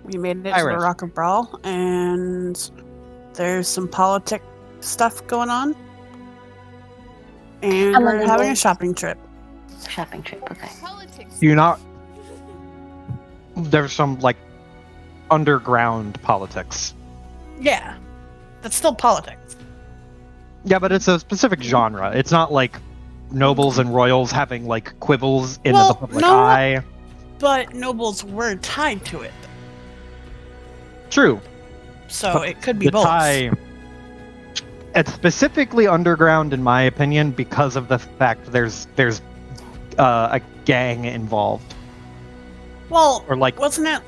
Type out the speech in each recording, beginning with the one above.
We made it to the Irish. Rock of Bral, and there's some politic stuff going on. And I'm we're on having a board. shopping trip. Shopping trip, okay. Politics. You're not. There's some like underground politics. Yeah, that's still politics. Yeah, but it's a specific genre. It's not like nobles and royals having like quibbles in the public eye. But nobles were tied to it, True. so But it could be the both. tie. It's specifically underground, in my opinion, because of the fact there's a gang involved. Well, Or like wasn't it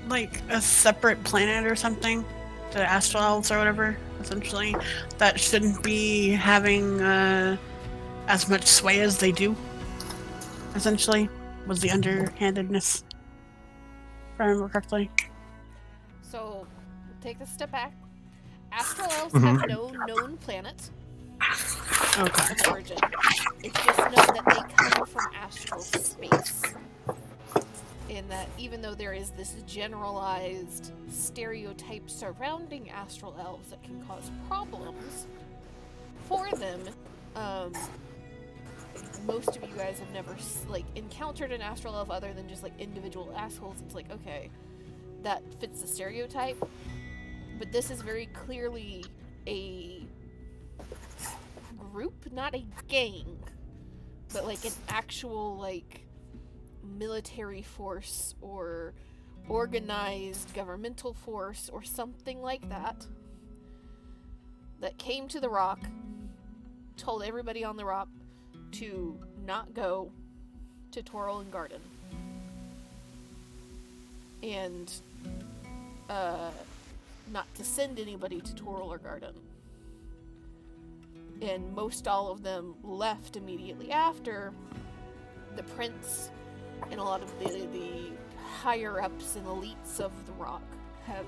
like a separate planet or something? The Astral Elves or whatever, essentially, that shouldn't be having as much sway as they do. Essentially, was the underhandedness, if I remember correctly. So, take a step back. Astral elves Mhm. have no known planet Okay. of origin. It's just known that they come from astral space. In that, even though there is this generalized stereotype surrounding astral elves that can cause problems for them, most of you guys have never like encountered an astral elf other than just like individual assholes. It's like, okay, that fits the stereotype. But this is very clearly a group, not a gang, but like an actual like military force or organized governmental force or something like that came to the rock, told everybody on the rock to not go to Toril and Garden, and not to send anybody to Toril or Garden. And most all of them left immediately after. The prince and a lot of the higher ups and elites of the rock have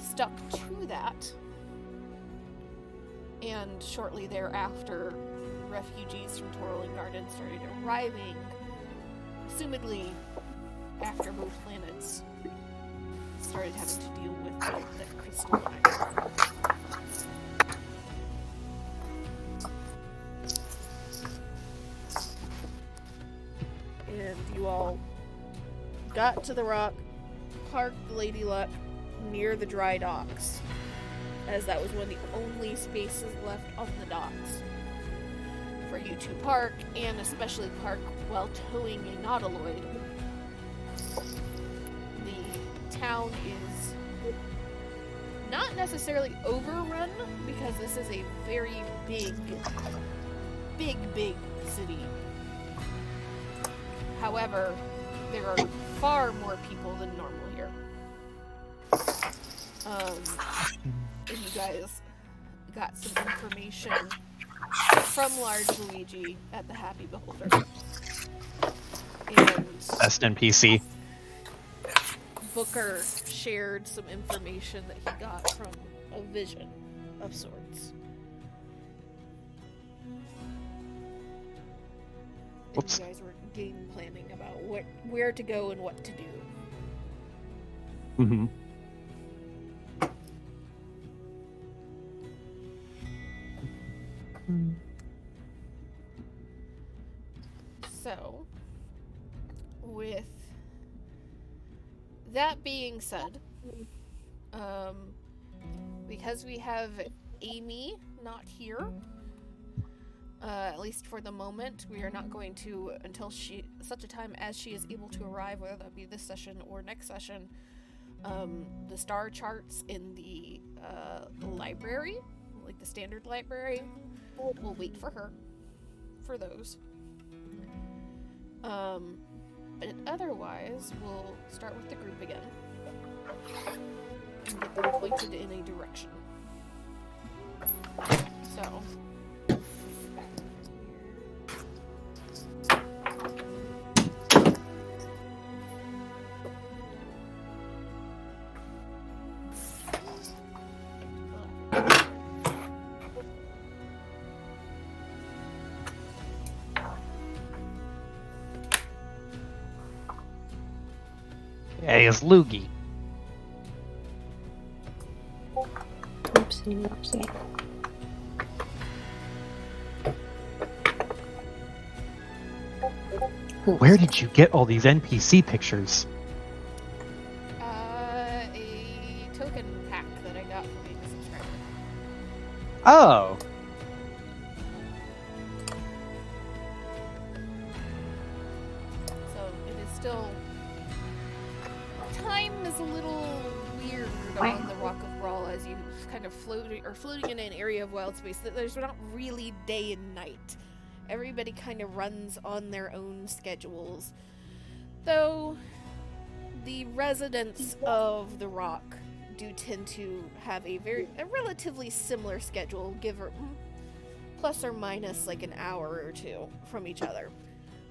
stuck to that. And shortly thereafter, refugees from Toril and Garden started arriving, assumedly after both planets started having to deal with that crystal fire. And you all got to the rock, parked Lady Luck near the dry docks, as that was one of the only spaces left on the docks for you to park, and especially park while towing a nautiloid. The town is not necessarily overrun, because this is a very big city. However, there are far more people than normal here. And you guys got some information from Large Luigi at the Happy Beholder. And Best NPC. Booker shared some information that he got from a vision of sorts. Whoops. And you guys were game planning about where to go and what to do. Mm-hmm. So, with that being said, because we have Amy not here, at least for the moment, we are not going to, until such a time as she is able to arrive, whether that be this session or next session, the star charts in the library, like the standard library, we'll wait for her for those. But otherwise, we'll start with the group again and get them pointed in a direction. So, Hey, it's Loogie. Not see it. Where did you get all these NPC pictures? A token pack that I got from being a subscriber. Oh, So it is still. Time is a little weird Wow. on the Rock of Bral as you kind of floating in an area of wild space that there's not really day and night. Everybody kind of runs on their own schedules. Though the residents of the rock do tend to have a relatively similar schedule, plus or minus like an hour or two from each other.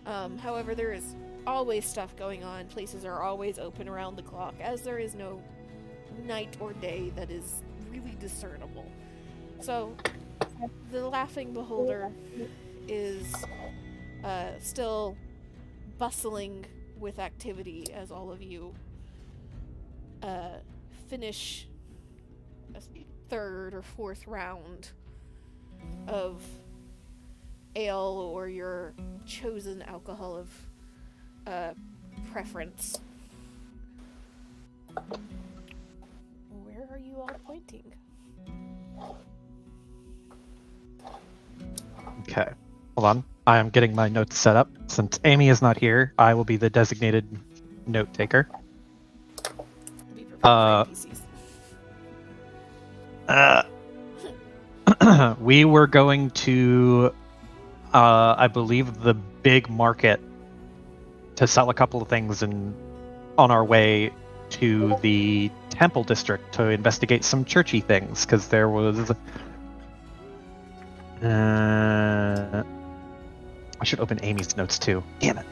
However, there is always stuff going on. Places are always open around the clock, as there is no night or day that is really discernible. So, the Laughing Beholder is still bustling with activity as all of you finish a third or fourth round of ale or your chosen alcohol of preference. Where are you all pointing? okay. Hold on. I am getting my notes set up. Since Amy is not here, I will be the designated note taker. Be prepared for NPCs. We were going to, I believe, the big market to sell a couple of things, and on our way to the temple district to investigate some churchy things, because there was. I should open Amy's notes too. Damn it.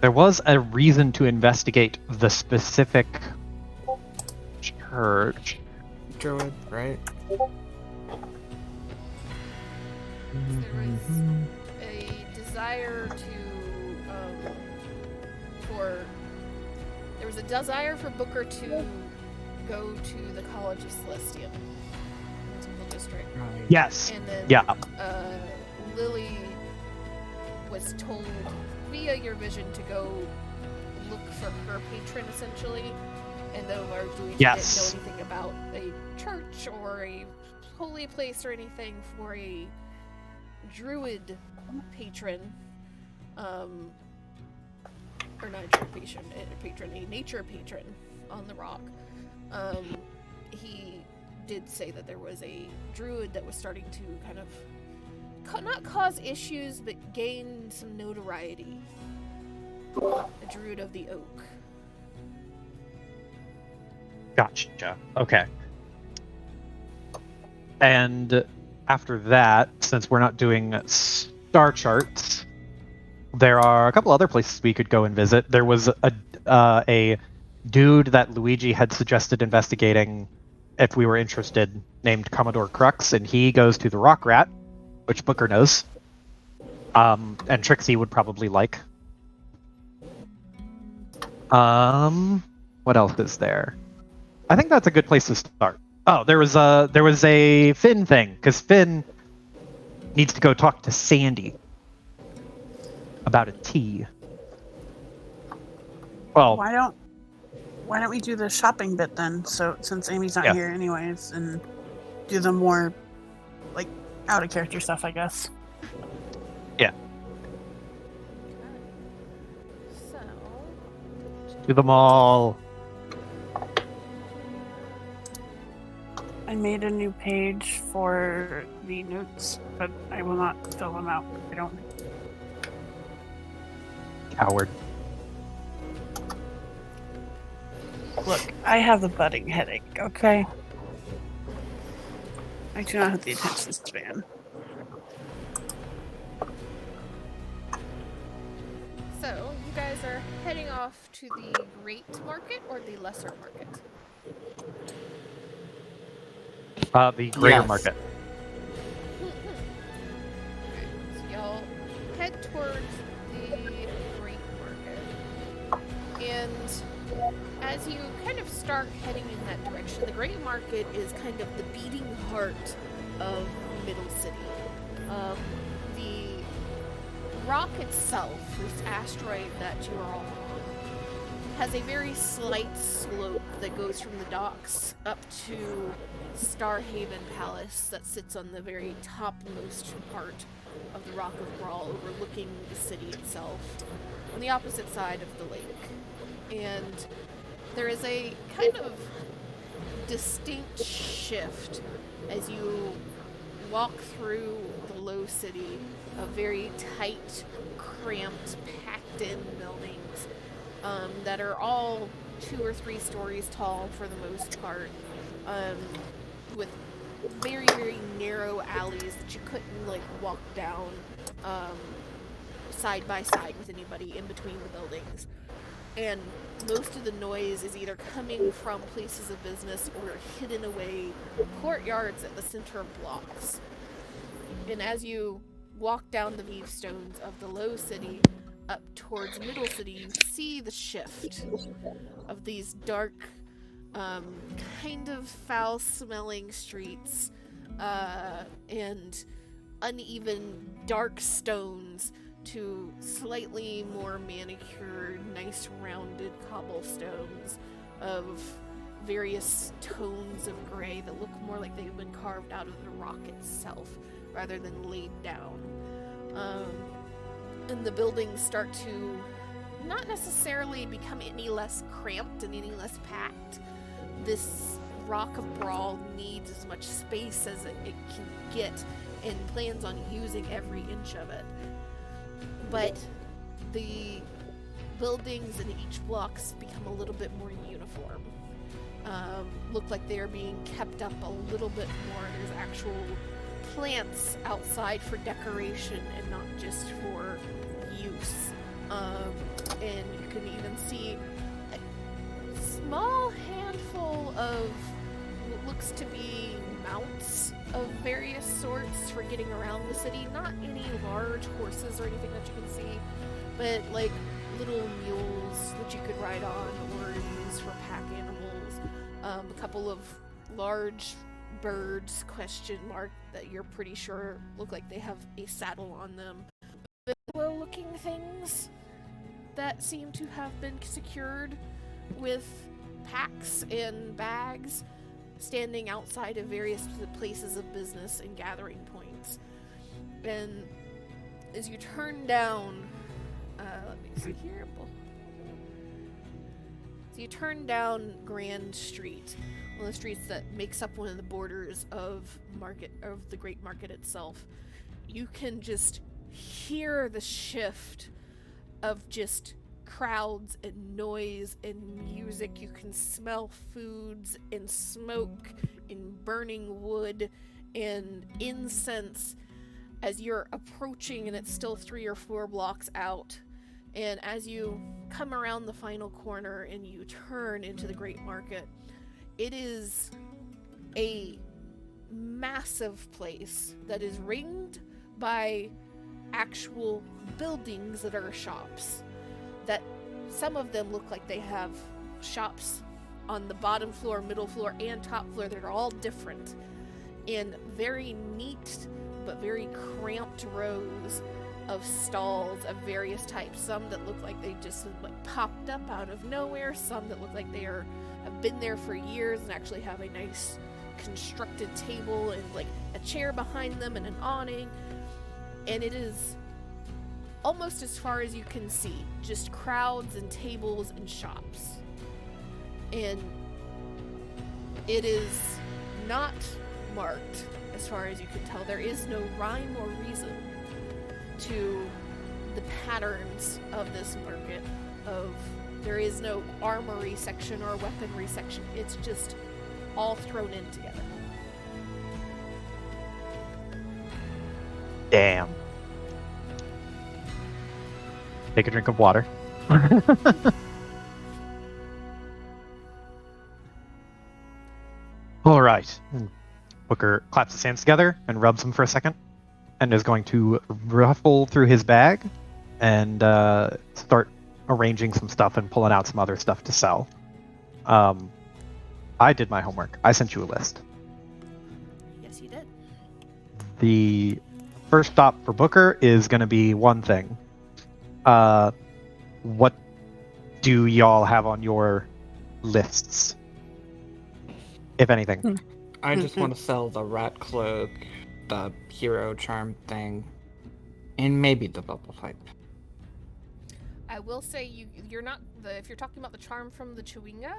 There was a reason to investigate the specific church. Druid, right? There was a desire there was a desire for Booker to go to the College of Celestium, Temple District, Yes. and then Yeah. Lily was told via your vision to go look for her patron, essentially, and though Luigi Yes. didn't know anything about a church or a holy place or anything for a druid patron, or not a druid patron, a nature patron on the rock, he did say that there was a druid that was starting to kind of not cause issues, but gain some notoriety. A druid of the oak. Gotcha. Okay. And after that, since we're not doing star charts, there are a couple other places we could go and visit. There was a dude that Luigi had suggested investigating if we were interested, named Commodore Crux, and he goes to the Rock Rat, which Booker knows, and Trixie would probably like. What else is there? I think that's a good place to start. Oh, there was a Finn thing, because Finn needs to go talk to Sandy about a tea. Well, Why don't we do the shopping bit then? So since Amy's not here anyways, and do the more like out of character stuff, I guess. yeah, So, to the mall. I made a new page for the notes, but I will not fill them out. I don't. Coward. Look, I have the budding headache, okay? I do not have the attention span. so you guys are heading off to the Great Market or the Lesser Market? The greater Yes. market. So y'all head towards the Great Market. And As you kind of start heading in that direction, the Great Market is kind of the beating heart of Middle City. The rock itself, this asteroid that you are all on, has a very slight slope that goes from the docks up to Starhaven Palace that sits on the very topmost part of the Rock of Bral, overlooking the city itself, on the opposite side of the lake. And there is a kind of distinct shift as you walk through the low city of very tight, cramped, packed-in buildings that are all 2 or 3 stories tall for the most part, with very, very narrow alleys that you couldn't like walk down side by side with anybody in between the buildings. And most of the noise is either coming from places of business or hidden away courtyards at the center of blocks. And as you walk down the Vevestones of the low city up towards Middle City, you see the shift of these dark, kind of foul-smelling streets and uneven, dark stones to slightly more manicured, nice rounded cobblestones of various tones of gray that look more like they've been carved out of the rock itself rather than laid down. And the buildings start to not necessarily become any less cramped and any less packed. This Rock of Bral needs as much space as it can get and plans on using every inch of it. But the buildings in each blocks become a little bit more uniform. Look like they're being kept up a little bit more. There's actual plants outside for decoration and not just for use. And you can even see a small handful of what looks to be mounts of various sorts for getting around the city. Not any large horses or anything that you can see, but like little mules that you could ride on or use for pack animals. A couple of large birds, question mark, that you're pretty sure look like they have a saddle on them. Willow looking things that seem to have been secured with packs and bags standing outside of various places of business and gathering points. And as you turn down, let me see here. So you turn down Grand Street, one of the streets that makes up one of the borders of the Great Market itself. You can just hear the shift of just crowds and noise and music. You can smell foods and smoke and burning wood and incense as you're approaching, and it's still 3 or 4 blocks out. And as you come around the final corner and you turn into the Great Market, it is a massive place that is ringed by actual buildings that are shops. That some of them look like they have shops on the bottom floor, middle floor, and top floor that are all different in very neat but very cramped rows of stalls of various types. Some that look like they just like popped up out of nowhere, some that look like they have been there for years and actually have a nice constructed table and like a chair behind them and an awning. And it is almost as far as you can see, just crowds and tables and shops. And it is not marked as far as you can tell. There is no rhyme or reason to the patterns of this market. There is no armory section or weaponry section. It's just all thrown in together. Damn. Take a drink of water. All right. And Booker claps his hands together and rubs them for a second, and is going to ruffle through his bag and start arranging some stuff and pulling out some other stuff to sell. I did my homework. I sent you a list. Yes, you did. The first stop for Booker is going to be one thing. What do y'all have on your lists, if anything? I just want to sell the rat cloak, the hero charm thing, and maybe the bubble pipe. I will say you're not if you're talking about the charm from the Chewinga,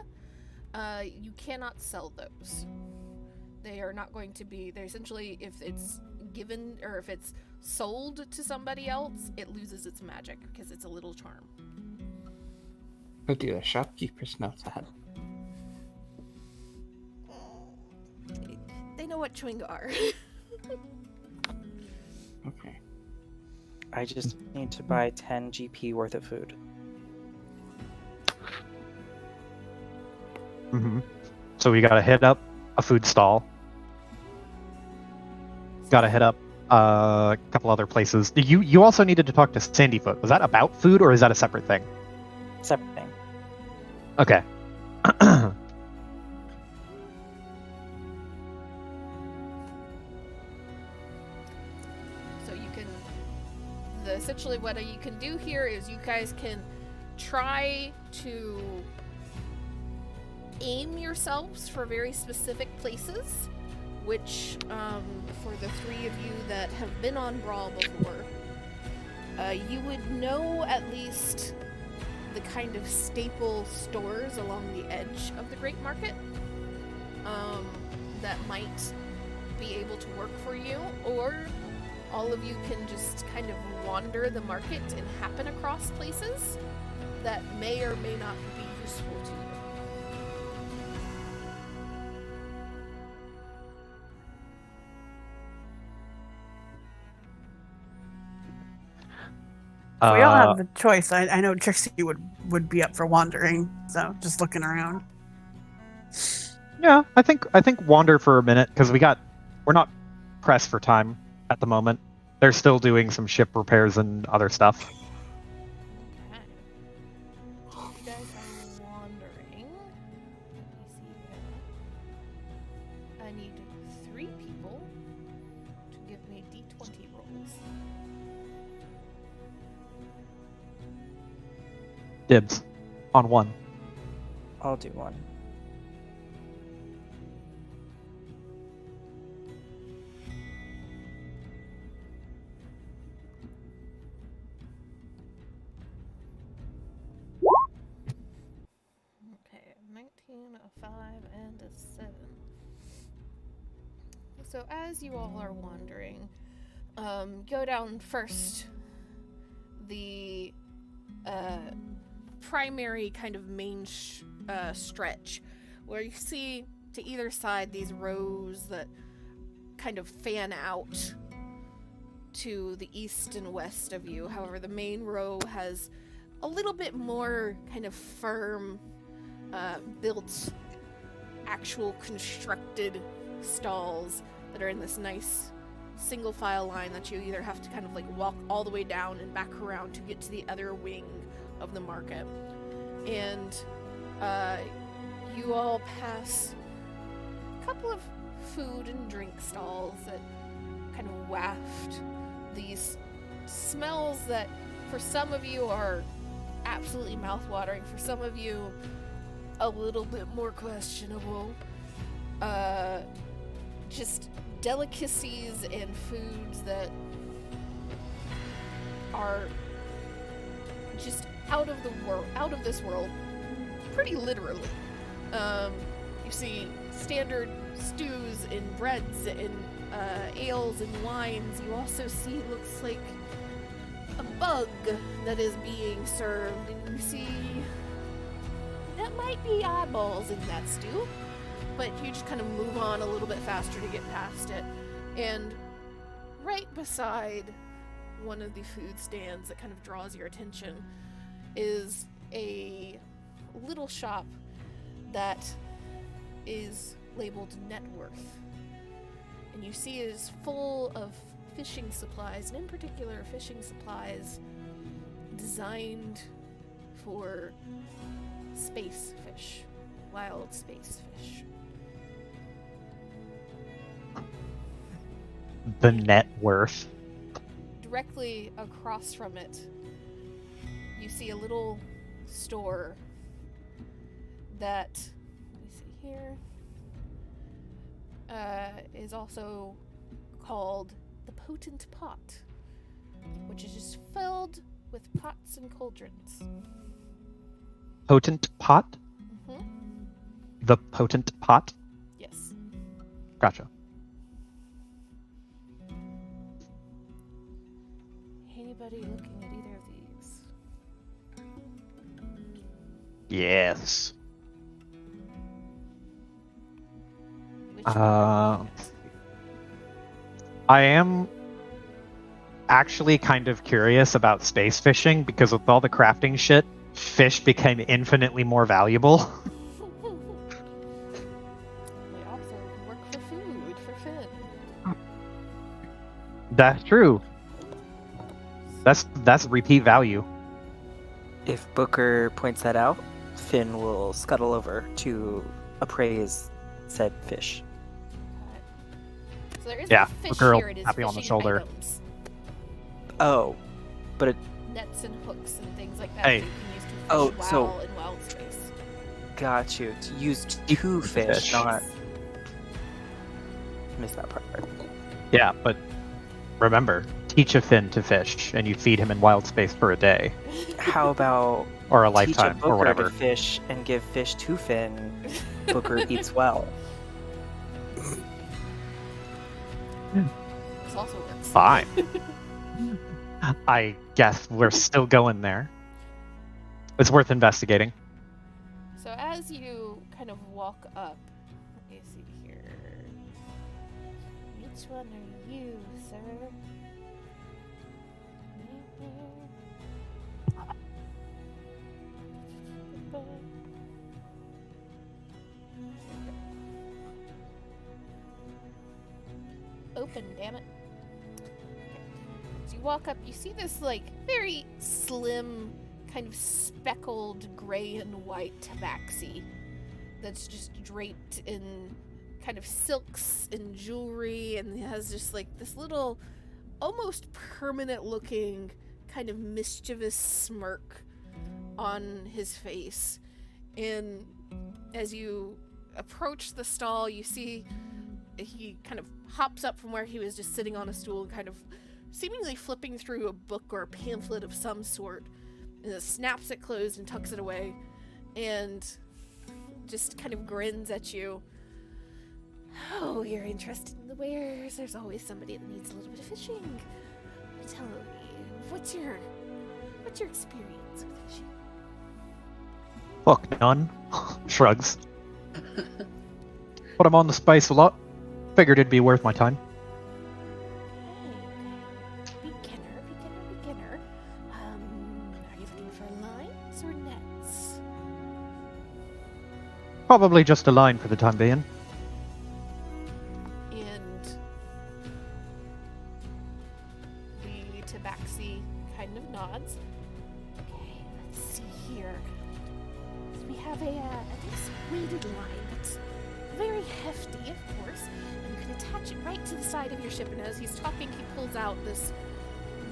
you cannot sell those. They are not going to be. They're essentially, if it's given or if it's sold to somebody else, it loses its magic because it's a little charm. But do the shopkeepers know that? They know what Chewinga are. Okay. I just need to buy 10 GP worth of food. Mm-hmm. So we gotta hit up a food stall. Gotta hit up a couple other places. You also needed to talk to Sandyfoot. Was that about food or is that a separate thing? Separate thing. Okay. So you can, essentially what you can do here is you guys can try to aim yourselves for very specific places, which for the three of you that have been on Bral before, you would know at least the kind of staple stores along the edge of the Great Market that might be able to work for you, or all of you can just kind of wander the market and happen across places that may or may not be useful to you. So we all have the choice. I know Trixie would be up for wandering, so just looking around. Yeah, I think wander for a minute because we're not pressed for time at the moment. They're still doing some ship repairs and other stuff. Okay. You guys are wandering. Let me see here. I need 3 people to give me D20 rolls. Dibs on one. I'll do one. Okay, 19, a 5, and a 7. So as you all are wandering, go down first the primary kind of main stretch where you see to either side these rows that kind of fan out to the east and west of you. However, the main row has a little bit more kind of firm built actual constructed stalls that are in this nice single file line that you either have to kind of like walk all the way down and back around to get to the other wing of the market. And you all pass a couple of food and drink stalls that kind of waft these smells that for some of you are absolutely mouth-watering, for some of you a little bit more questionable. Just delicacies and foods that are just out of this world, pretty literally. You see standard stews and breads and ales and wines. You also see, looks like a bug that is being served, and you see that might be eyeballs in that stew, but you just kind of move on a little bit faster to get past it. And right beside one of the food stands that kind of draws your attention is a little shop that is labeled Net Worth. And you see it is full of fishing supplies, and in particular fishing supplies designed for space fish, wild space fish. The net worth. Directly across from it, you see a little store that, let me see here, is also called the Potent Pot, which is just filled with pots and cauldrons. Potent pot? Mm-hmm. The potent pot? Yes. Gotcha. Anybody looking at either of these? Yes. Which one are you looking I am actually kind of curious about space fishing because with all the crafting shit, fish became infinitely more valuable. at? They also work for food for Finn. That's true. That's repeat value. If Booker points that out, Finn will scuttle over to appraise said fish. Okay. So there is Yeah, a fish Booker will here. It is tap you on the fishing shoulder. items, Oh, but it nets and hooks and things like that. Hey. That you can use to fish Oh, so- while in wild space. got you. To use two fish, Fish. not miss that part. Yeah, but remember, teach a Finn to fish, and you feed him in wild space for a day How about or a teach a lifetime Booker or whatever. to fish and give fish to Finn? Booker eats well. This also works. Fine. I guess we're still going there. It's worth investigating. So as you kind of walk up, let me see here. Which one are you, sir? Open, damn it. Okay. So you walk up, you see this like very slim, kind of speckled gray and white tabaxi that's just draped in kind of silks and jewelry, and has just like this little almost permanent looking kind of mischievous smirk on his face. And as you approach the stall, you see he kind of hops up from where he was just sitting on a stool and kind of seemingly flipping through a book or a pamphlet of some sort, and then snaps it closed and tucks it away and just kind of grins at you. Oh, you're interested in the wares. There's always somebody that needs a little bit of fishing. Tell me, what's your experience with fishing? Fuck, none. Shrugs. But I'm on the space a lot. Figured it'd be worth my time. Okay. Beginner. Are you looking for lines or nets? Probably just a line for the time being. And the tabaxi kind of nods. Okay, let's see here. So we have a nice weighted line that's very hefty, of course, and you can attach it right to the side of your ship. And as he's talking, he pulls out this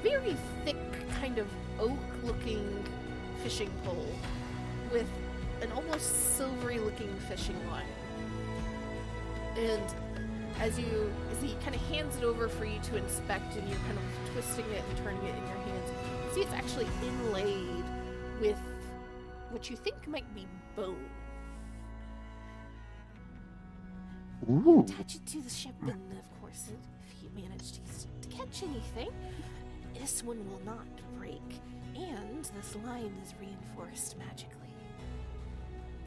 very thick, kind of oak-looking fishing pole with an almost silvery-looking fishing line. And as he kind of hands it over for you to inspect, and you're kind of twisting it and turning it in your hands, you see it's actually inlaid with what you think might be bone. Ooh. Attach it to the ship, and of course, if you manage to catch anything, this one will not break. And this line is reinforced magically.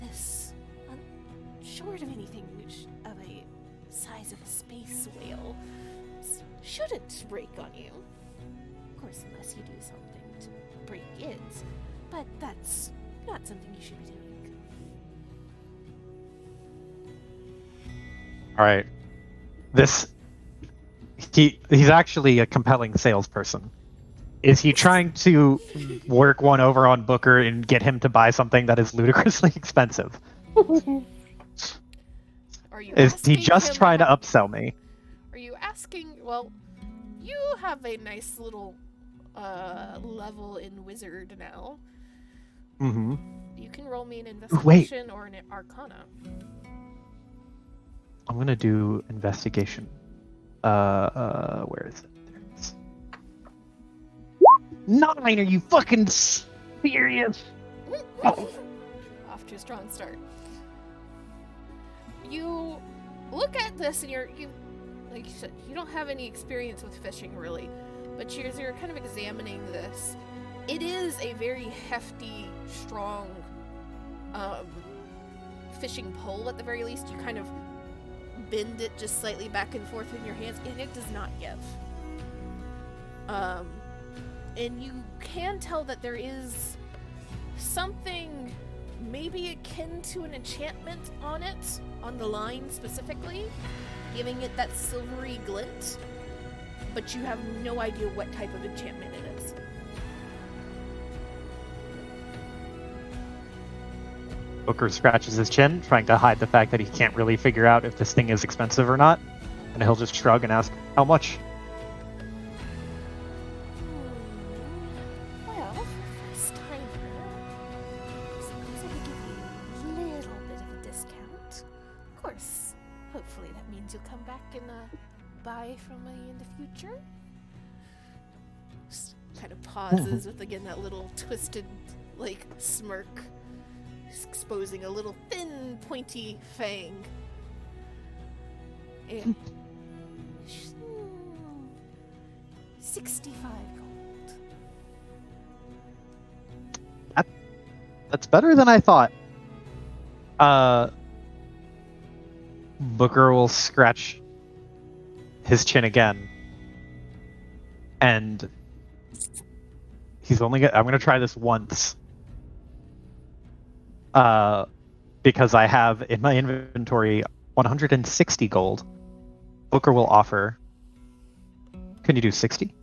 This, short of anything which of a size of a space whale, shouldn't break on you. Of course, unless you do something to break it. But that's not something you should be doing. All right. He's actually a compelling salesperson. Is he trying to work one over on Booker and get him to buy something that is ludicrously expensive? Are you Is he asking just him trying to how- upsell me? Are you asking? Well, you have a nice little level in wizard now. Mm-hmm. You can roll me an Wait. investigation or an arcana. I'm gonna do investigation. Where is it? There it is. 9. Are you fucking serious? Off to a strong start. You look at this and you like you said, you don't have any experience with fishing really, but you're kind of examining this. It is a very hefty, strong fishing pole at the very least. You kind of bend it just slightly back and forth in your hands, and it does not give. And you can tell that there is something maybe akin to an enchantment on it, on the line specifically, giving it that silvery glint, but you have no idea what type of enchantment it is. Booker scratches his chin, trying to hide the fact that he can't really figure out if this thing is expensive or not, and he'll just shrug and ask, how much? Well, for first timer, I suppose I could give you a little bit of a discount. Of course, hopefully that means you'll come back and buy from me in the future. Just kind of pauses with again that little twisted, like smirk, exposing a little thin, pointy fang. And 65 gold. That's better than I thought. Booker will scratch his chin again. And he's only I'm going to try this once. Because I have in my inventory 160 gold. Booker will offer. Can you do 60?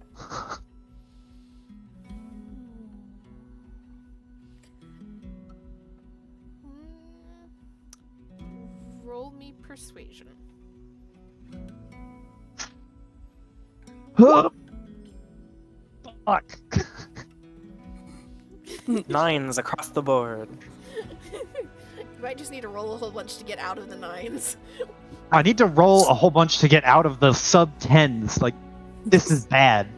Roll me persuasion. Fuck. 9s across the board. You might just need to roll a whole bunch to get out of the 9s. I need to roll a whole bunch to get out of the sub 10s. Like, this is bad.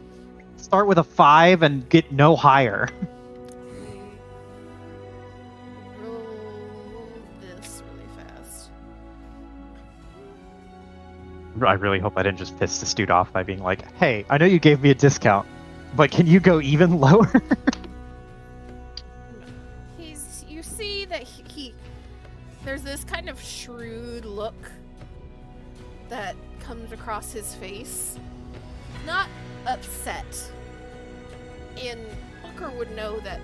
Start with a 5 and get no higher. Roll this really fast. I really hope I didn't just piss this dude off by being like, hey, I know you gave me a discount, but can you go even lower? You see that he there's this kind of shrewd look that comes across his face. Not upset. And Booker would know that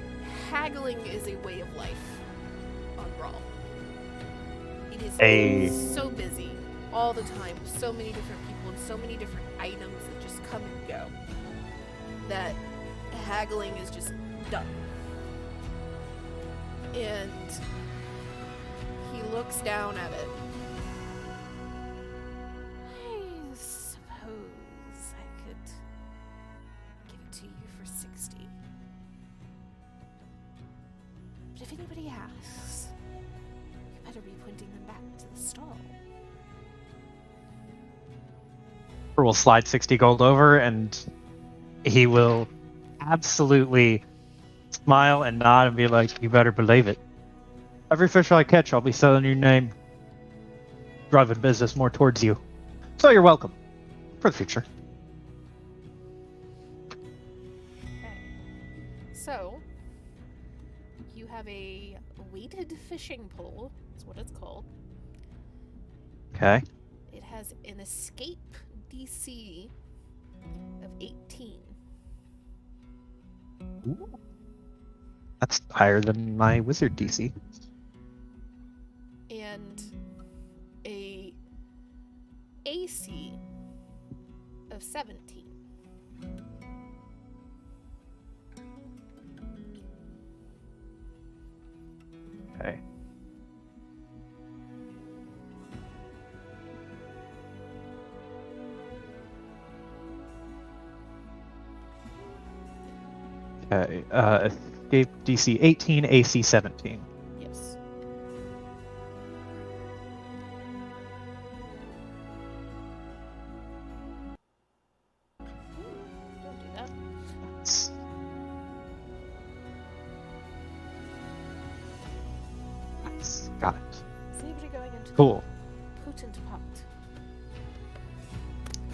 haggling is a way of life on Bral. It is so busy all the time, so many different people and so many different items that just come and go, that haggling is just done. And he looks down at it. I suppose I could give it to you for 60. But if anybody asks, you better be pointing them back to the stall. We'll slide 60 gold over, and he will absolutely smile and nod and be like, you better believe it. Every fish I catch, I'll be selling your name, driving business more towards you. So you're welcome for the future. Okay. So, you have a weighted fishing pole, is what it's called. Okay. It has an escape DC of 18. Ooh. That's higher than my wizard DC. And a AC of 17. Okay. Escape DC 18, AC 17. Yes. Don't do that. Got it. Is anybody going into Cool. the potent pot?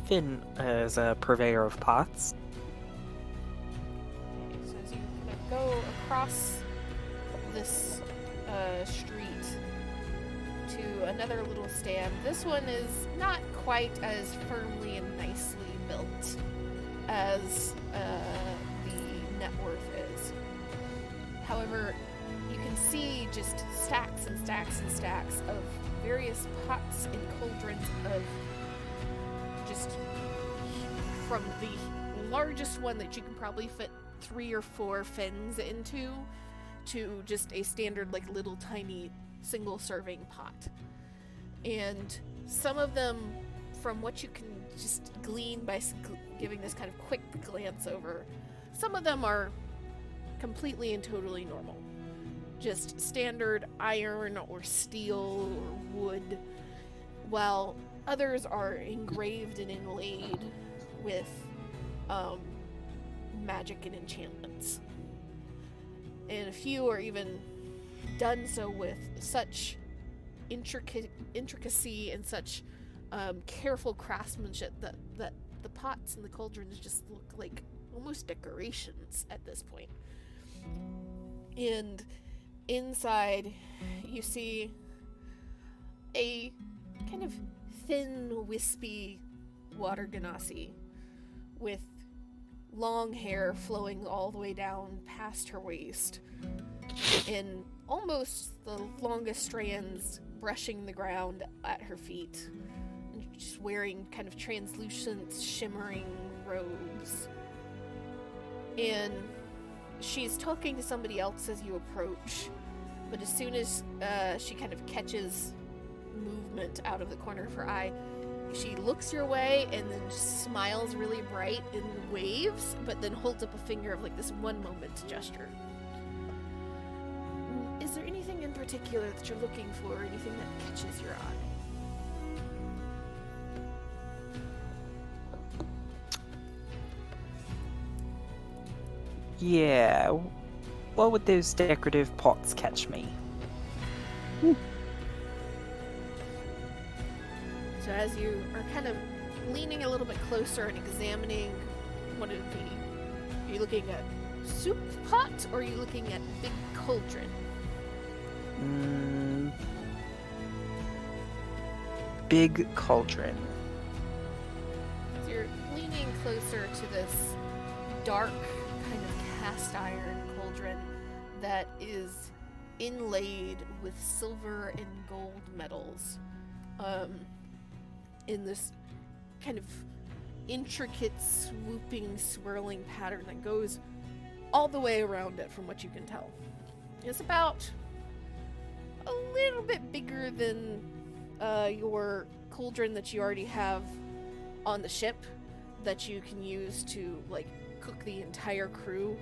Finn is a purveyor of pots. Okay, so as you kind of go across this street to another little stand, this one is not quite as firmly and nicely built as the net worth is. However, you can see just stacks and stacks and stacks of various pots and cauldrons of just from the largest one that you can probably fit 3 or 4 fins into to just a standard like little tiny single serving pot. And some of them, from what you can just glean by giving this kind of quick glance over, some of them are completely and totally normal. Just standard iron or steel or wood, while others are engraved and inlaid with magic and enchantments. And a few are even done so with such intricacy and such careful craftsmanship that the pots and the cauldrons just look like almost decorations at this point. And inside, you see a kind of thin, wispy water genasi with long hair flowing all the way down past her waist, and almost the longest strands brushing the ground at her feet, and just wearing kind of translucent, shimmering robes. And she's talking to somebody else as you approach, but as soon as she kind of catches movement out of the corner of her eye, she looks your way and then smiles really bright and waves, but then holds up a finger of like this one moment gesture. Is there anything in particular that you're looking for, or anything that catches your eye? Yeah. What would those decorative pots catch me? So as you are kind of leaning a little bit closer and examining what it would be, are you looking at soup pot or are you looking at big cauldron? Big cauldron. So you're leaning closer to this dark kind of cast iron cauldron that is inlaid with silver and gold metals. In this kind of intricate, swooping, swirling pattern that goes all the way around it from what you can tell. It's about a little bit bigger than your cauldron that you already have on the ship that you can use to like cook the entire crew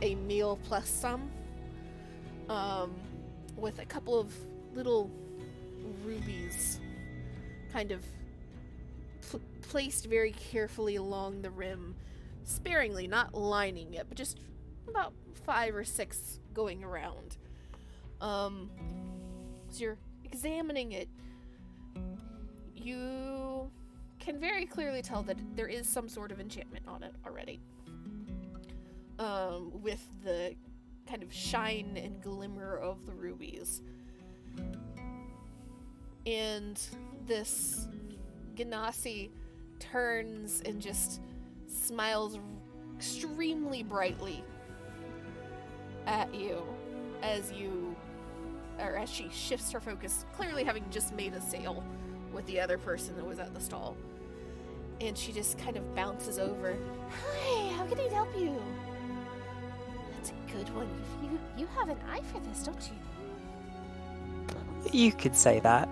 a meal plus some, with a couple of little rubies kind of placed very carefully along the rim, sparingly, not lining it, but just about 5 or 6 going around. So you're examining it. You can very clearly tell that there is some sort of enchantment on it already. With the kind of shine and glimmer of the rubies. And this genasi turns and just smiles extremely brightly at you as she shifts her focus, clearly having just made a sale with the other person that was at the stall. And she just kind of bounces over. Hi, how can I help you? That's a good one. You have an eye for this, don't you? You could say that.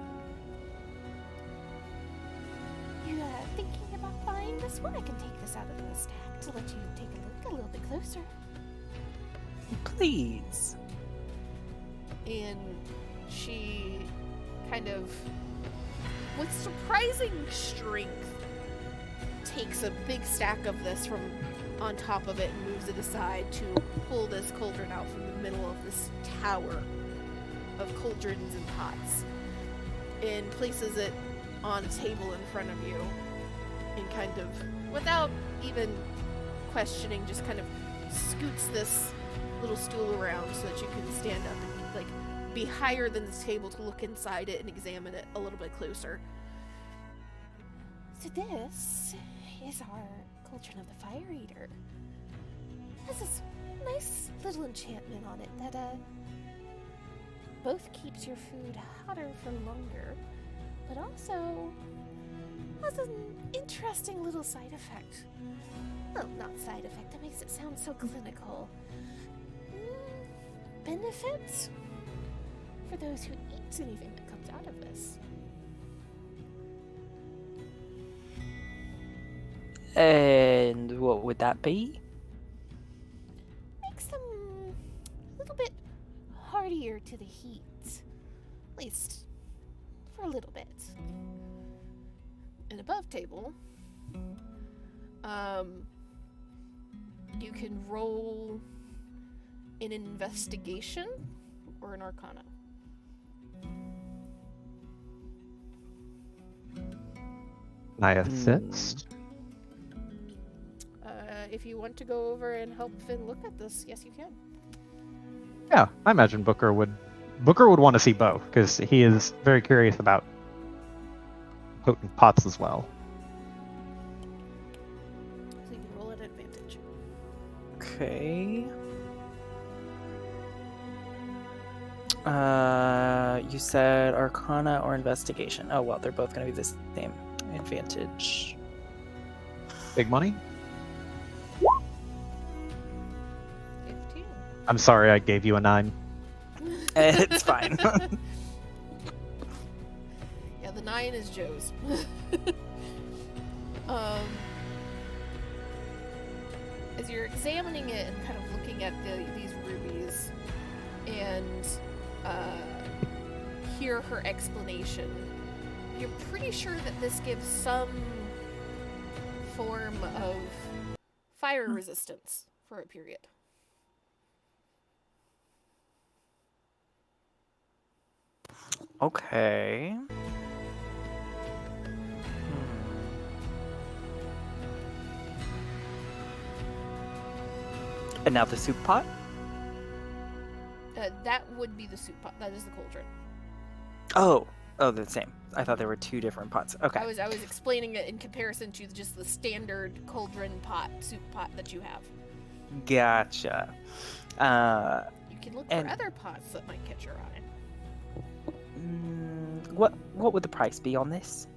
You thinking about buying this one? I can take this out of the stack to let you take a look a little bit closer. Please. And she kind of, with surprising strength, takes a big stack of this from on top of it and moves it aside to pull this cauldron out from the middle of this tower of cauldrons and pots, and places it on a table in front of you, and kind of, without even questioning, just kind of scoots this little stool around so that you can stand up and like be higher than the table to look inside it and examine it a little bit closer. So this is our cauldron of the Fire Eater. It has this nice little enchantment on it that both keeps your food hotter for longer, but also has an interesting little side effect. Well, not side effect, that makes it sound so clinical. Benefits for those who eat anything that comes out of this. And what would that be? Makes them a little bit hardier to the heat. At least for a little bit. And above table, you can roll an investigation or an arcana. I assist. If you want to go over and help Finn look at this, yes, you can. Yeah, I imagine Booker would want to see Bo because he is very curious about potent pots as well. So you can roll at advantage. Okay. You said Arcana or Investigation. Oh, well, they're both going to be the same advantage. Big money? 15. I'm sorry I gave you a 9. It's fine. Yeah, the 9 is Joe's. As you're examining it and kind of looking at these rubies and hear her explanation, you're pretty sure that this gives some form of fire resistance for a period. Okay. And now the soup pot? That would be the soup pot. That is the cauldron. Oh, they're the same. I thought there were two different pots. Okay. I was explaining it in comparison to just the standard cauldron pot, soup pot that you have. Gotcha. You can look for other pots that might catch your eye. What would the price be on this?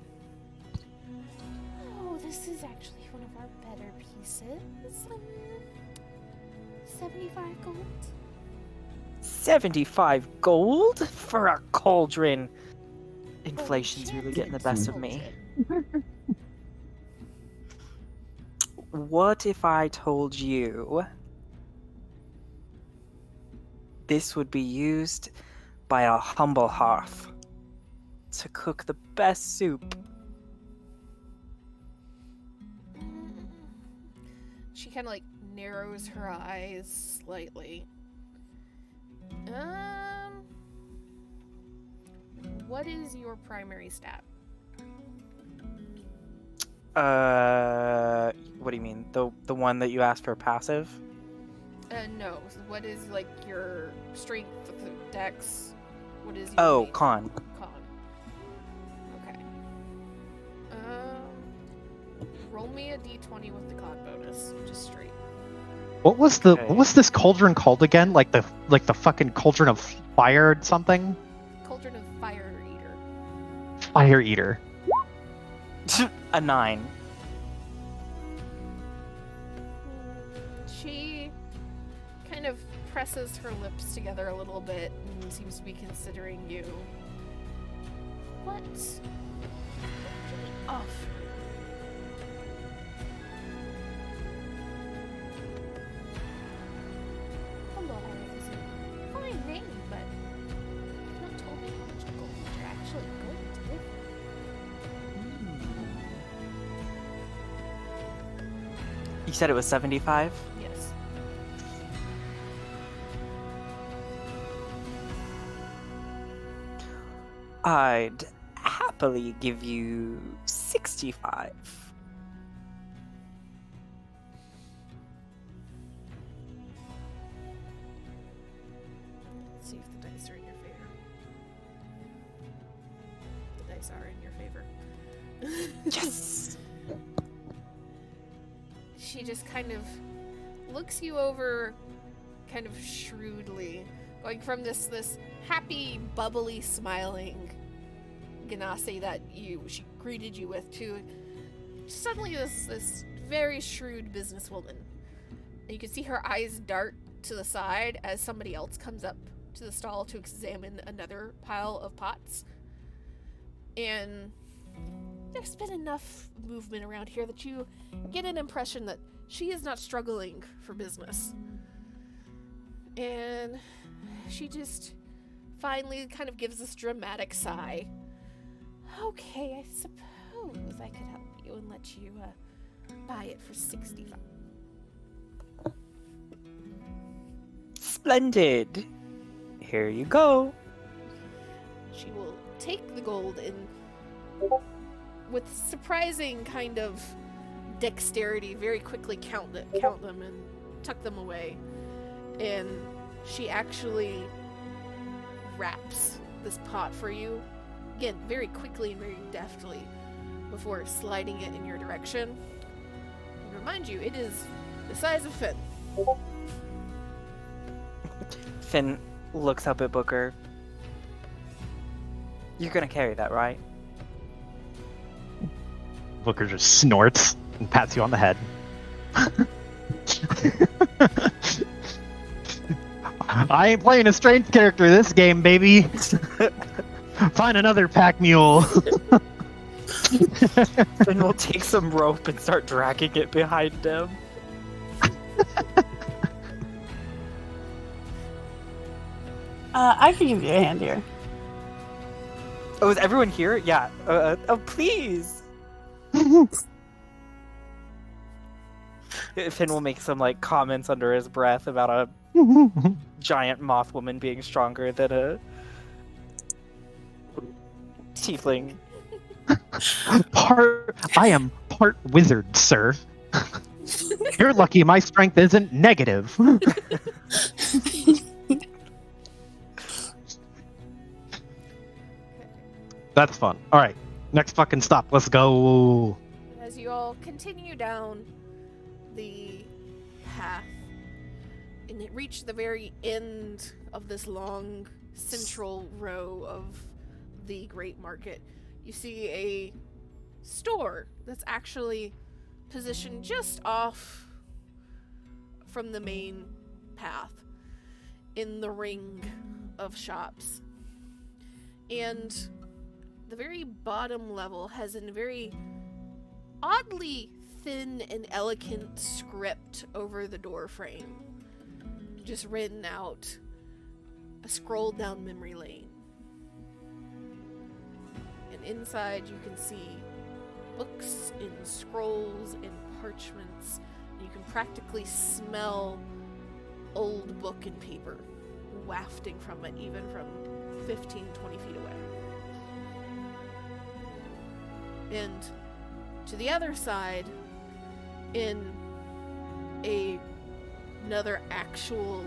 Oh, this is actually one of our better pieces. 75 gold. 75 gold for a cauldron. Inflation's really getting the best of me. What if I told you this would be used by a humble hearth to cook the best soup? She kind of like narrows her eyes slightly. What is your primary stat? What do you mean? The one that you asked for passive? No. So what is like your strength, dex? What is your Oh, main- con. Con. Okay. Roll me a d20 with the con bonus, just straight. What was this cauldron called again? Like the fucking cauldron of fire or something? Cauldron of Fire Eater. Fire Eater. A 9. She kind of presses her lips together a little bit and seems to be considering you. What can we offer? Humble Hearth is said it was 75? Yes. I'd happily give you 65. Let's see if the dice are in your favor. The dice are in your favor. Yes! She just kind of looks you over kind of shrewdly, going from this happy, bubbly, smiling Ganassi that she greeted you with to suddenly this very shrewd businesswoman. And you can see her eyes dart to the side as somebody else comes up to the stall to examine another pile of pots. And there's been enough movement around here that you get an impression that she is not struggling for business. And she just finally kind of gives this dramatic sigh. Okay, I suppose I could help you and let you buy it for 65. Splendid! Here you go. She will take the gold and, with surprising kind of dexterity, very quickly count them and tuck them away. And she actually wraps this pot for you, again, very quickly and very deftly, before sliding it in your direction. And remind you, it is the size of Finn. Finn looks up at Booker. You're gonna carry that, right? Booker just snorts and pats you on the head. I ain't playing a strength character this game, baby. Find another pack mule. Finn will take some rope and start dragging it behind him. I can give you a hand here. Oh, is everyone here? Yeah. Oh, please. Finn will make some comments under his breath about a giant moth woman being stronger than a tiefling. I am part wizard, sir. You're lucky my strength isn't negative. That's fun. All right, next fucking stop. Let's go. As you all continue down the path and reach the very end of this long central row of the Great Market, you see a store that's actually positioned just off from the main path in the ring of shops. And the very bottom level has a very oddly thin and elegant script over the door frame, just written out, a scroll down memory lane. And inside you can see books and scrolls and parchments. And you can practically smell old book and paper wafting from it, even from 15, 20 feet away. And to the other side, in another actual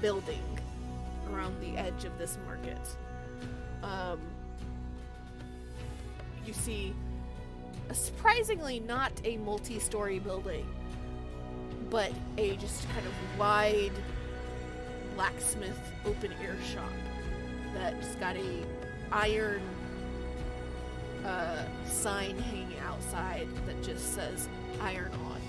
building around the edge of this market, you see a surprisingly not a multi-story building, but a just kind of wide blacksmith open-air shop that's got a iron sign hanging outside that just says "Iron On."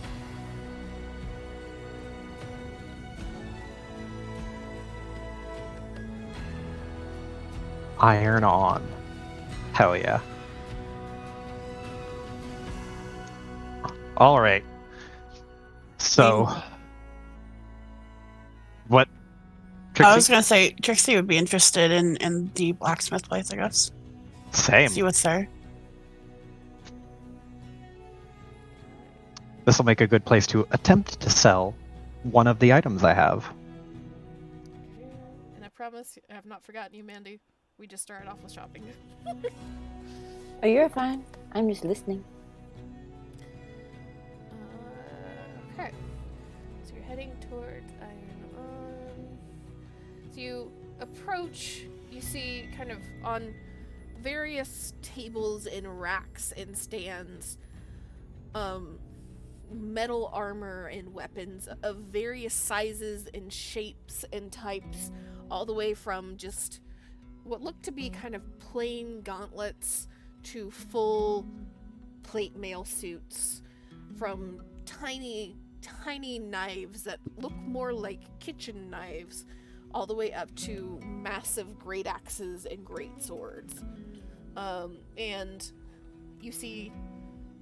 Iron on. Hell yeah. All right. So, what? I was gonna say Trixie would be interested in the blacksmith place, I guess. Same. See what's there. this will make a good place to attempt to sell one of the items I have. And I promise I have not forgotten you, Mandy. We just started off with shopping. Oh, you're fine. I'm just listening. Okay. So you're heading towards Iron On. So you approach, you see kind of on various tables and racks and stands, metal armor and weapons of various sizes and shapes and types, all the way from just what looked to be kind of plain gauntlets to full plate mail suits, from tiny knives that look more like kitchen knives, all the way up to massive great axes and great swords. And you see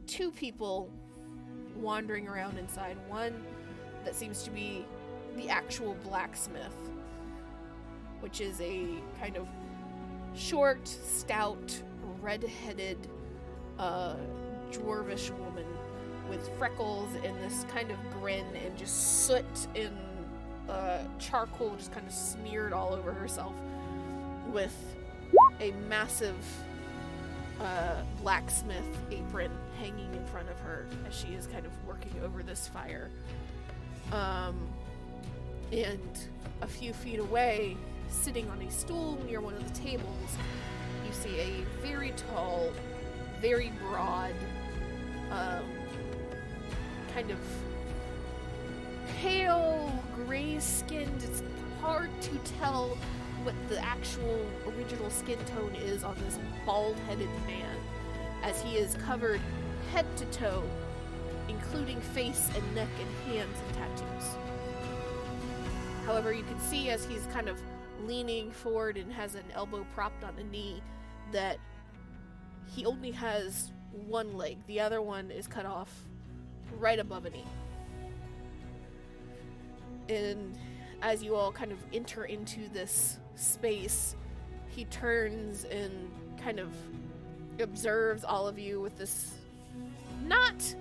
two people wandering around inside. One that seems to be the actual blacksmith, which is a kind of short, stout, red-headed, dwarvish woman with freckles and this kind of grin and just soot and charcoal just kind of smeared all over herself, with a massive blacksmith apron hanging in front of her as she is kind of working over this fire. And a few feet away, sitting on a stool near one of the tables, you see a very tall, very broad, kind of pale, gray-skinned. It's hard to tell what the actual original skin tone is on this bald-headed man, as he is covered head to toe, including face and neck and hands and tattoos. However, you can see as he's kind of leaning forward and has an elbow propped on a knee that he only has one leg. The other one is cut off right above a knee. And as you all kind of enter into this space, he turns and kind of observes all of you with this not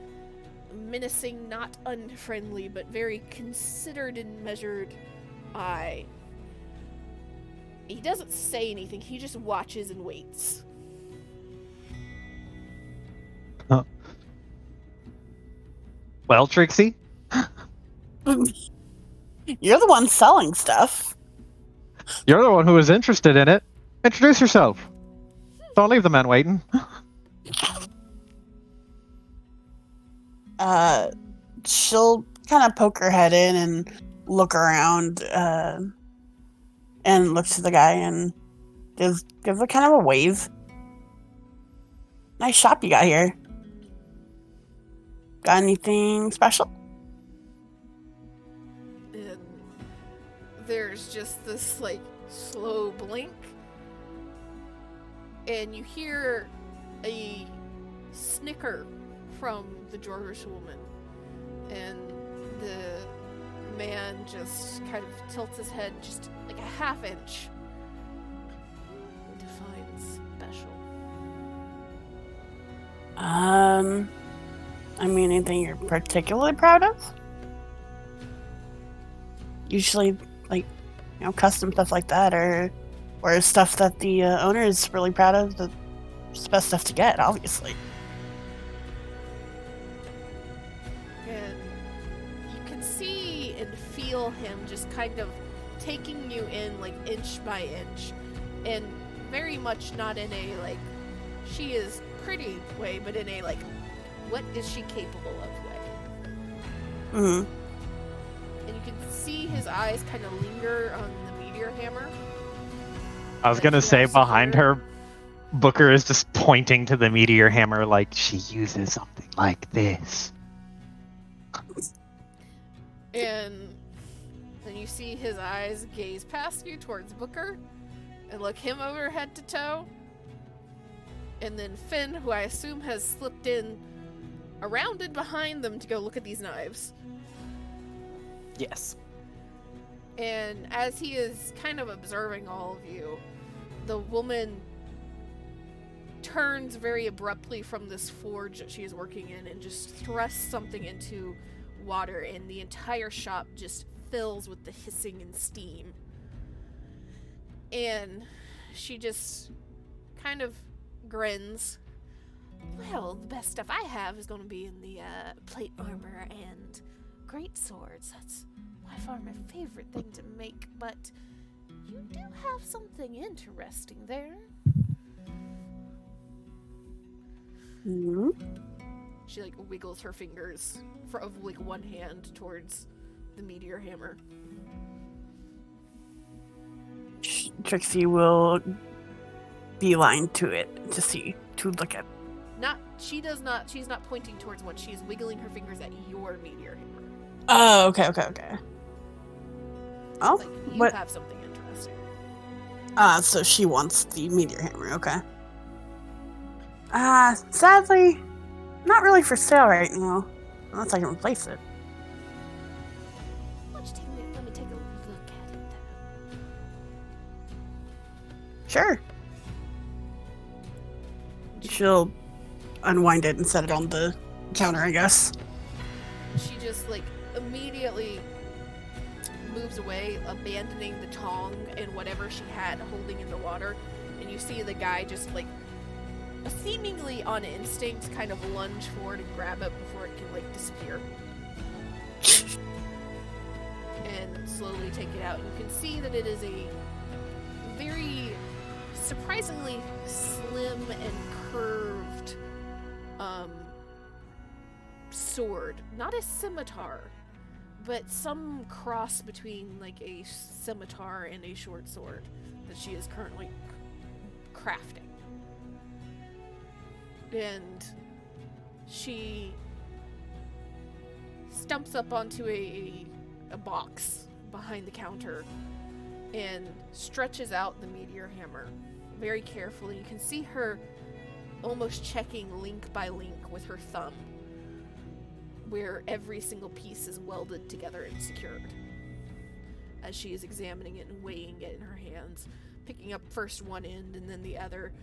menacing, not unfriendly, but very considered and measured eye. He doesn't say anything, he just watches and waits. Well, Trixie? You're the one selling stuff. You're the one who was interested in it. Introduce yourself. Don't leave the man waiting. She'll kind of poke her head in and look around, and look to the guy and gives a kind of a wave. Nice shop you got here. Got anything special? And there's just this like slow blink, and you hear a snicker from the dwarvish woman, and the man just kind of tilts his head just like a half inch. Defines special. I mean, anything you're particularly proud of? Usually, like, custom stuff like that, or stuff that the owner is really proud of. It's the best stuff to get, obviously. And you can see and feel him just kind of taking you in, like, inch by inch, and very much not in a, like, she is pretty way, but in a, like, what is she capable of way. Mm-hmm. And you can see his eyes kind of linger on the meteor hammer. I was gonna say, behind her, Booker is just pointing to the meteor hammer like she uses something like this. And then you see his eyes gaze past you towards Booker and look him over head to toe. And then Finn, who I assume has slipped in around and behind them to go look at these knives. Yes. And as he is kind of observing all of you, the woman turns very abruptly from this forge that she is working in and just thrusts something into water, and the entire shop just fills with the hissing and steam. And she just kind of grins. Well, the best stuff I have is going to be in the plate armor and great swords. That's by far my favorite thing to make, but you do have something interesting there. Hmm. She like wiggles her fingers of like one hand towards the meteor hammer. Trixie will beeline to it to look at. She's not pointing towards one. She is wiggling her fingers at your meteor hammer. Oh, okay. Oh, Like, you what? have something interesting. So she wants the meteor hammer, okay. Sadly, not really for sale right now. Unless I can replace it. Why don't you let me take a look at it then? Sure. She'll unwind it and set it on the counter, I guess. She just like immediately moves away, abandoning the tong and whatever she had holding in the water, and you see the guy just like seemingly on instinct kind of lunge forward and grab it before it can like disappear and slowly take it out. You can see that it is a very surprisingly slim and curved sword. Not a scimitar, but some cross between like a scimitar and a short sword that she is currently crafting. And she stumps up onto a box behind the counter and stretches out the meteor hammer very carefully. You can see her almost checking link by link with her thumb, where every single piece is welded together and secured, as she is examining it and weighing it in her hands, picking up first one end and then the other,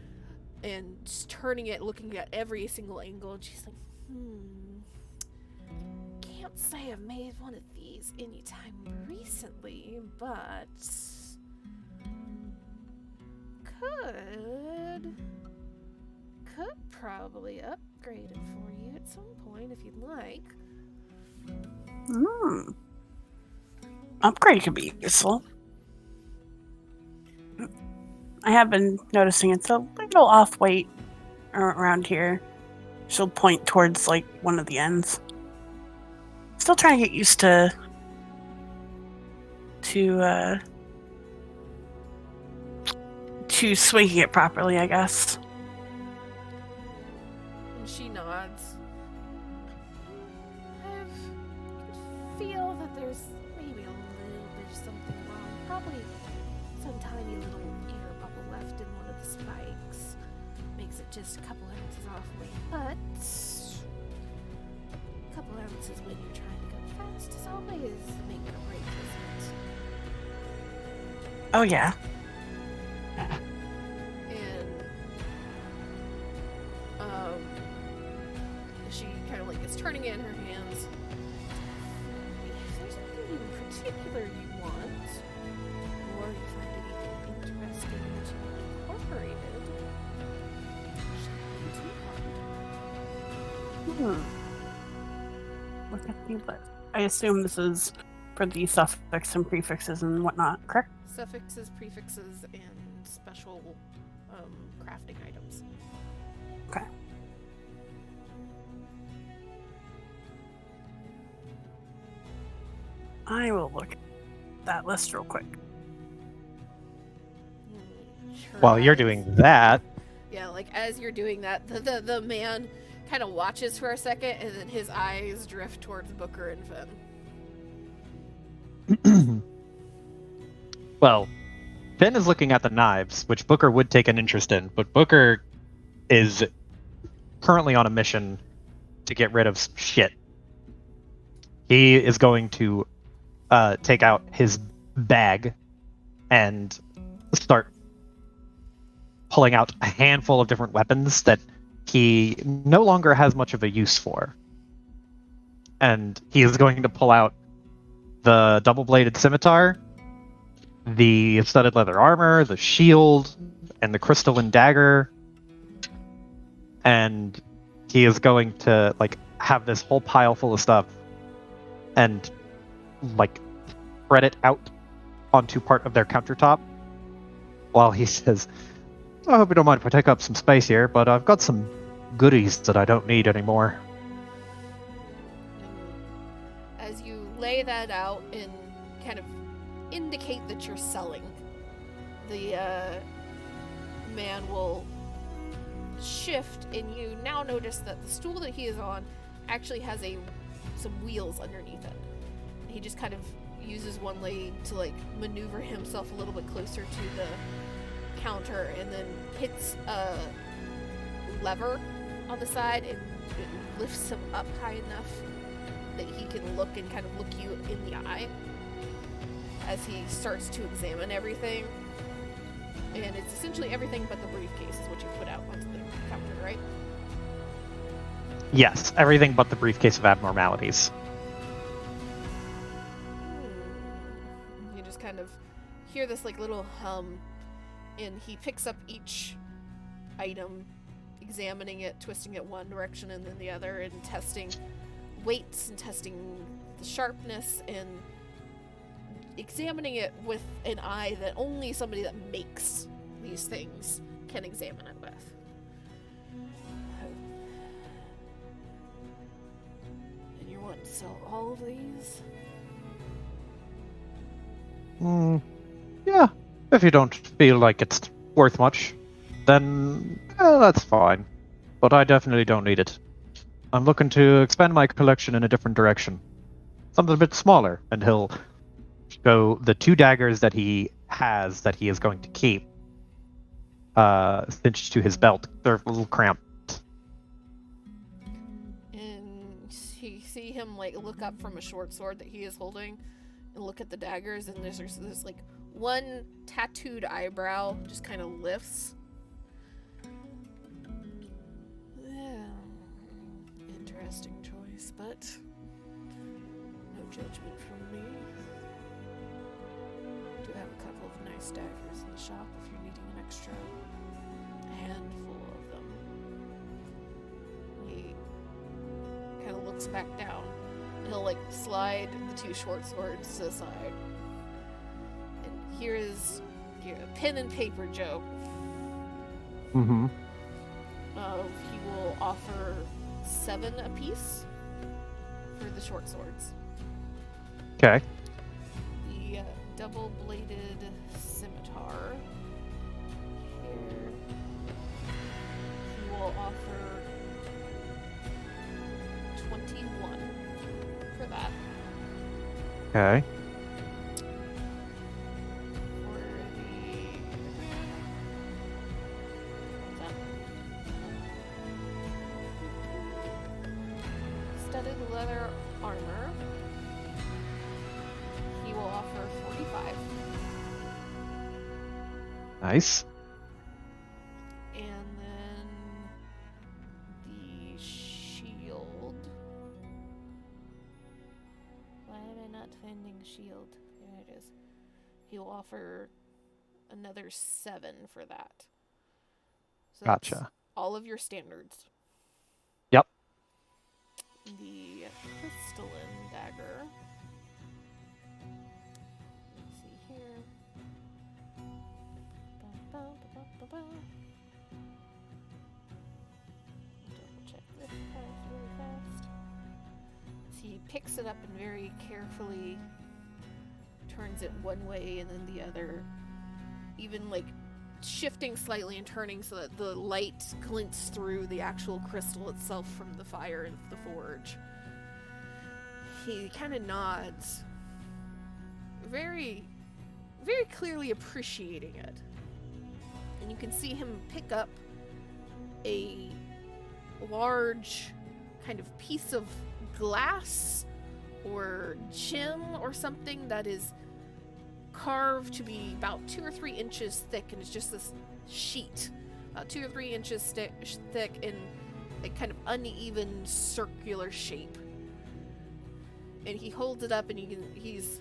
and just turning it, looking at every single angle, and she's like, can't say I've made one of these anytime recently, but could probably upgrade it for you at some point if you'd like. Upgrade could be useful. I have been noticing it's a little off weight around here. She'll point towards like one of the ends. Still trying to get used to swinging it properly, I guess. And she nods. I feel that there's maybe a little bit of something wrong. Probably some tiny little air bubble left in one of the spikes. Makes it just a couple ounces off weight. But a couple ounces when you're trying to go fast is always a make or break, isn't it? Oh yeah. And she kind of like is turning it in her hands. If there's anything in particular you want, or you find anything interesting that you want incorporated, shouldn't be too hard. Look at the list. I assume this is for the suffix and prefixes and whatnot, correct? Suffixes, prefixes, and special crafting items. Okay. I will look at that list real quick. While you're doing that, Yeah, like as you're doing that, the man kind of watches for a second, and then his eyes drift towards Booker and Finn. well, Finn is looking at the knives, which Booker would take an interest in, but Booker is currently on a mission to get rid of some shit. He is going to take out his bag and start pulling out a handful of different weapons that he no longer has much of a use for. And he is going to pull out the double-bladed scimitar, the studded leather armor, the shield, and the crystalline dagger. And he is going to like have this whole pile full of stuff and like spread it out onto part of their countertop while he says, I hope you don't mind if I take up some space here, but I've got some goodies that I don't need anymore. As you lay that out and kind of indicate that you're selling, the man will shift, and you now notice that the stool that he is on actually has some wheels underneath it. He just kind of uses one leg to like maneuver himself a little bit closer to the counter, and then hits a lever on the side, and it lifts him up high enough that he can look and kind of look you in the eye as he starts to examine everything. And it's essentially everything but the briefcase is what you put out onto the counter, right? Yes, everything but the briefcase of abnormalities. You just kind of hear this like little hum, and he picks up each item, examining it, twisting it one direction and then the other, and testing weights and testing the sharpness and examining it with an eye that only somebody that makes these things can examine it with. And you want to sell all of these? Yeah, if you don't feel like it's worth much, then that's fine. But I definitely don't need it. I'm looking to expand my collection in a different direction. Something a bit smaller, and he'll show the two daggers that he has that he is going to keep cinched to his belt. They're a little cramped. And you see him like look up from a short sword that he is holding and look at the daggers, and there's like one tattooed eyebrow just kind of lifts. Yeah, interesting choice, but no judgment from me. Do have a couple of nice daggers in the shop if you're needing an extra handful of them. He kind of looks back down. He'll like slide the two short swords to the side. And here is a pen and paper joke. Mm-hmm. He will offer 7 apiece for the short swords. Okay. The double-bladed scimitar. Here, he will offer 21 for that. Okay. For the studded leather armor, he will offer 45. Nice. And then the shield. Why am I not finding shield? There it is. He'll offer another 7 for that. So that's Gotcha. all of your standards. Yep. The crystalline dagger. Let's see here. Double check this price really fast. So he picks it up and very carefully turns it one way and then the other, even like shifting slightly and turning so that the light glints through the actual crystal itself from the fire in the forge. He kind of nods, very, very clearly appreciating it. And you can see him pick up a large kind of piece of glass or gem or something that is carved to be about 2 or 3 inches thick, and it's just this sheet 2 or 3 inches thick in a kind of uneven circular shape. And he holds it up, and he's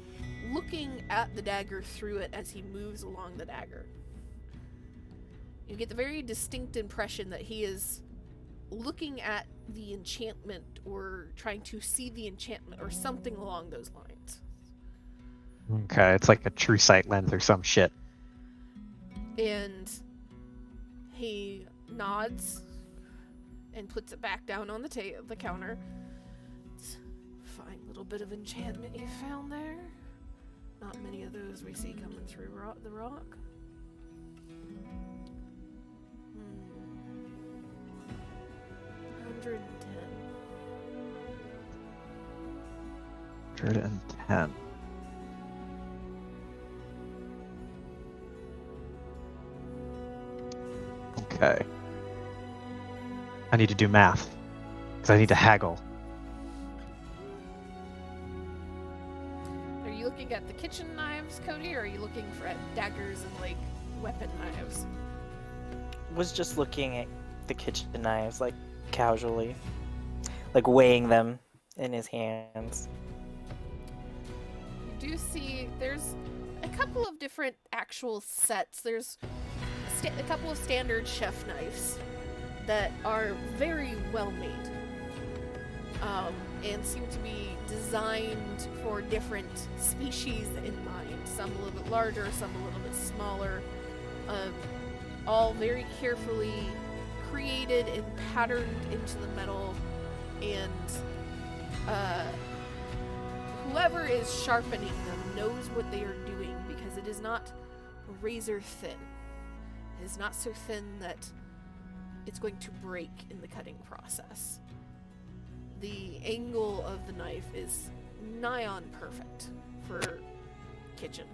looking at the dagger through it as he moves along the dagger. You get the very distinct impression that he is looking at the enchantment or trying to see the enchantment or something along those lines. Okay, it's like a true sight lens or some shit. And he nods and puts it back down on the counter. It's a fine little bit of enchantment you found there. Not many of those we see coming through the rock. 110. 110. Okay. I need to do math. Because I need to haggle. Are you looking at the kitchen knives, Cody, or are you looking for daggers and, like, weapon knives? Was just looking at the kitchen knives, like, casually. Like, weighing them in his hands. You do see there's a couple of different actual sets. There's a couple of standard chef knives that are very well made. And seem to be designed for different species in mind. Some a little bit larger, some a little bit smaller. All very carefully created and patterned into the metal. And whoever is sharpening them knows what they are doing, because it is not razor thin. It is not so thin that it's going to break in the cutting process. The angle of the knife is nigh on perfect for kitchen.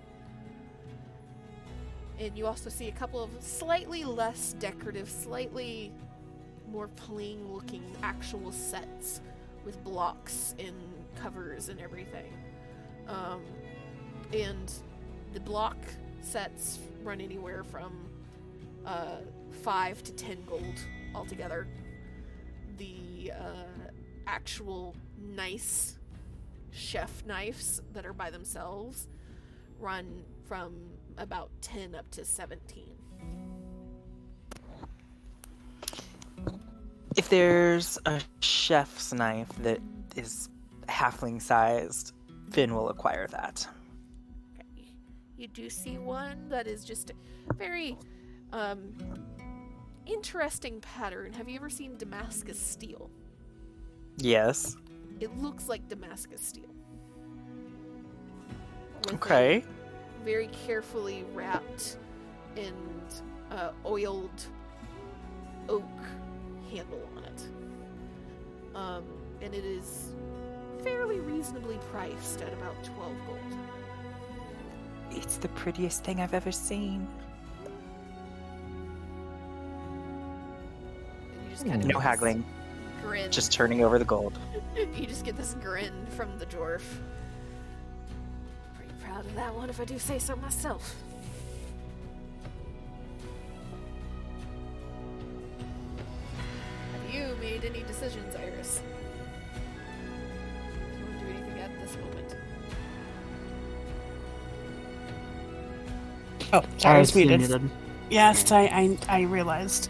And you also see a couple of slightly less decorative, slightly more plain looking actual sets with blocks and covers and everything. And the block sets run anywhere from 5 to 10 gold altogether. The actual nice chef knives that are by themselves run from about 10 up to 17. If there's a chef's knife that is halfling sized, Finn will acquire that. Okay. You do see one that is just a very interesting pattern. Have you ever seen Damascus steel? Yes. It looks like Damascus steel. With Okay. a very carefully wrapped and oiled oak handle on it. And it is fairly reasonably priced at about 12 gold. It's the prettiest thing I've ever seen. And you just kind of No haggling, grin. just turning over the gold. You just get this grin from the dwarf. Pretty proud of that one, if I do say so myself. Have you made any decisions, Iris? Do you want to do anything at this moment? Oh, sorry, I was muted. muted. Yes, I realized.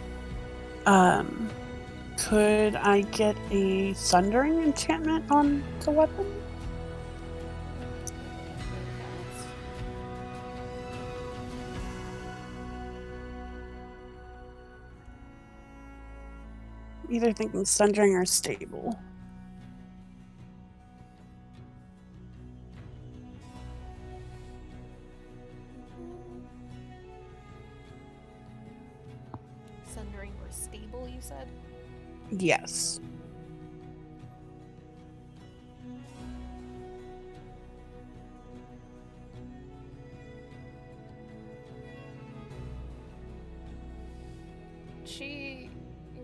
Could I get a Sundering enchantment on the weapon? Either thinking Sundering or Stable. Sundering or stable, you said? Yes.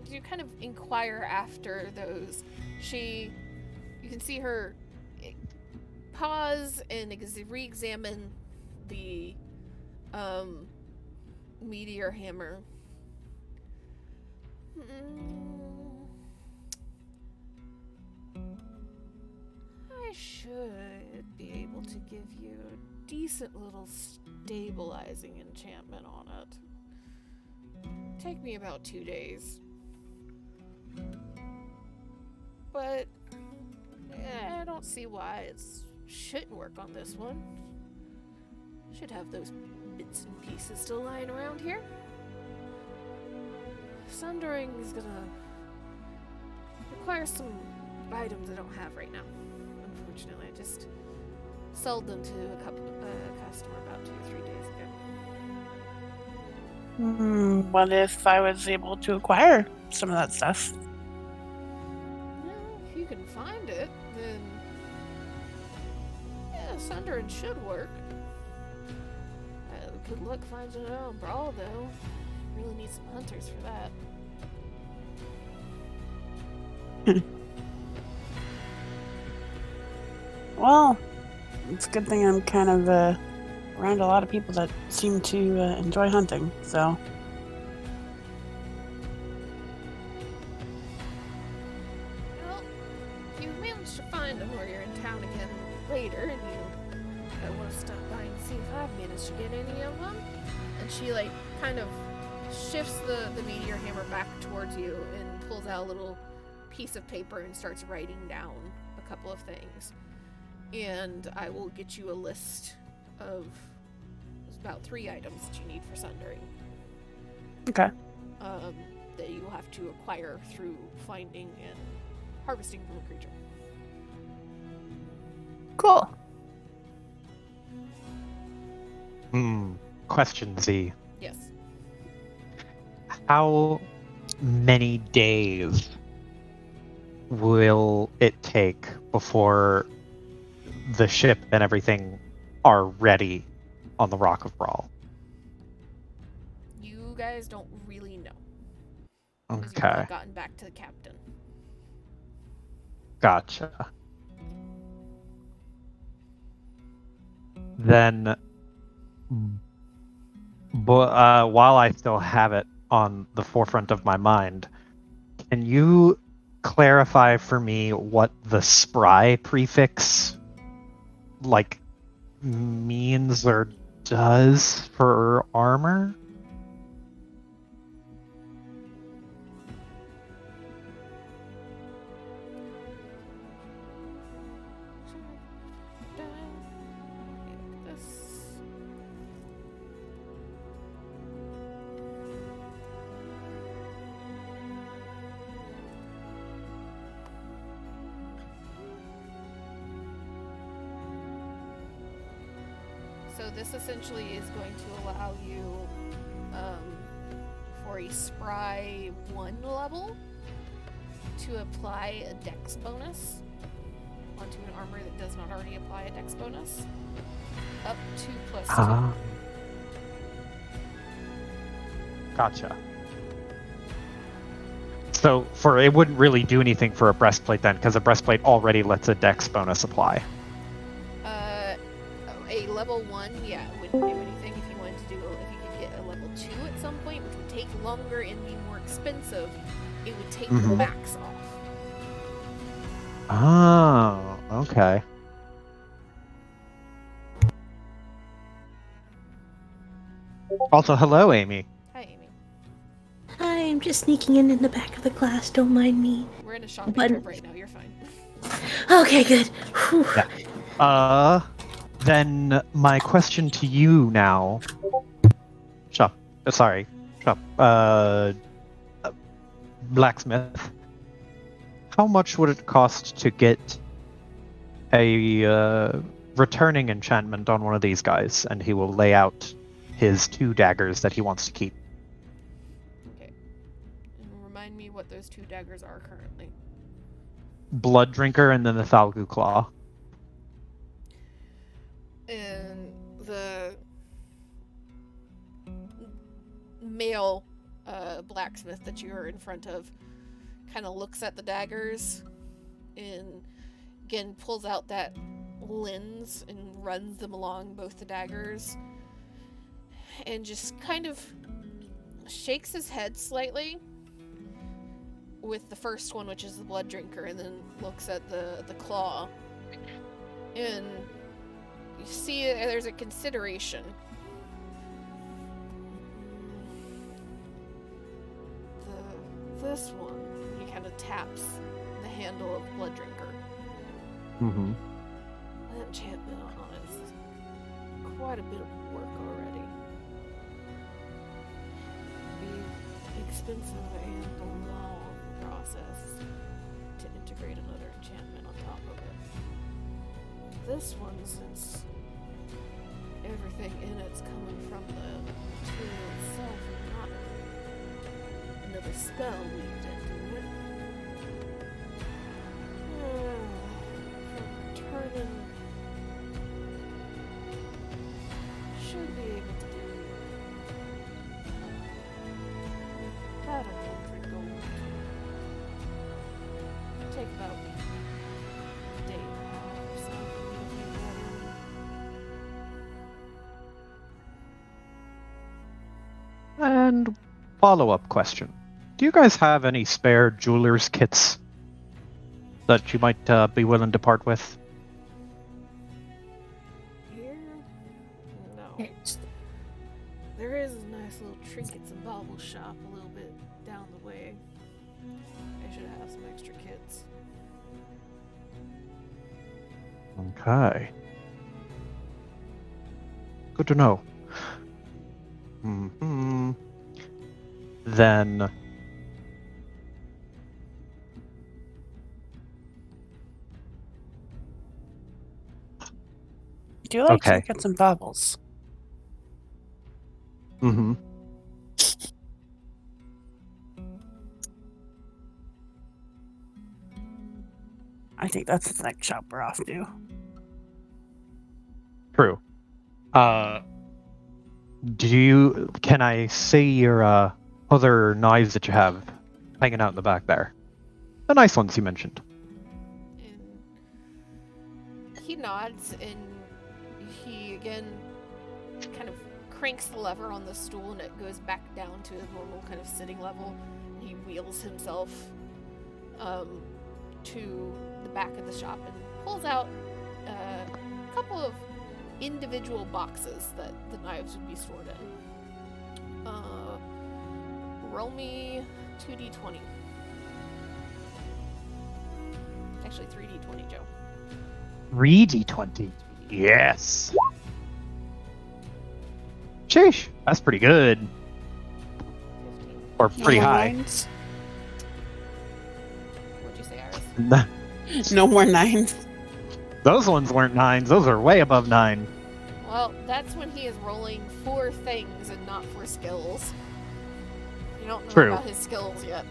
You kind of inquire after those. You can see her pause and re-examine the meteor hammer. I should be able to give you a decent little stabilizing enchantment on it. Take me about 2 days. But I don't see why it shouldn't work on this one. Should have those bits and pieces still lying around here. Sundering is gonna require some items I don't have right now. Unfortunately, I just sold them to a customer about 2 or 3 days ago. What if I was able to acquire some of that stuff? Well, if you can find it, then yeah, Sundering should work. Good luck finding it on Bral, though. Really need some hunters for that. Well, it's a good thing I'm kind of around a lot of people that seem to enjoy hunting, so. Well, if you manage to find them or you're in town again later and you want to stop by and see if I've managed to get any of them. And she, like, kind of shifts the meteor hammer back towards you and pulls out a little piece of paper and starts writing down a couple of things. And I will get you a list of about 3 items that you need for Sundering. Okay. That you will have to acquire through finding and harvesting from a creature. Cool. Question Z. Yes. How many days will it take before the ship and everything are ready on the Rock of Bral? You guys don't really know. Because you've Okay, not gotten back to the captain. gotcha. Then, while I still have it on the forefront of my mind, can you clarify for me what the spry prefix means or does for armor? So this essentially is going to allow you, for a spry 1 level, to apply a dex bonus onto an armor that does not already apply a dex bonus. Up to +2. Gotcha. So it wouldn't really do anything for a breastplate then, because a breastplate already lets a dex bonus apply. A level 1, yeah, it wouldn't do anything if you wanted to do, if you could get a level 2 at some point, which would take longer and be more expensive, it would take the max off. Oh, okay. Also, hello, Amy. Hi, Amy. Hi, I'm just sneaking in the back of the class. Don't mind me. We're in a shopping But- trip right now, you're fine. Okay, good. Whew. Yeah. Then my question to you now, blacksmith. How much would it cost to get a returning enchantment on one of these guys, and he will lay out his 2 daggers that he wants to keep? Okay. And remind me what those 2 daggers are currently. Blood Drinker and then the Thalgu Claw. And the male blacksmith that you're in front of kind of looks at the daggers and again pulls out that lens and runs them along both the daggers and just kind of shakes his head slightly with the first one, which is the blood drinker, and then looks at the claw. And you see there's a consideration. This one, he kind of taps the handle of blood drinker. Mm-hmm. That enchantment on it is quite a bit of work already. Be expensive and a long process to integrate another enchantment on top of it. This one, since everything in it's coming from the material itself and not another spell weaved into it. From returning, should be able to do about 100 gold. Take about a day and a half or so for me to do that. And follow-up question. Do you guys have any spare jeweler's kits that you might be willing to part with? Here? No. There is a nice little trinkets and bauble shop a little bit down the way. I should have some extra kits. Okay. Good to know. Hmm. Then I do like Okay. trinkets and baubles. Mm-hmm. I think that's the next shop we're off to. True. Can I see your other knives that you have hanging out in the back there? The nice ones you mentioned. And he nods and he again kind of cranks the lever on the stool and it goes back down to a normal kind of sitting level. He wheels himself to the back of the shop and pulls out a couple of individual boxes that the knives would be stored in. Roll me 2d20. Actually, 3d20, Joe. 3d20. Yes. Sheesh. That's pretty good. 15. Or pretty No more high. nines? What'd you say, Iris? No more nines. Those ones weren't nines. Those are way above 9. Well, that's when he is rolling for things and not for skills. You don't know True. about his skills yet.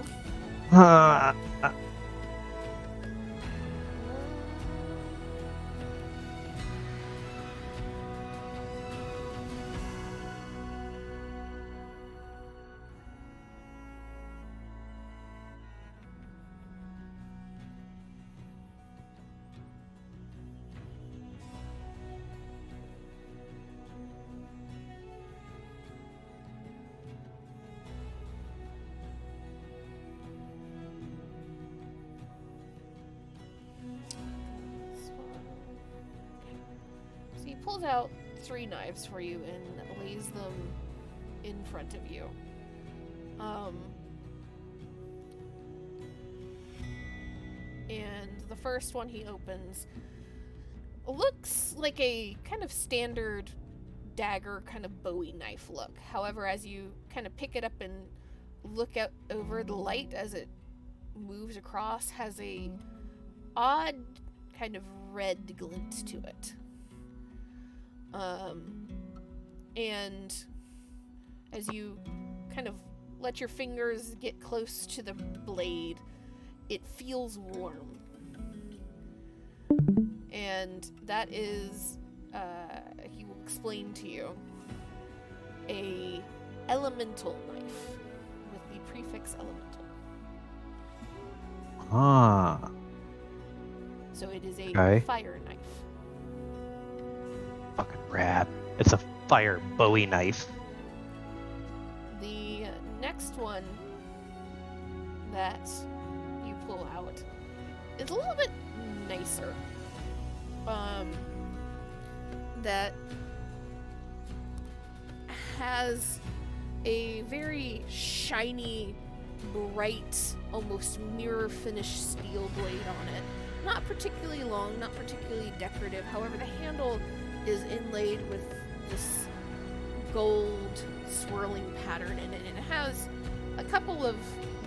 So he pulls out 3 knives for you and lays them in front of you. And the first one he opens looks like a kind of standard dagger, kind of Bowie knife look. However, as you kind of pick it up and look out over the light as it moves across, has a odd kind of red glint to it. And as you kind of let your fingers get close to the blade, it feels warm. And that is, he will explain to you, a elemental knife with the prefix elemental. Ah. So it is a Okay. fire knife. Fucking rad. It's a fire Bowie knife. The next one that pull out is a little bit nicer. That has a very shiny, bright, almost mirror finished steel blade on it. Not particularly long, not particularly decorative. However, the handle is inlaid with this gold swirling pattern in it, and it has a couple of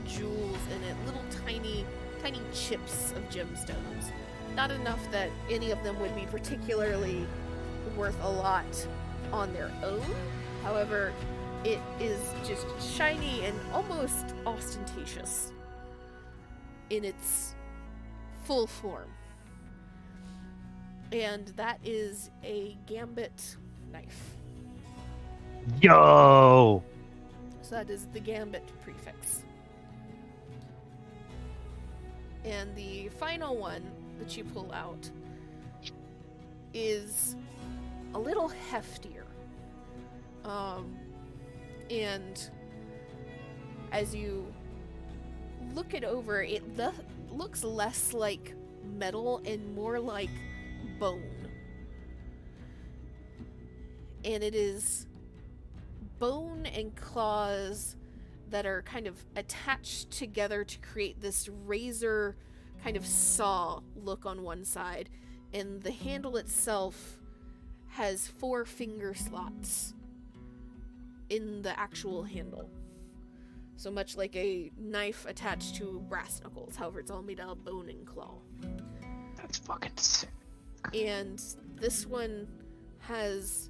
jewels in it, little tiny chips of gemstones. Not enough that any of them would be particularly worth a lot on their own. However, it is just shiny and almost ostentatious in its full form. And that is a gambit knife. Yo! So that is the gambit prefix. And the final one that you pull out is a little heftier. And as you look it over, it looks less like metal and more like bone. And it is bone and claws that are kind of attached together to create this razor kind of saw look on one side, and the handle itself has 4 finger slots in the actual handle. So much like a knife attached to brass knuckles, however it's all made out of bone and claw. That's fucking sick. And this one has,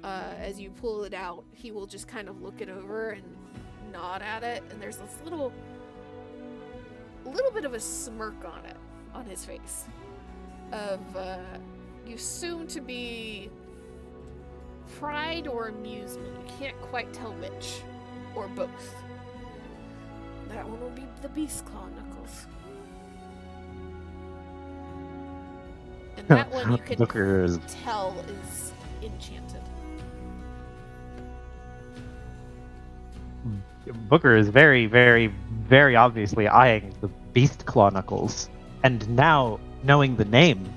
as you pull it out, he will just kind of look it over and nod at it, and there's this little bit of a smirk on it, on his face, of you assume to be pride or amusement. You can't quite tell which, or both. That one will be the beast claw knuckles. And that one you can Booker's tell is enchanted. Booker is very, very, very obviously eyeing the beast claw knuckles, and now knowing the name,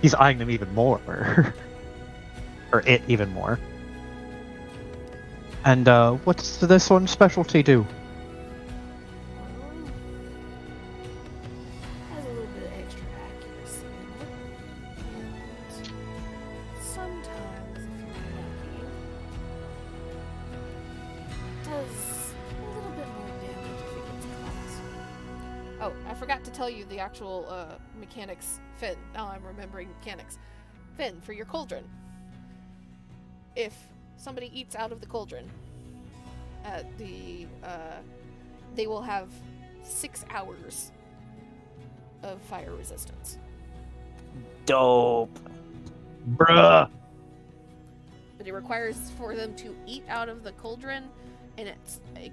he's eyeing them even more, or it even more. And what's this one's specialty do? Has a little bit of extra accuracy in it. And sometimes, if you're lucky, does a little bit more damage if it gets caught. Oh, I forgot to tell you the actual mechanics. Finn, now I'm remembering mechanics. Finn, for your cauldron. If somebody eats out of the cauldron at the they will have 6 hours of fire resistance. Dope. Bruh! But it requires for them to eat out of the cauldron, and it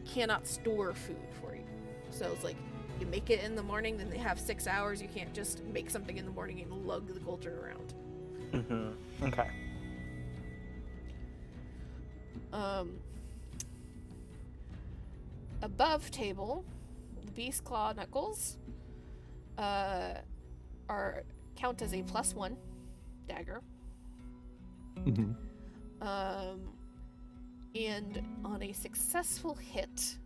cannot store food for you. So it's like you make it in the morning, then they have 6 hours. You can't just make something in the morning and lug the cauldron around. Mm-hmm. Okay. Above table, the beast claw knuckles count as a +1 dagger. Mm-hmm. And on a successful hit,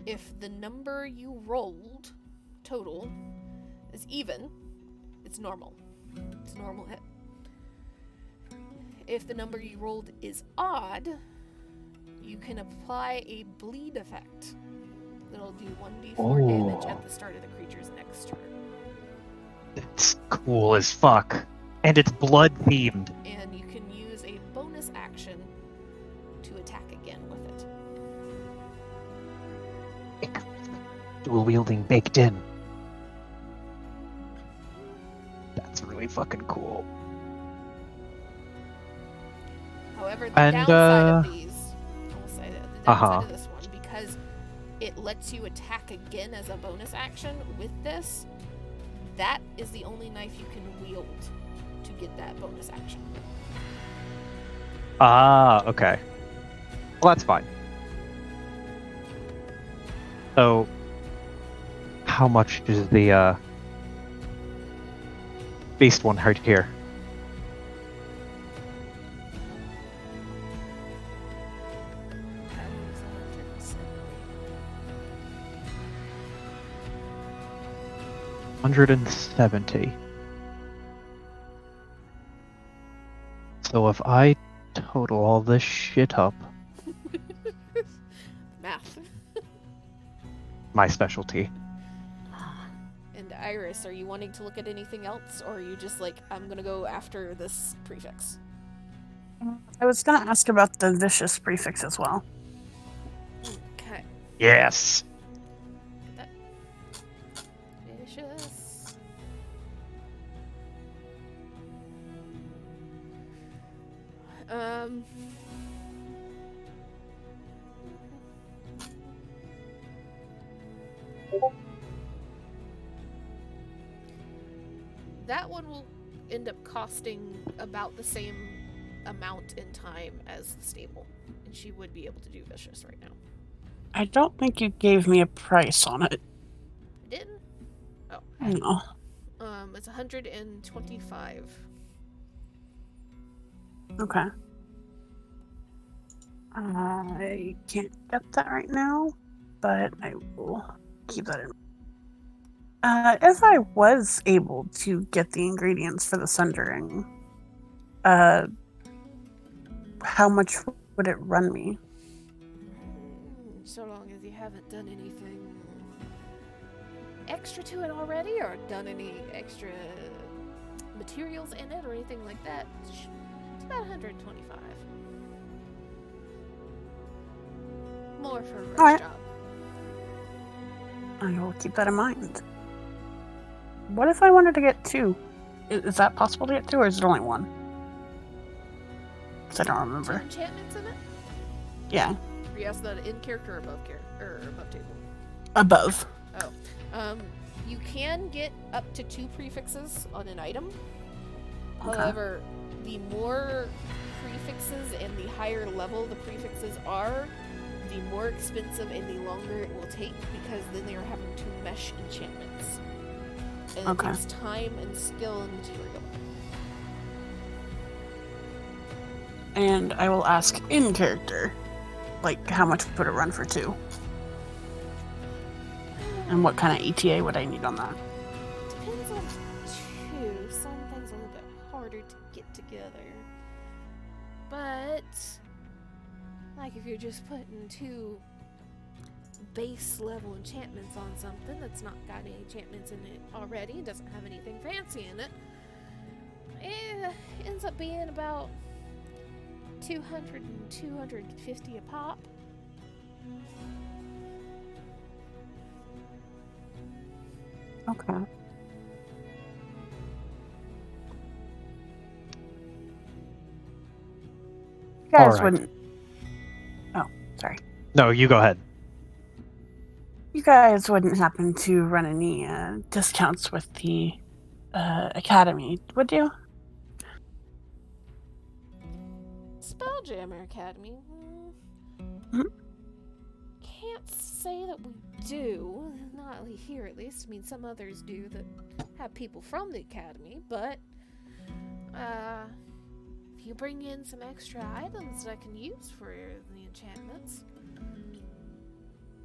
if the number you rolled total is even, it's normal. It's a normal hit. If the number you rolled is odd, you can apply a bleed effect. That'll do 1d4 damage at the start of the creature's next turn. It's cool as fuck. And it's blood themed. And you can use a bonus action to attack again with it. Dual wielding baked in. That's really fucking cool. However, the And, downside of these, I'll say that, the downside Uh-huh. of this one, because it lets you attack again as a bonus action with this, that is the only knife you can wield to get that bonus action. Ah, okay. Well, that's fine. So, How much is the beast one right here? That one's 170. 170. So if I total all this shit up, Math. my specialty. And Iris, are you wanting to look at anything else, or are you just like, I'm gonna go after this prefix? I was gonna ask about the vicious prefix as well. Okay. Yes. Get that. Vicious. That one will end up costing about the same amount in time as the stable, and she would be able to do vicious right now. I don't think you gave me a price on it. I didn't. No. It's 125. Okay. I can't get that right now, but I will keep that in. If I was able to get the ingredients for the sundering, how much would it run me? So long as you haven't done anything extra to it already, or done any extra materials in it, or anything like that, it's about 125. More for a rush Alright. job. I will keep that in mind. What if I wanted to get 2? Is that possible to get 2, or is it only 1? Because I don't 2 remember. enchantments in it? Yeah, Or you asked that in character or above character, or above table? above. You can get up to 2 prefixes on an item. Okay. However, the more prefixes and the higher level the prefixes are, the more expensive and the longer it will take, because then they are having to mesh enchantments. And Okay. it takes time and skill and material. And I will ask in character, like, how much would it run for 2? And what kind of ETA would I need on that? Depends on 2. Some things are a little bit harder to get together. But, like if you're just putting 2 base level enchantments on something that's not got any enchantments in it already, doesn't have anything fancy in it, ends up being about 200 and 250 a pop. Okay. You guys Alright. wouldn't. Oh, sorry. No, you go ahead. You guys wouldn't happen to run any discounts with the academy, would you? Spelljammer Academy. Mhm. Can't say that we do. Not here, at least. I mean, some others do that have people from the academy, but if you bring in some extra items that I can use for the enchantments,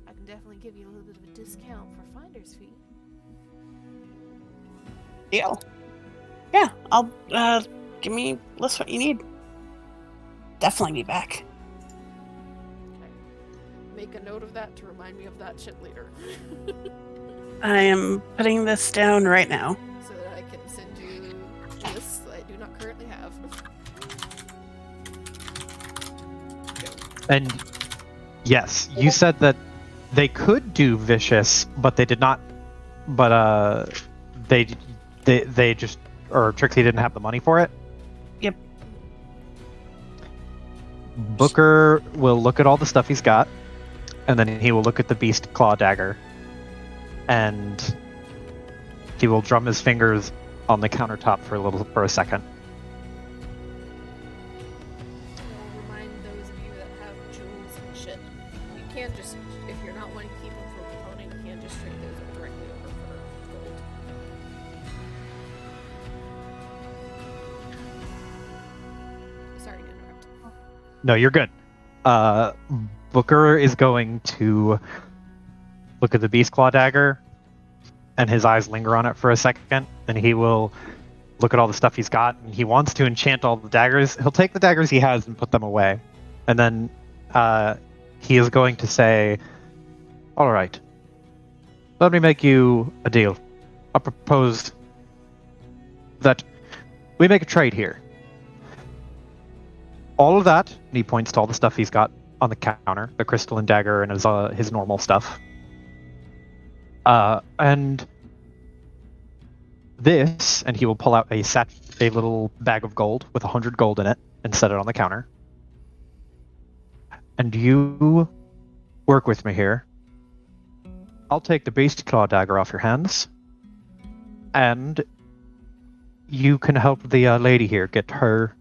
I can definitely give you a little bit of a discount for finder's fee. Deal. Yeah, I'll give me list what you need. Definitely be back. Okay. Make a note of that to remind me of that shit later. I am putting this down right now. So that I can send you lists that I do not currently have. And yes, you said that they could do vicious, but they did not. But they just, or Trixie didn't have the money for it. Yep. Booker will look at all the stuff he's got, and then he will look at the beast claw dagger, and he will drum his fingers on the countertop for a second. I'll remind those of you that have jewels and shit. You can just, if you're not wanting to keep them for a component, you can just trade those directly over. No, you're good. Booker is going to look at the Beast Claw dagger, and his eyes linger on it for a second, and he will look at all the stuff he's got, and he wants to enchant all the daggers. He'll take the daggers he has and put them away. And then he is going to say, all right, let me make you a deal. I propose that we make a trade here. All of that, and he points to all the stuff he's got on the counter, the crystalline dagger and his normal stuff. And this, and he will pull out a little bag of gold with 100 gold in it and set it on the counter. And you work with me here. I'll take the Beast Claw dagger off your hands, and you can help the lady here get her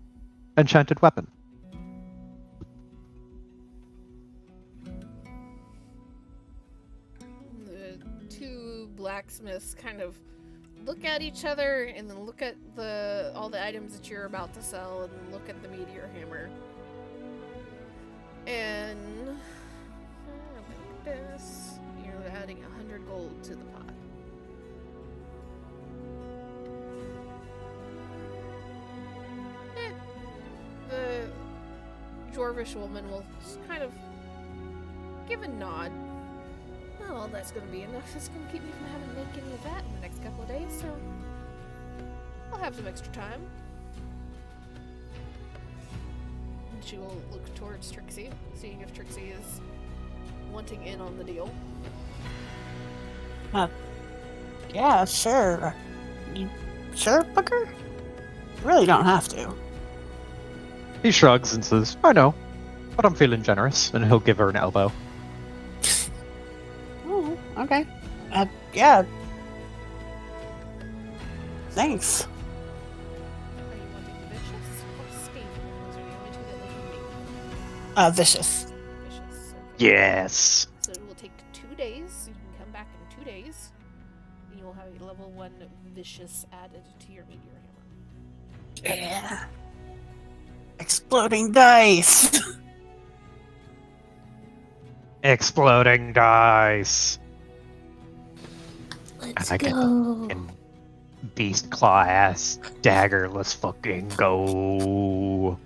enchanted weapon. The two blacksmiths kind of look at each other and then look at all the items that you're about to sell and then look at the meteor hammer. And like this, you're adding 100 gold to the pot. The dwarvish woman will just kind of give a nod. Oh, that's gonna be enough. It's gonna keep me from having to make any of that in the next couple of days, so I'll have some extra time. And she will look towards Trixie, seeing if Trixie is wanting in on the deal. Yeah, sure. You sure, Booker? You really don't have to. He shrugs and says, I know, but I'm feeling generous, and he'll give her an elbow. Oh, okay. Yeah. Thanks. Are you wanting vicious or stable? Those are the only two that they can make. Vicious. Vicious. Okay. Yes. So it will take 2 days. You can come back in 2 days. And you will have a level 1 vicious added to your meteor hammer. Yeah. Exploding dice. Exploding dice. Let's I get go. fucking Beast Claw ass dagger. Let's fucking go.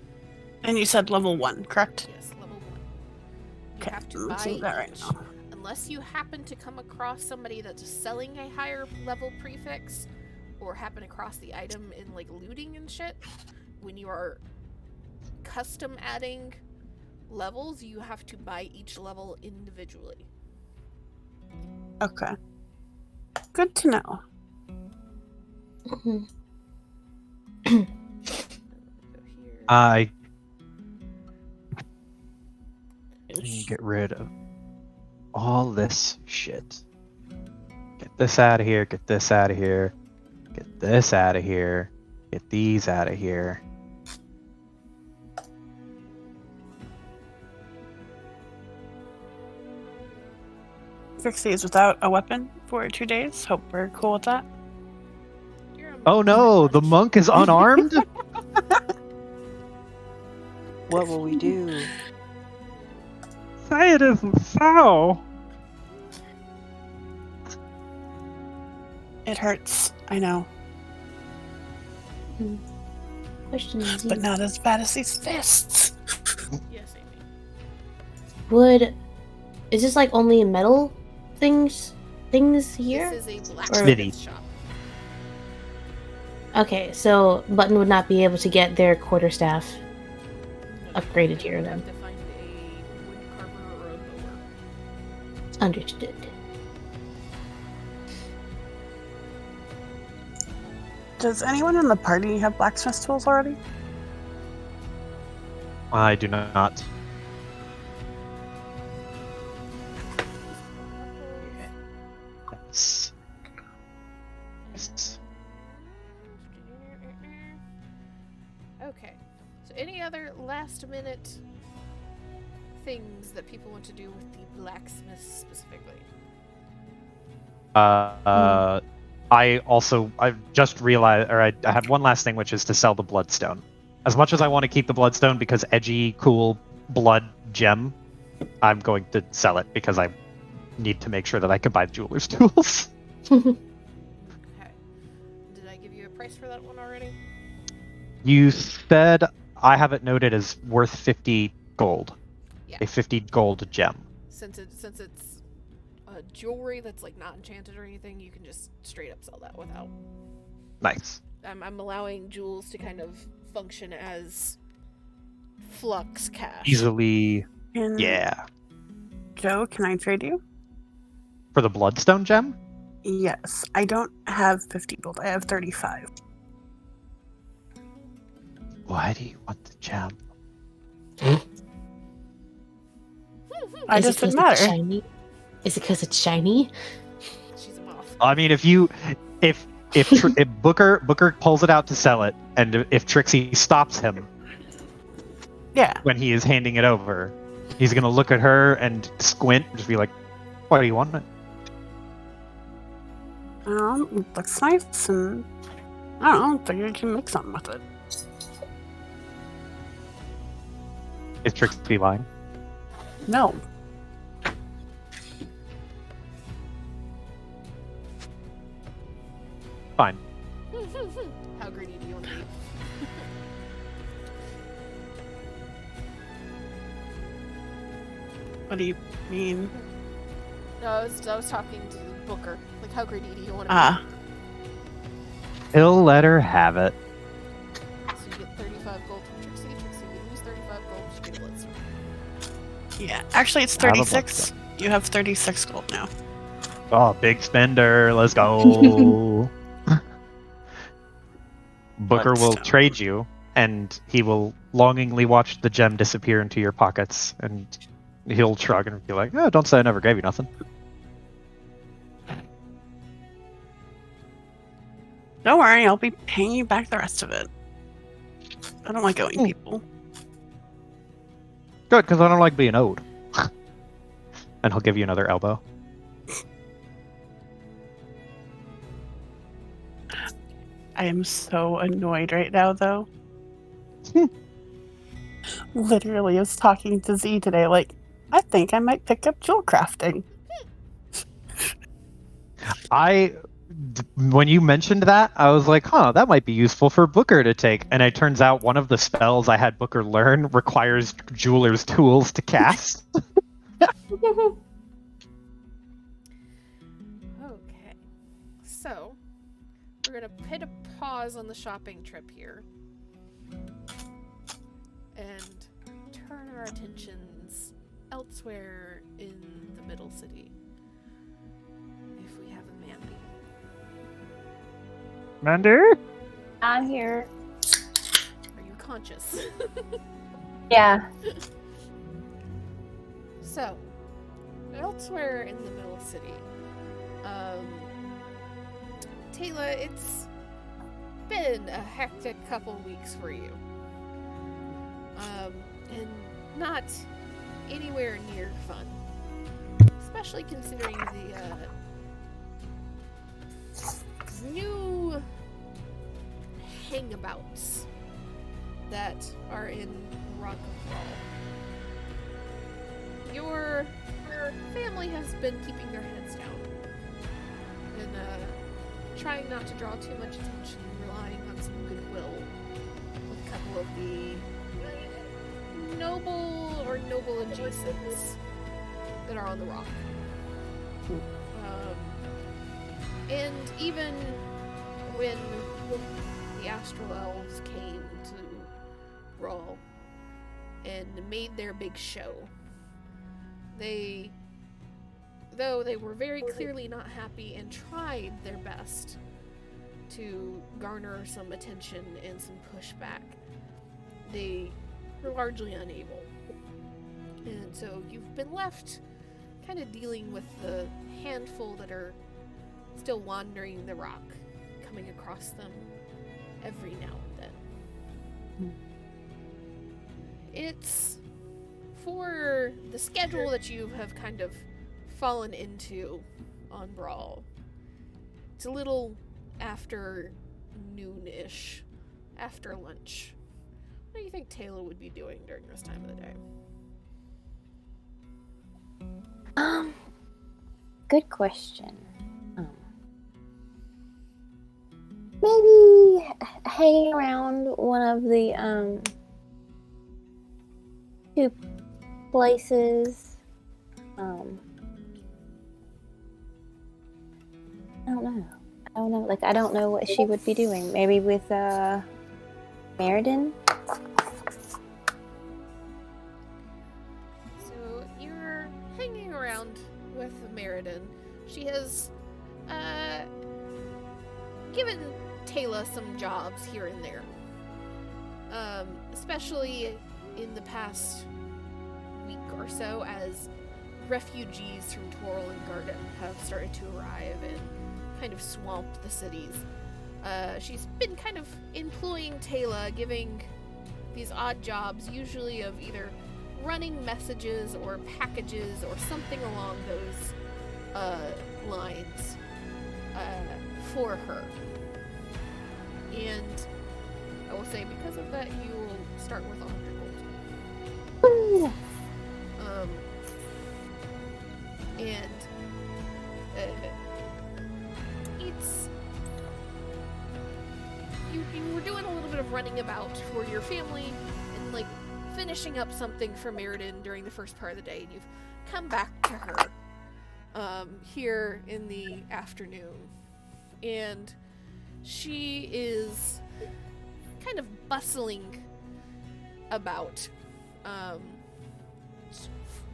And you said level 1, correct? Yes, level 1. You Okay, have to let's buy do that right each. now. Unless you happen to come across somebody that's selling a higher level prefix, or happen across the item in like looting and shit, when you are custom adding levels, you have to buy each level individually. Okay. Good to know. Mhm. Go here. I can get rid of all this shit. Get this out of here, get this out of here, get this out of here, get these out of here. Trixie is without a weapon for 2 days. Hope we're cool with that. You're a Oh no, the monk is unarmed? What will we do? Say it isn't so. It hurts, I know. Question is, But not as bad as these fists. Yes, Amy. is this like only metal things here? This is a Or- blacksmith shop. Okay, so Button would not be able to get their quarterstaff upgraded here You then. have to find a wood carver or a mower. Understood. Does anyone in the party have blacksmith tools already? I do not. Yes. Yes. Okay. So any other last minute things that people want to do with the blacksmith specifically? I've just realized, or I had one last thing, which is to sell the bloodstone. as much as I want to keep the bloodstone because edgy, cool blood gem, I'm going to sell it because I need to make sure that I can buy the jeweler's tools. Okay. Did I give you a price for that one already? You said I have it noted as worth 50 gold. Yeah. A 50 gold gem. Since it's jewelry that's like not enchanted or anything, you can just straight up sell that without. Nice. I'm allowing jewels to kind of function as flux cash. Easily, And yeah. Joe, can I trade you? For the bloodstone gem? Yes. I don't have 50 gold. I have 35. Why do you want the gem? I Is it just 'cause didn't matter. it's shiny? Is it because it's shiny? She's a moth. I mean, if Booker pulls it out to sell it, and if Trixie stops him Yeah. when he is handing it over, he's gonna look at her and squint, and just be like, "Why do you want it?" It looks nice, and I don't know. Figure you can make something with it. Is Trixie lying? No. Fine. How greedy do you want to be? What do you mean? No, I was talking to Booker. Like, how greedy do you want to Ah. He'll let her have it. be? So you get 35 gold from Trixie. Trixie, you lose 35 gold. She get a bloodstone. Yeah. Actually, it's I have a 36. You have 36 gold now. Oh, big spender. Let's go. Booker will Bloodstone. trade you, and he will longingly watch the gem disappear into your pockets, and he'll shrug and be like, "Oh, don't say I never gave you nothing." Don't worry, I'll be paying you back the rest of it. I don't like owing people. Good, because I don't like being owed. And he'll give you another elbow. I am so annoyed right now, though. Literally, I was talking to Z today, like, I think I might pick up jewel crafting. When you mentioned that, I was like, huh, that might be useful for Booker to take. And it turns out one of the spells I had Booker learn requires jeweler's tools to cast. Okay. So, we're going to hit a pause on the shopping trip here. And turn our attentions elsewhere in the middle city. If we have a Mandy. Mander? I'm here. Are you conscious? Yeah. So, elsewhere in the middle city, Taylor, it's been a hectic couple weeks for you. And not anywhere near fun. Especially considering the new hangabouts that are in Rock of Bral. Your family has been keeping their heads down and trying not to draw too much attention, relying on some goodwill with a couple of the noble or noble adjacents that are on the rock. And even when the Astral Elves came to Bral and made their big show, though they were very clearly not happy and tried their best to garner some attention and some pushback, they were largely unable. And so you've been left kind of dealing with the handful that are still wandering the rock, coming across them every now and then. It's for the schedule that you have kind of fallen into on Bral. It's a little after noon-ish, after lunch, What do you think Taylor would be doing during this time of the day? Good question. Maybe hanging around one of the two places. I don't know. Like, I don't know what she would be doing. Maybe with Meriden. So you're hanging around with Meriden. She has given Taylor some jobs here and there. Especially in the past week or so, as refugees from Toril and Garden have started to arrive and kind of swamped the cities. She's been kind of employing Taylor, giving these odd jobs, usually of either running messages or packages or something along those lines for her. And I will say, because of that, you will start with 100 gold. And it's you were doing a little bit of running about for your family and like finishing up something for Meriden during the first part of the day, and you've come back to her here in the afternoon, and she is kind of bustling about.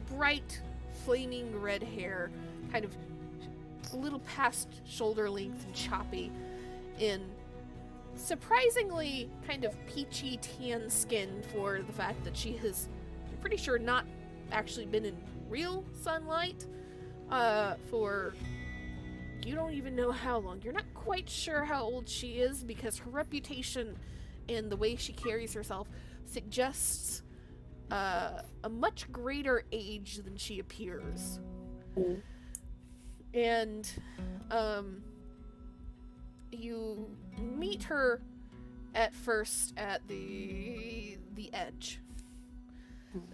Bright, flaming red hair, kind of a little past shoulder length and choppy, in surprisingly kind of peachy tan skin for the fact that she has, I'm pretty sure, not actually been in real sunlight for you don't even know how long. You're not quite sure how old she is, because her reputation and the way she carries herself suggests a much greater age than she appears. And you meet her at first at the edge,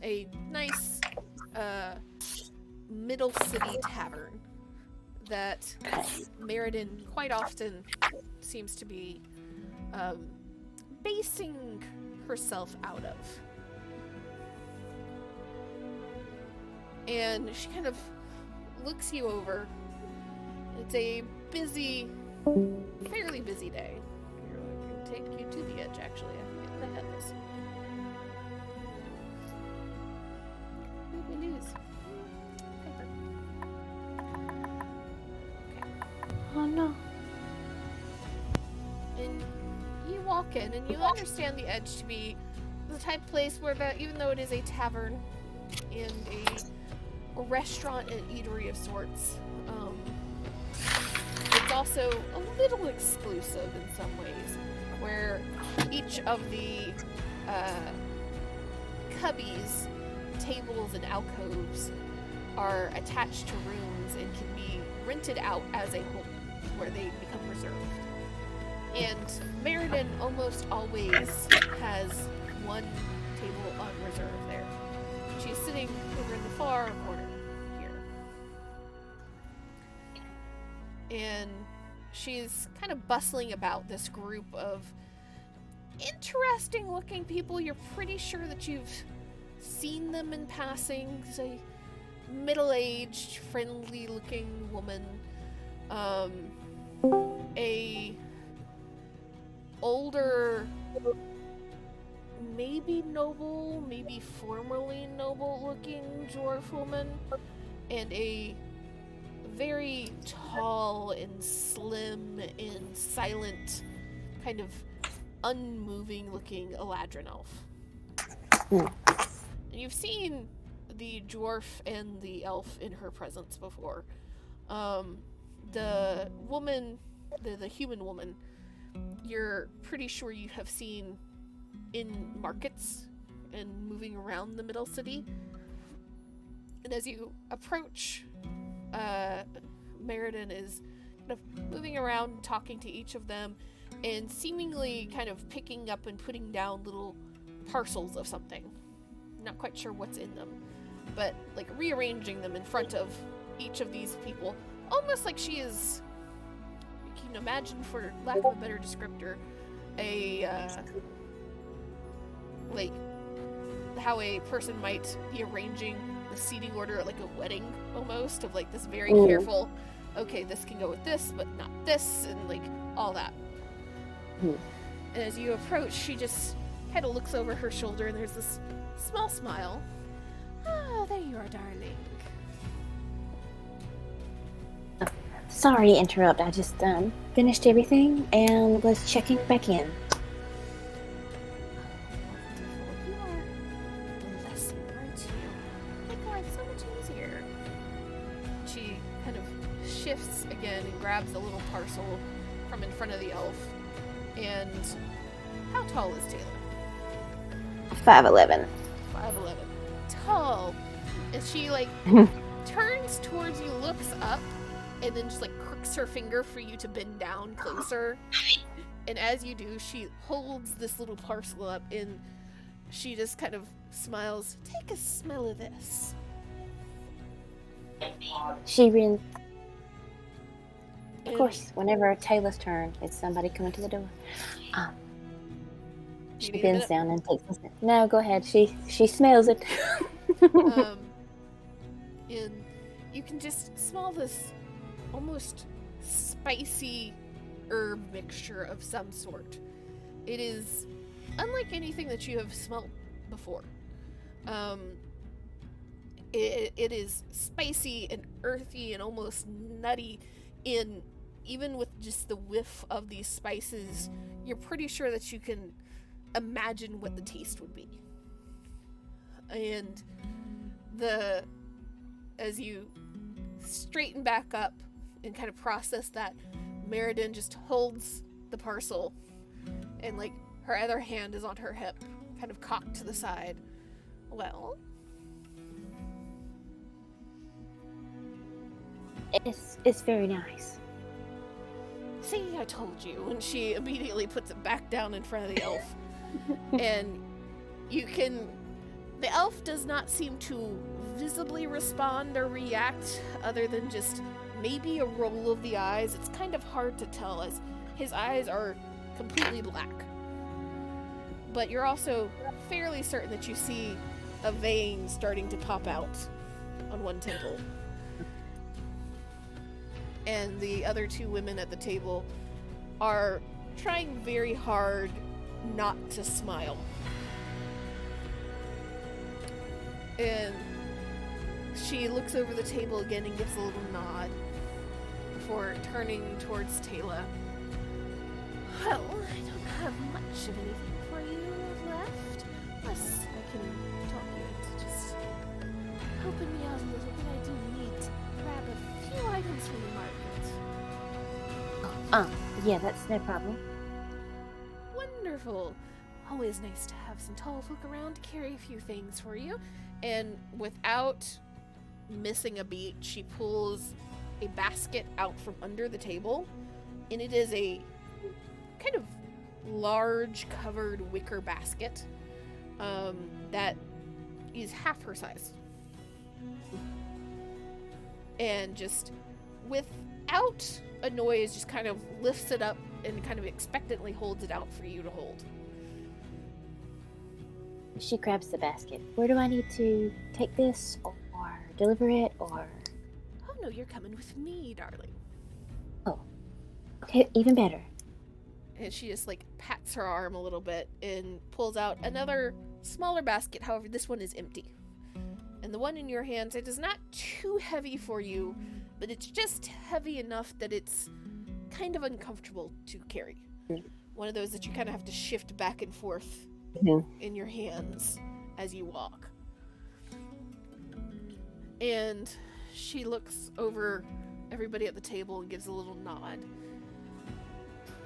a nice middle city tavern that Meriden quite often seems to be basing herself out of. And she kind of looks you over. It's a busy, fairly busy day. Here, I can take you to the edge, actually. I forget the head is. What did we lose? Paper. Okay. Oh no. And you walk in, and you understand the edge to be the type of place where, even though it is a tavern and a restaurant and eatery of sorts, it's also a little exclusive in some ways, where each of the cubbies, tables, and alcoves are attached to rooms and can be rented out as a home where they become reserved. And Meriden almost always has one table on reserve there. She's sitting over in the far corner here. And she's kind of bustling about this group of interesting looking people. You're pretty sure that you've seen them in passing. It's a middle-aged, friendly looking woman. A older, maybe noble, maybe formerly noble-looking dwarf woman, and a very tall and slim and silent, kind of unmoving-looking Eladrin elf. And you've seen the dwarf and the elf in her presence before. The woman, the human woman, you're pretty sure you have seen in markets and moving around the middle city. And as you approach, Meriden is kind of moving around, talking to each of them, and seemingly kind of picking up and putting down little parcels of something. Not quite sure what's in them, but like rearranging them in front of each of these people, almost like she is. You can imagine, for lack of a better descriptor, like how a person might be arranging the seating order at like a wedding, almost, of like this very careful. Okay, this can go with this, but not this, and like all that. And as you approach, she just kind of looks over her shoulder, and there's this small smile. Ah, there you are, darling. Sorry to interrupt. I just finished everything and was checking back in. You are blessing, aren't you? Make life so much easier. She kind of shifts again and grabs a little parcel from in front of the elf. And how tall is Taylor? 5'11". 5'11". Tall. And she like turns towards you, looks up, and then just like crooks her finger for you to bend down closer. And as you do, she holds this little parcel up and she just kind of smiles. Take a smell of this. She rin. Of course, whenever Taylor's turn, it's somebody coming to the door. She bends down and takes a sniff. No, go ahead. She smells it. And you can just smell this almost spicy herb mixture of some sort. It is unlike anything that you have smelled before. It is spicy and earthy and almost nutty. Even with just the whiff of these spices, you're pretty sure that you can imagine what the taste would be. And as you straighten back up and kind of process that, Meriden just holds the parcel and like her other hand is on her hip, kind of cocked to the side. Well, it's very nice. see, I told you. And she immediately puts it back down in front of the elf. And the elf does not seem to visibly respond or react, other than just maybe a roll of the eyes. It's kind of hard to tell, as his eyes are completely black. But you're also fairly certain that you see a vein starting to pop out on one temple. And the other two women at the table are trying very hard not to smile. And she looks over the table again and gives a little nod before turning towards Taylor. Well, I don't have much of anything for you left. Unless I can talk you into just helping me out a little bit. I do need to grab a few items from the market. Yeah, that's no problem. Wonderful. Always nice to have some tall folk around to carry a few things for you. And without missing a beat, she pulls a basket out from under the table, and it is a kind of large covered wicker basket that is half her size. And just without a noise, just kind of lifts it up and kind of expectantly holds it out for you to hold. She grabs the basket. Where do I need to take this, or deliver it, or? Oh no, you're coming with me, darling. Oh, okay, even better. And she just like pats her arm a little bit and pulls out another smaller basket. However, this one is empty. And the one in your hands, it is not too heavy for you, but it's just heavy enough that it's kind of uncomfortable to carry. One of those that you kind of have to shift back and forth in your hands as you walk. And she looks over everybody at the table and gives a little nod.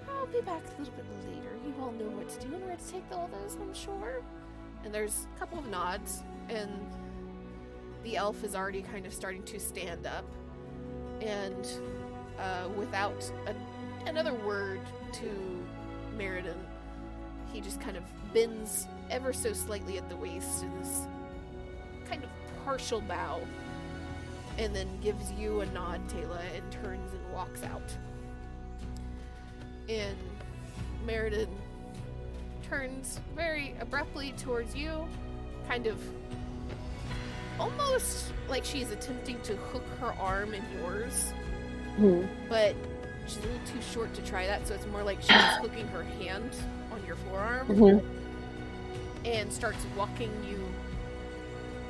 I'll be back a little bit later. You all know what to do and where to take all those, I'm sure. And there's a couple of nods, and the elf is already kind of starting to stand up. And without another word to Meriden, he just kind of bends ever so slightly at the waist in this kind of partial bow, and then gives you a nod, Taylor, and turns and walks out. And Meriden turns very abruptly towards you, kind of almost like she's attempting to hook her arm in yours, but she's a little too short to try that, so it's more like she's hooking her hand on your forearm and starts walking you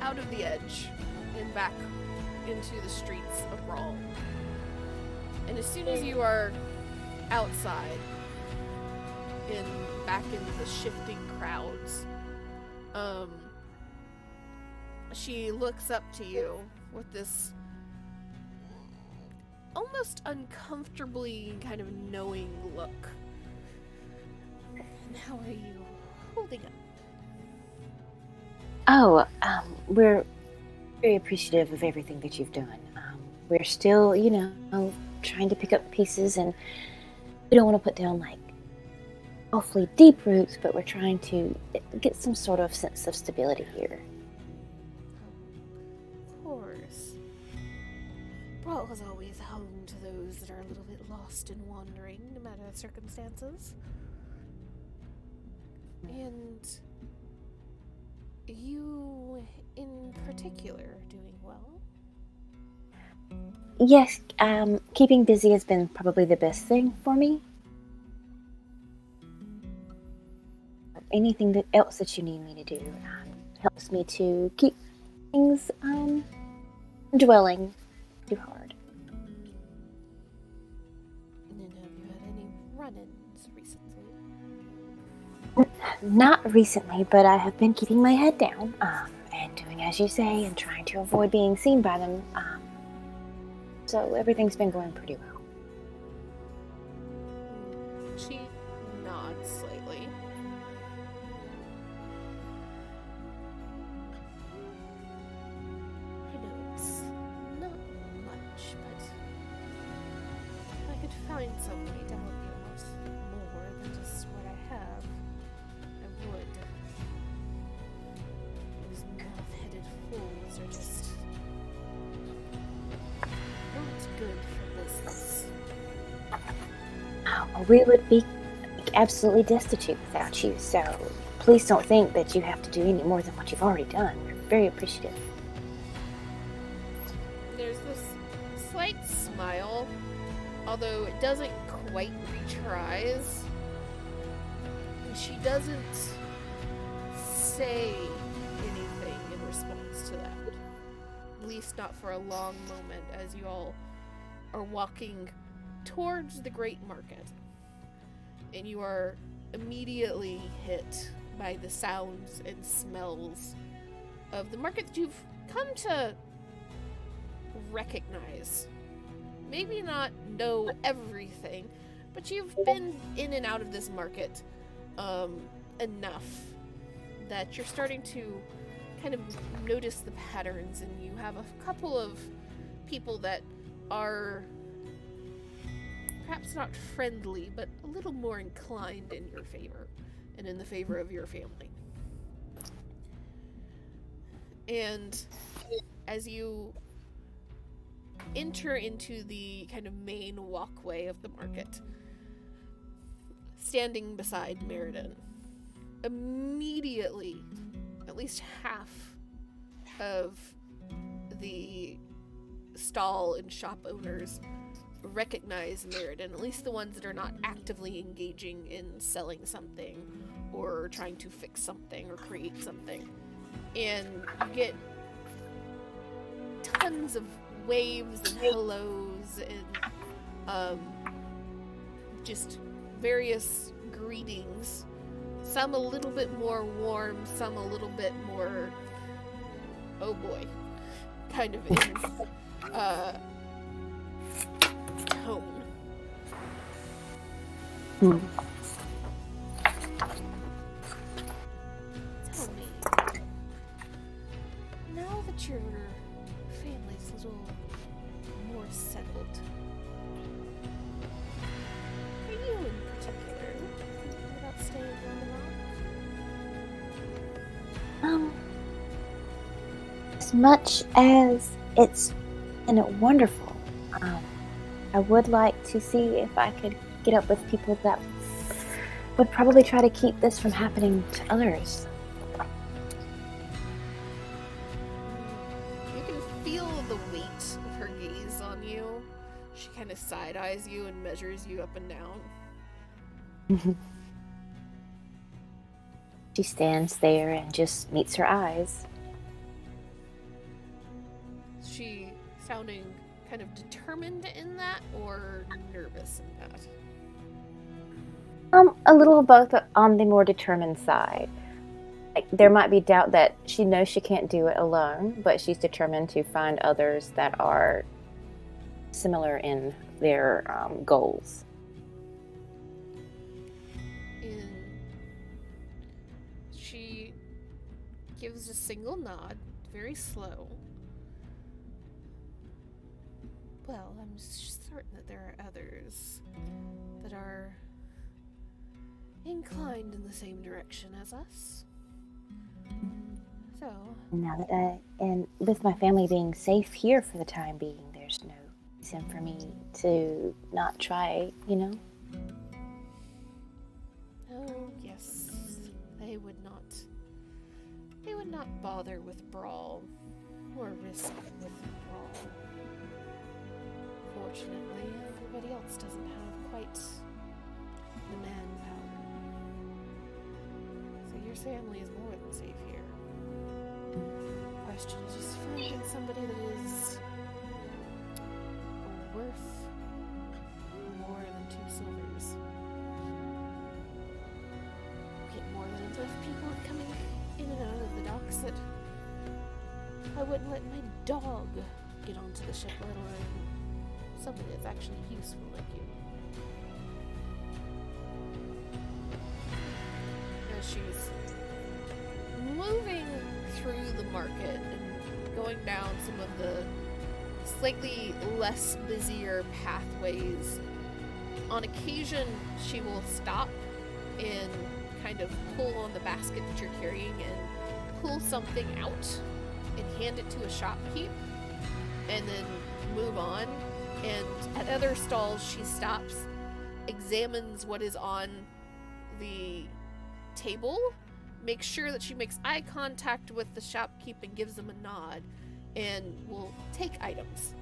out of the edge and back into the streets of Bral. And as soon as you are outside and back into the shifting crowds, she looks up to you with this almost uncomfortably kind of knowing look. And how are you holding up? Oh, we're very appreciative of everything that you've done. We're still, trying to pick up pieces, and we don't want to put down like awfully deep roots, but we're trying to get some sort of sense of stability here. Of course. Bral has always home to those that are a little bit lost and wandering, no matter the circumstances. And you, in particular, are doing well? Yes, keeping busy has been probably the best thing for me. Anything else that you need me to do helps me to keep things dwelling too hard. And then have you had any run-ins recently? Not recently, but I have been keeping my head down and doing as you say and trying to avoid being seen by them. So everything's been going pretty well. She nods slightly. I know it's not much, but if I could find some way to help you out more than just what I have, I would. Those mouth-headed fools are just not good for business. Well, we would be absolutely destitute without you, so please don't think that you have to do any more than what you've already done. We're very appreciative. There's this slight smile, although it doesn't quite reach her eyes. And she doesn't say anything in response to that. At least not for a long moment, as you all are walking towards the Great Market. And you are immediately hit by the sounds and smells of the market that you've come to recognize. Maybe not know everything, but you've been in and out of this market enough that you're starting to kind of notice the patterns, and you have a couple of people that are perhaps not friendly, but a little more inclined in your favor and in the favor of your family. And as you enter into the kind of main walkway of the market, standing beside Meriden, immediately, at least half of the stall and shop owners recognize Meriden, at least the ones that are not actively engaging in selling something or trying to fix something or create something. And you get tons of waves and hellos and just various greetings. Some a little bit more warm, some a little bit more, oh boy, kind of in tone. Tell me, now that your family's a little more settled, are you in particular thinking about staying on the rock? As much as it's been wonderful, I would like to see if I could get up with people that would probably try to keep this from happening to others. You can feel the weight of her gaze on you. She kind of side-eyes you and measures you up and down. She stands there and just meets her eyes. Is she sounding kind of determined in that or nervous in that? A little of both, but on the more determined side. Like, there might be doubt that she knows she can't do it alone, but she's determined to find others that are similar in their goals. She gives a single nod, very slow. Well, I'm certain that there are others that are inclined in the same direction as us. So, Now that and with my family being safe here for the time being, there's no reason for me to not try, oh yes, they would not bother with Bral or risk with Bral. Fortunately, everybody else doesn't have quite the manpower. So your family is more than safe here. The question is just finding somebody that is worth more than 2 silvers. Get more than enough people coming in and out of the docks that I wouldn't let my dog get onto the ship, let alone somebody that's actually useful like you. As she's moving through the market and going down some of the slightly less busier pathways, on occasion she will stop and kind of pull on the basket that you're carrying and pull something out and hand it to a shopkeep and then move on. And at other stalls she stops, examines what is on the table, makes sure that she makes eye contact with the shopkeep and gives them a nod, and will take items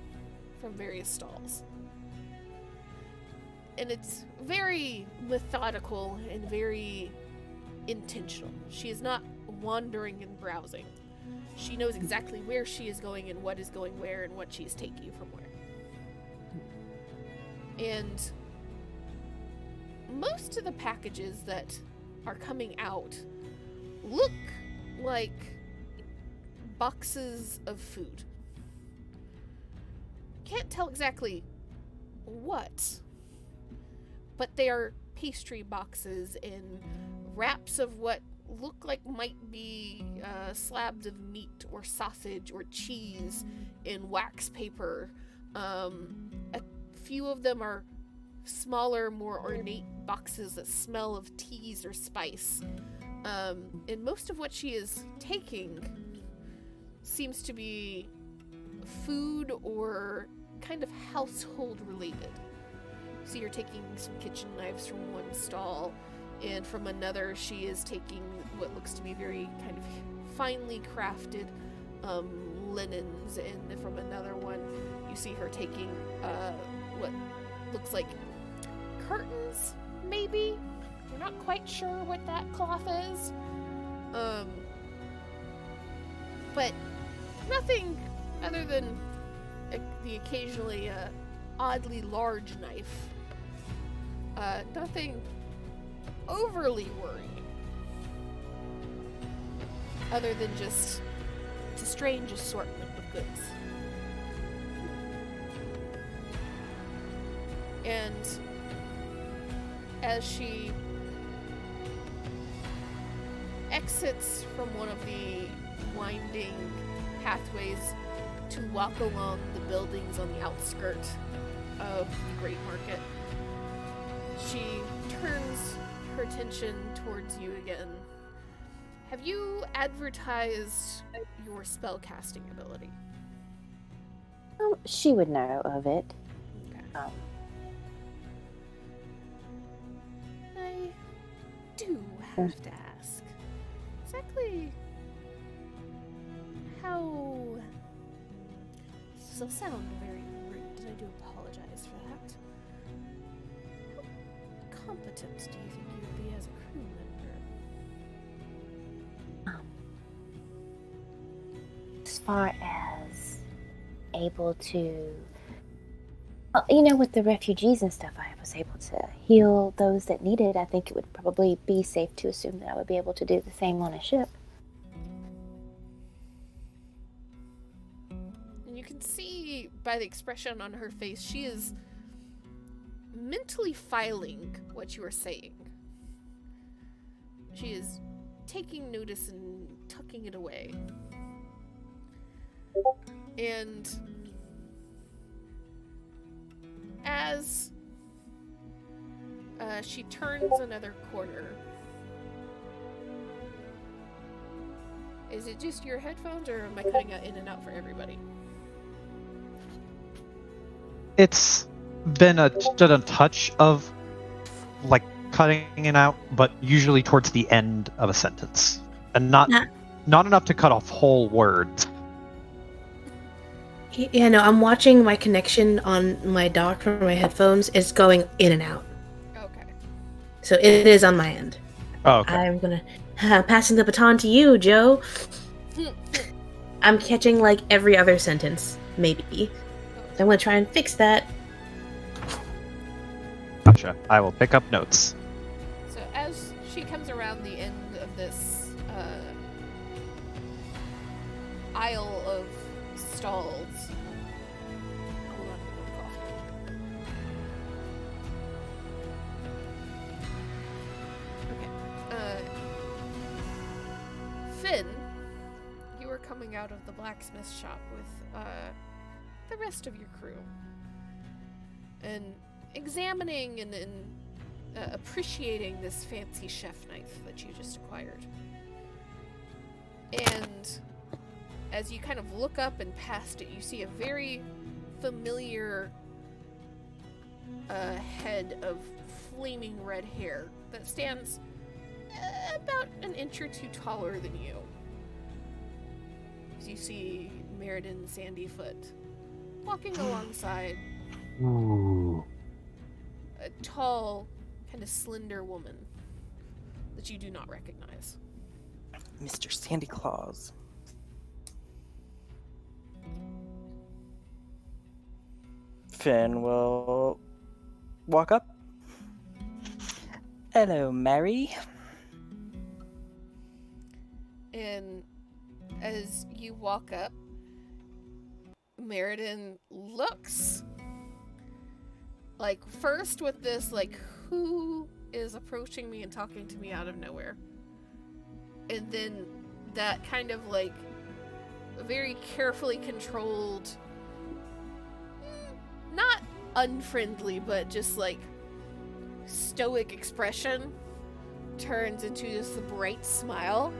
from various stalls. And it's very methodical and very intentional. She is not wandering and browsing. She knows exactly where she is going and what is going where and what she is taking from where. And most of the packages that are coming out look like boxes of food. Can't tell exactly what, but they are pastry boxes and wraps of what look like might be slabs of meat or sausage or cheese in wax paper. A few of them are smaller, more ornate boxes that smell of teas or spice. And most of what she is taking seems to be food or kind of household related. So you're taking some kitchen knives from one stall, and from another she is taking what looks to be very kind of finely crafted linens, and from another one you see her taking what looks like curtains, maybe? You're not quite sure what that cloth is. But nothing other than the occasionally oddly large knife. Nothing overly worrying. Other than just it's a strange assortment of goods. And as she exits from one of the winding pathways to walk along the buildings on the outskirts of the Great Market, she turns her attention towards you again have you advertised your spellcasting ability? She would know of it. Okay. Um, I do have to ask. Exactly how... This will sound very rude, and I do apologize for that. How competent do you think you would be as a crew member? as far as able to, well, with the refugees and stuff, I was able to heal those that needed. I think it would probably be safe to assume that I would be able to do the same on a ship. And you can see by the expression on her face, she is mentally filing what you are saying. She is taking notice and tucking it away. And as she turns another corner, is it just your headphones, or am I cutting out in and out for everybody? It's been a touch of like cutting it out, but usually towards the end of a sentence, and not enough to cut off whole words. Yeah, no, I'm watching my connection on my dock from my headphones. It's going in and out. Okay. So it is on my end. Oh, okay. I'm gonna passing the baton to you, Joe. I'm catching like every other sentence, maybe. So I'm gonna try and fix that. Gotcha. I will pick up notes. So as she comes around the end of this aisle of stalls. Hold on, okay. Finn, you are coming out of the blacksmith shop with the rest of your crew, and examining and appreciating this fancy chef knife that you just acquired. And as you kind of look up and past it, you see a very familiar head of flaming red hair that stands about an inch or two taller than you. As you see Meriden Sandyfoot walking alongside Ooh. a tall, kind of slender woman that you do not recognize. Mr. Sandy Claus. Finn will walk up. Hello, Mary. And as you walk up, Meriden looks like first with this like, who is approaching me and talking to me out of nowhere, and then that kind of like very carefully controlled, not unfriendly, but just like stoic expression turns into this bright smile.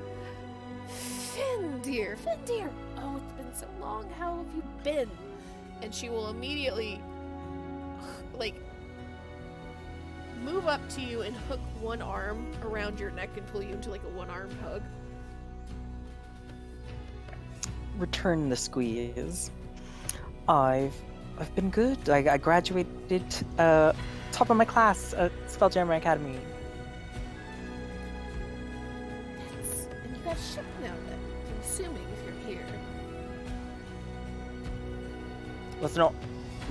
Finn dear, oh, it's been so long, how have you been? And she will immediately like move up to you and hook one arm around your neck and pull you into like a one-armed hug. Return the squeeze. I've been good. I graduated top of my class at Spelljammer Academy. And you got a ship now then, I'm assuming, if you're here. Well, it's not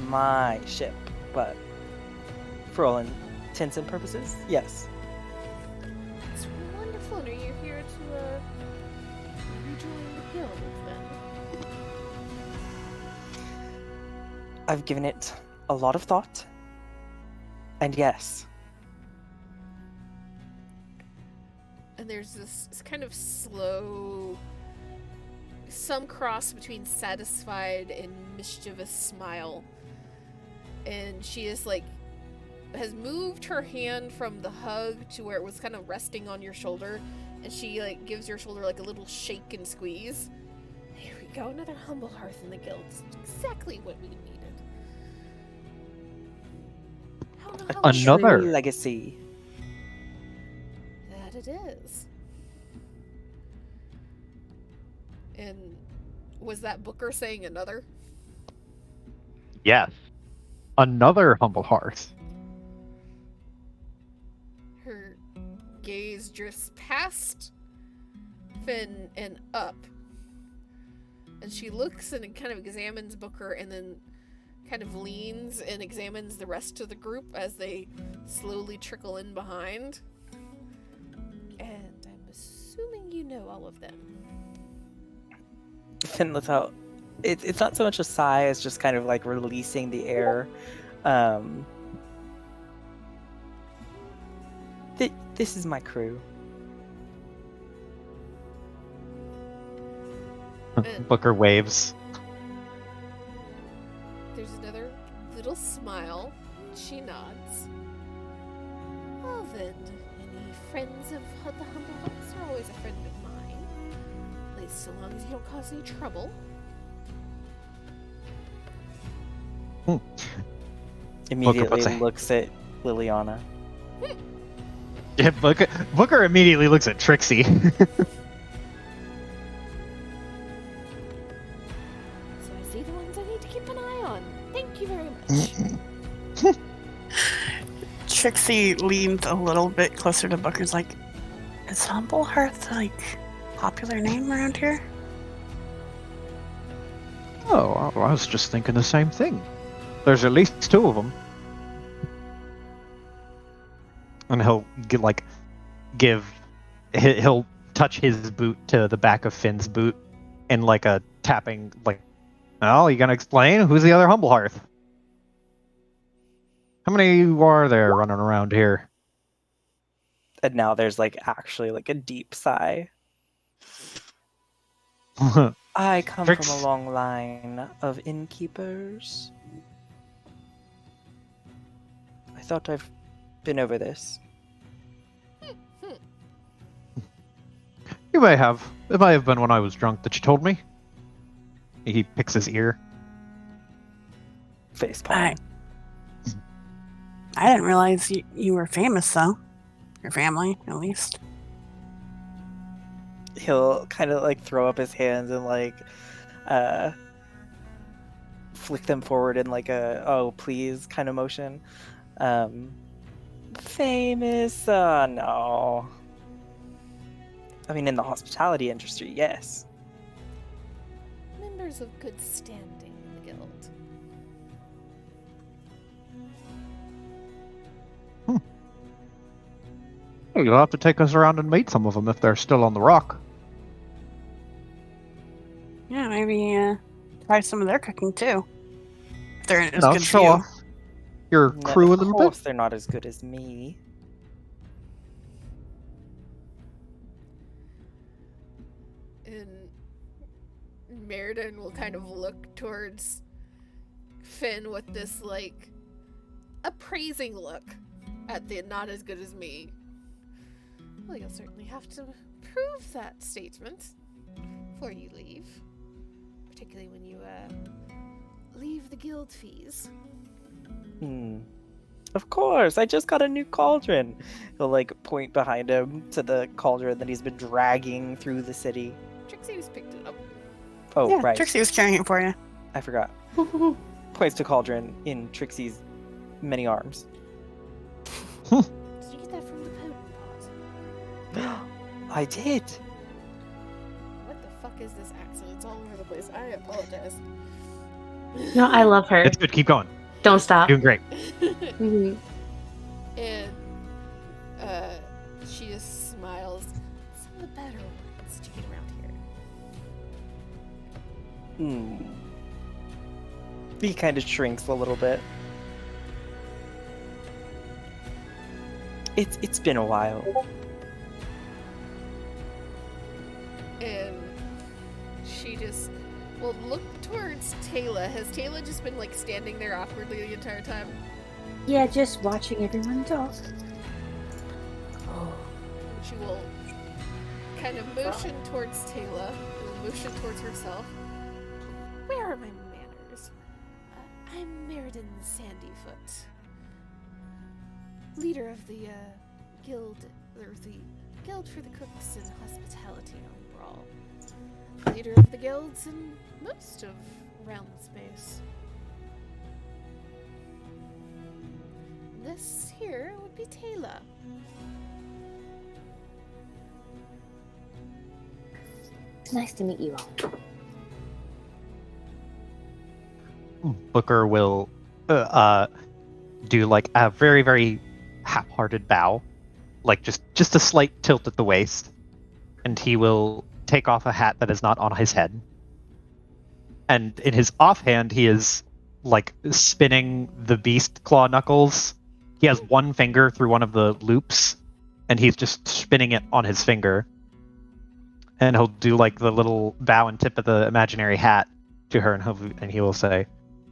my ship, but for all intents and purposes, yes. It's wonderful. And are you here to rejoin the guild then? I've given it a lot of thought, and yes. And there's this kind of slow, some cross between satisfied and mischievous smile. And she is like, has moved her hand from the hug to where it was kind of resting on your shoulder And she like gives your shoulder like a little shake and squeeze. Here we go, another humble hearth in the guild. Exactly what we needed. Another True legacy. That it is. And was that Booker saying another? Yes. Another humble hearth. Her gaze drifts past Finn and up. And she looks and kind of examines Booker and then kind of leans and examines the rest of the group as they slowly trickle in behind. And I'm assuming you know all of them. Finn lets out. It's not so much a sigh as just kind of like releasing the air. This is my crew. Booker waves. There's another little smile. She nods. Well then, any friends of the Humble Hearts are always a friend of mine. At least so long as you don't cause any trouble. Immediately looks at Liliana. Yeah, Booker immediately looks at Trixie. So I see the ones I need to keep an eye on. Thank you very much. Trixie leans a little bit closer to Booker's like, is Humble Hearth like popular name around here? Oh, I was just thinking the same thing. There's at least 2 of them. And he'll he'll touch his boot to the back of Finn's boot and like a tapping, like, oh, you gonna explain? Who's the other Humble Hearth? How many are there running around here? And now there's like actually like a deep sigh. I come from a long line of innkeepers. I thought I've been over this. You may have. It may have been when I was drunk that you told me. He picks his ear. Face palm. I didn't realize you were famous, though. Your family, at least. He'll kind of like throw up his hands and like flick them forward in like a oh please kind of motion. Famous? No. I mean, in the hospitality industry, yes. Members of good standing in the guild. Well, you'll have to take us around and meet some of them if they're still on the rock. Yeah, maybe try some of their cooking, too. If they're as No, good as show you. off your crew a Of little course bit. they're not as good as me. And Meriden will kind of look towards Finn with this, like, appraising look at the not as good as me. Well, you'll certainly have to prove that statement before you leave. Particularly when you, leave the guild fees. Of course, I just got a new cauldron. He'll like point behind him to the cauldron that he's been dragging through the city. Trixie just picked it up. Oh, Yeah, right. Trixie was carrying it for you. I forgot. Points to cauldron in Trixie's many arms. Did you get that from the potion pot? I did. What the fuck is this accent? It's all over the place. I apologize. No, I love her. It's good. Keep going. Don't stop. Doing great. Mhm. And she just smiles. Some of the better ones to get around here. He kind of shrinks a little bit. It's been a while. And she just will look towards Taylor. Has Taylor just been like standing there awkwardly the entire time? Yeah, just watching everyone talk. She will kind of motion towards Taylor and motion towards herself. Where are my manners? I'm Meriden Sandyfoot, leader of the guild, or the guild for the cooks and hospitality on Bral. Leader of the guilds in most of Realm Space. This here would be Taylor. It's nice to meet you all. Booker will do like a very, very half-hearted bow, like just a slight tilt at the waist, and he will take off a hat that is not on his head. And in his offhand, he is like spinning the beast claw knuckles. He has one finger through one of the loops, and he's just spinning it on his finger. And he'll do like the little bow and tip of the imaginary hat to her, and he will say,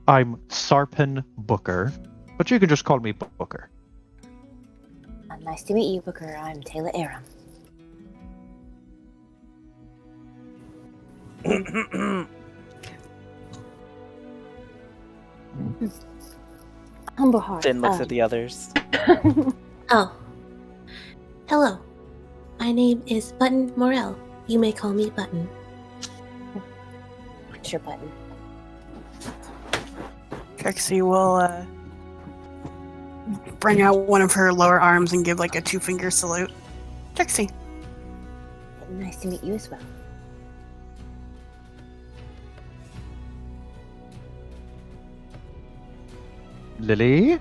"I'm Sarpin Booker, but you can just call me Booker." Nice to meet you, Booker. I'm Taylor Aram. Humble heart. Finn looks at the others. Oh. Hello. My name is Button Morel. You may call me Button. Sure, Button. Trixie will bring out one of her lower arms and give like a 2-finger salute. Trixie. Nice to meet you as well. Lily?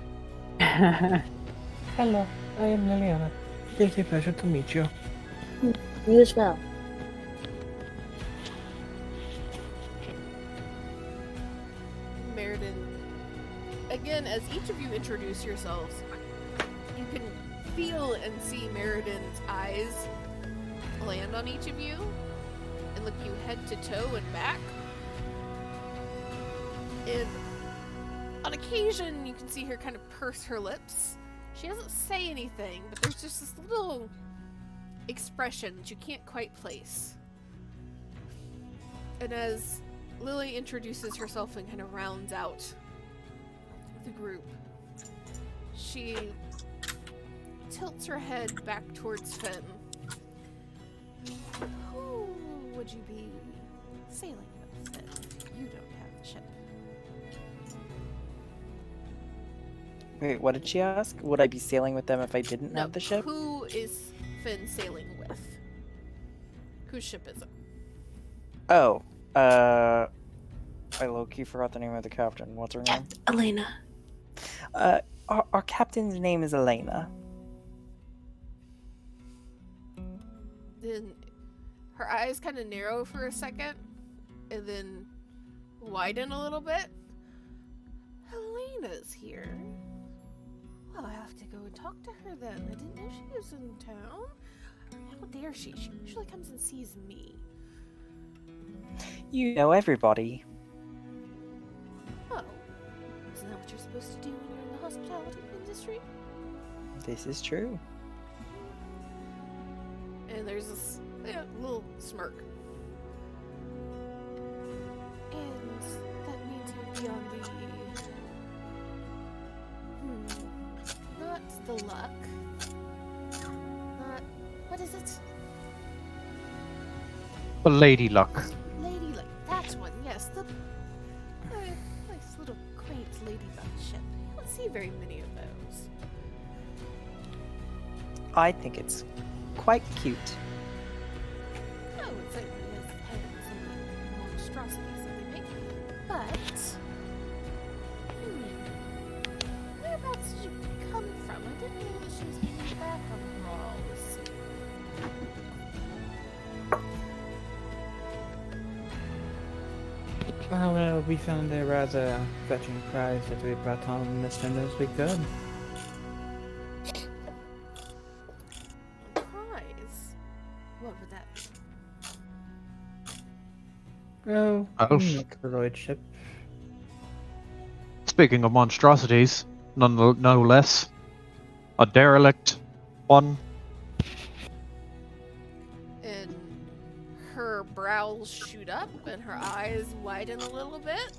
Hello, I am Liliana. It's a pleasure to meet you. You as well. Meriden, again, as each of you introduce yourselves, you can feel and see Meriden's eyes land on each of you and look you head to toe and back. And on occasion, you can see her kind of purse her lips. She doesn't say anything, but there's just this little expression that you can't quite place. And as Lily introduces herself and kind of rounds out the group, she tilts her head back towards Finn. Who would you be sailing with if you don't have the ship? Wait, what did she ask? Would I be sailing with them if I didn't have the ship? Who is Finn sailing with? Whose ship is it? Oh, I low-key forgot the name of the captain. What's her name? Elena. Our captain's name is Elena. Then her eyes kind of narrow for a second, and then widen a little bit. Elena's here. Well, I have to go and talk to her then. I didn't know she was in town. How dare she? She usually comes and sees me. You know everybody. Oh, isn't that what you're supposed to do when you're in the hospitality industry? This is true. And there's this little smirk. And that means you'd be on the... not the luck. Not... what is it? The Lady Luck. Lady Luck. That one, yes. The nice little quaint ladybug ship. You don't see very many of those. I think it's quite cute. I would say it is ahead of some of the monstrosities that they make. But... whereabouts did you come from? I didn't know that she was coming back on Bral. Let's see. Well, we found a rather fetching prize that we brought home as soon as we could. Prize? What would that be? Oh, Oh. droid ship. Speaking of monstrosities, no less, a derelict one. And brows shoot up and her eyes widen a little bit.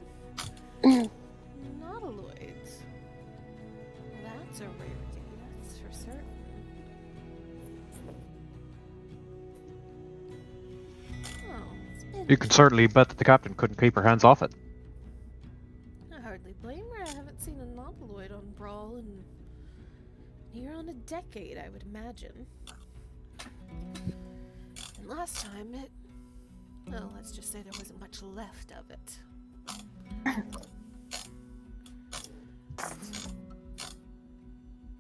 Nautiloids. That's a rarity, that's for certain. Oh, it's been... You can certainly bet that the captain couldn't keep her hands off it. I hardly blame her. I haven't seen a nautiloid on Bral in near on a decade, I would imagine. And last time it... Well, let's just say there wasn't much left of it.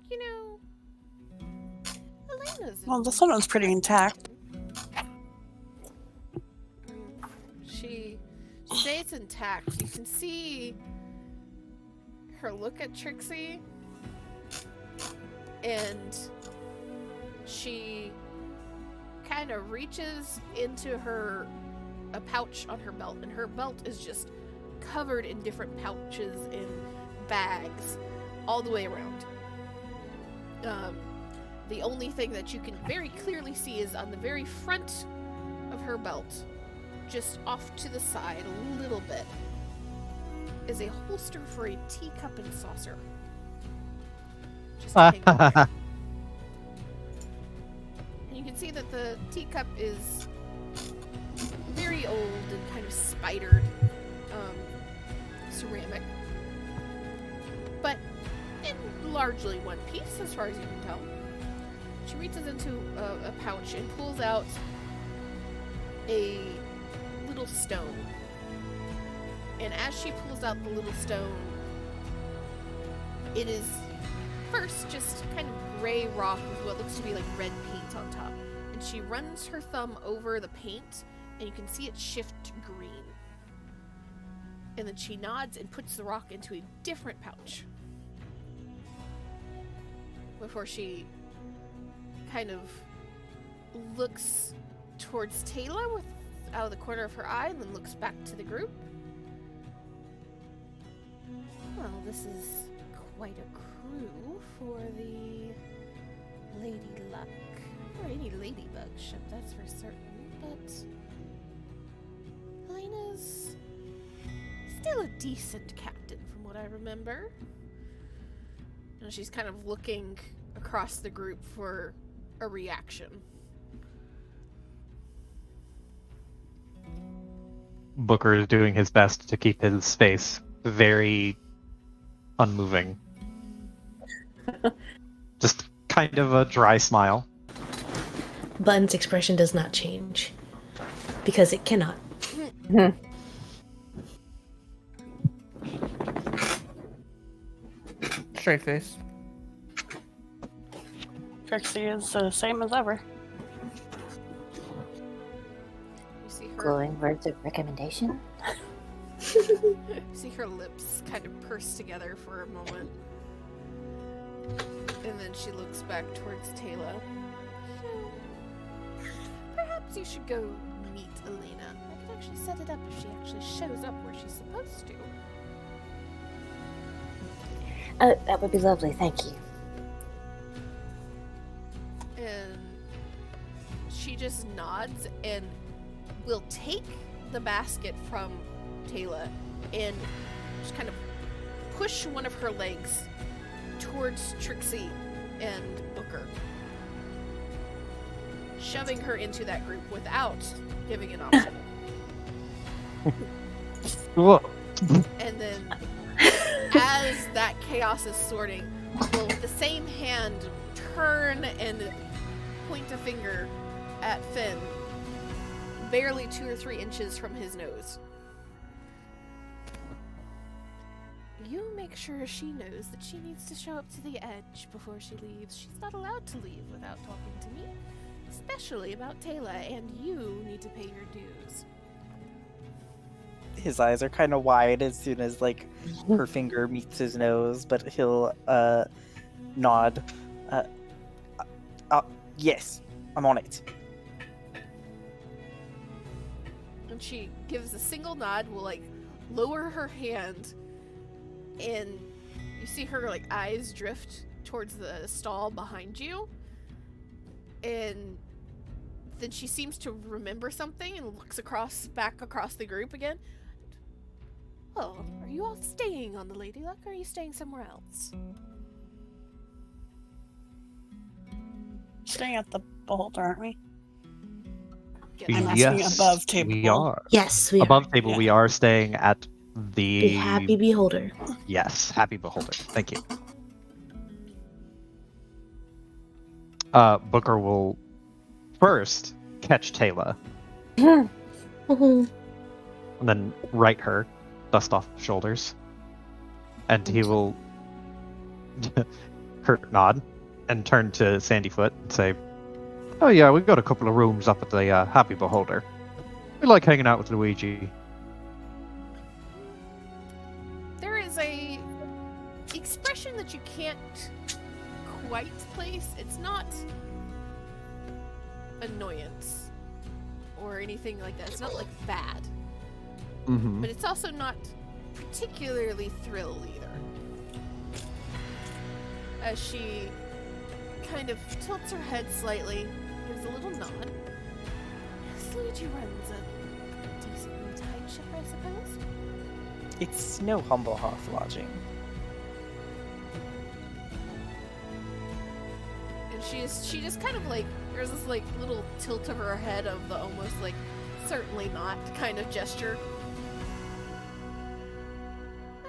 You know... Elena's... Well, this one was pretty intact. She stays intact. You can see her look at Trixie, and she kind of reaches into a pouch on her belt, and her belt is just covered in different pouches and bags all the way around. The only thing that you can very clearly see is on the very front of her belt, just off to the side a little bit, is a holster for a teacup and saucer. Just hanging there. And you can see that the teacup is very old and kind of spidered ceramic, but in largely one piece as far as you can tell. She reaches into a pouch and pulls out a little stone. And as she pulls out the little stone, it is first just kind of gray rock with what looks to be like red paint on top. And she runs her thumb over the paint, and you can see it shift green. And then she nods and puts the rock into a different pouch. Before she kind of looks towards Taylor out of the corner of her eye, and then looks back to the group. Well, this is quite a crew for the Lady Luck. Or any ladybug ship, that's for certain. But Elena's still a decent captain from what I remember. And she's kind of looking across the group for a reaction. Booker is doing his best to keep his face very unmoving. Just kind of a dry smile. Button's expression does not change. Because it cannot. Straight face. Trixie is the same as ever. You see her Glowing words of recommendation? see her lips kind of purse together for a moment. And then she looks back towards Taylor. Perhaps you should go meet Elena. I could actually set it up if she actually shows up where she's supposed to. That would be lovely, thank you. And she just nods and will take the basket from Taylor and just kind of push one of her legs towards Trixie and Booker, shoving her into that group without giving an option. Whoa. And then, as that chaos is sorting, will with the same hand turn and point a finger at Finn, barely 2 or 3 inches from his nose. You make sure she knows that she needs to show up to the edge before she leaves. She's not allowed to leave without talking to me, especially about Taylor, and you need to pay your dues. His eyes are kind of wide as soon as like her finger meets his nose, but he'll nod. Yes, I'm on it. And she gives a single nod, will like lower her hand, and you see her like eyes drift towards the stall behind you, and then she seems to remember something and looks back across the group again. Oh, are you all staying on the Lady Luck, or are you staying somewhere else? Staying at the beholder, aren't we? Get I'm that. asking Yes, above table. we are. Yes, we are. Above table, Yeah. we are staying at The happy beholder. Yes, Happy Beholder. Thank you. Booker will first catch Taylor, Mhm. and then right her, dust off shoulders, and he will nod and turn to Sandyfoot and say, "Oh yeah, we've got a couple of rooms up at the Happy Beholder. We like hanging out with Luigi." There is a expression that you can't quite place. It's not annoyance or anything like that. It's not like bad, Mm-hmm. but it's also not particularly thrilled either. As she kind of tilts her head slightly, gives a little nod. Yes, Luigi runs a decently tight ship, I suppose. It's no humble hearth lodging. And she just kind of like, there's this like little tilt of her head of the almost like certainly not kind of gesture.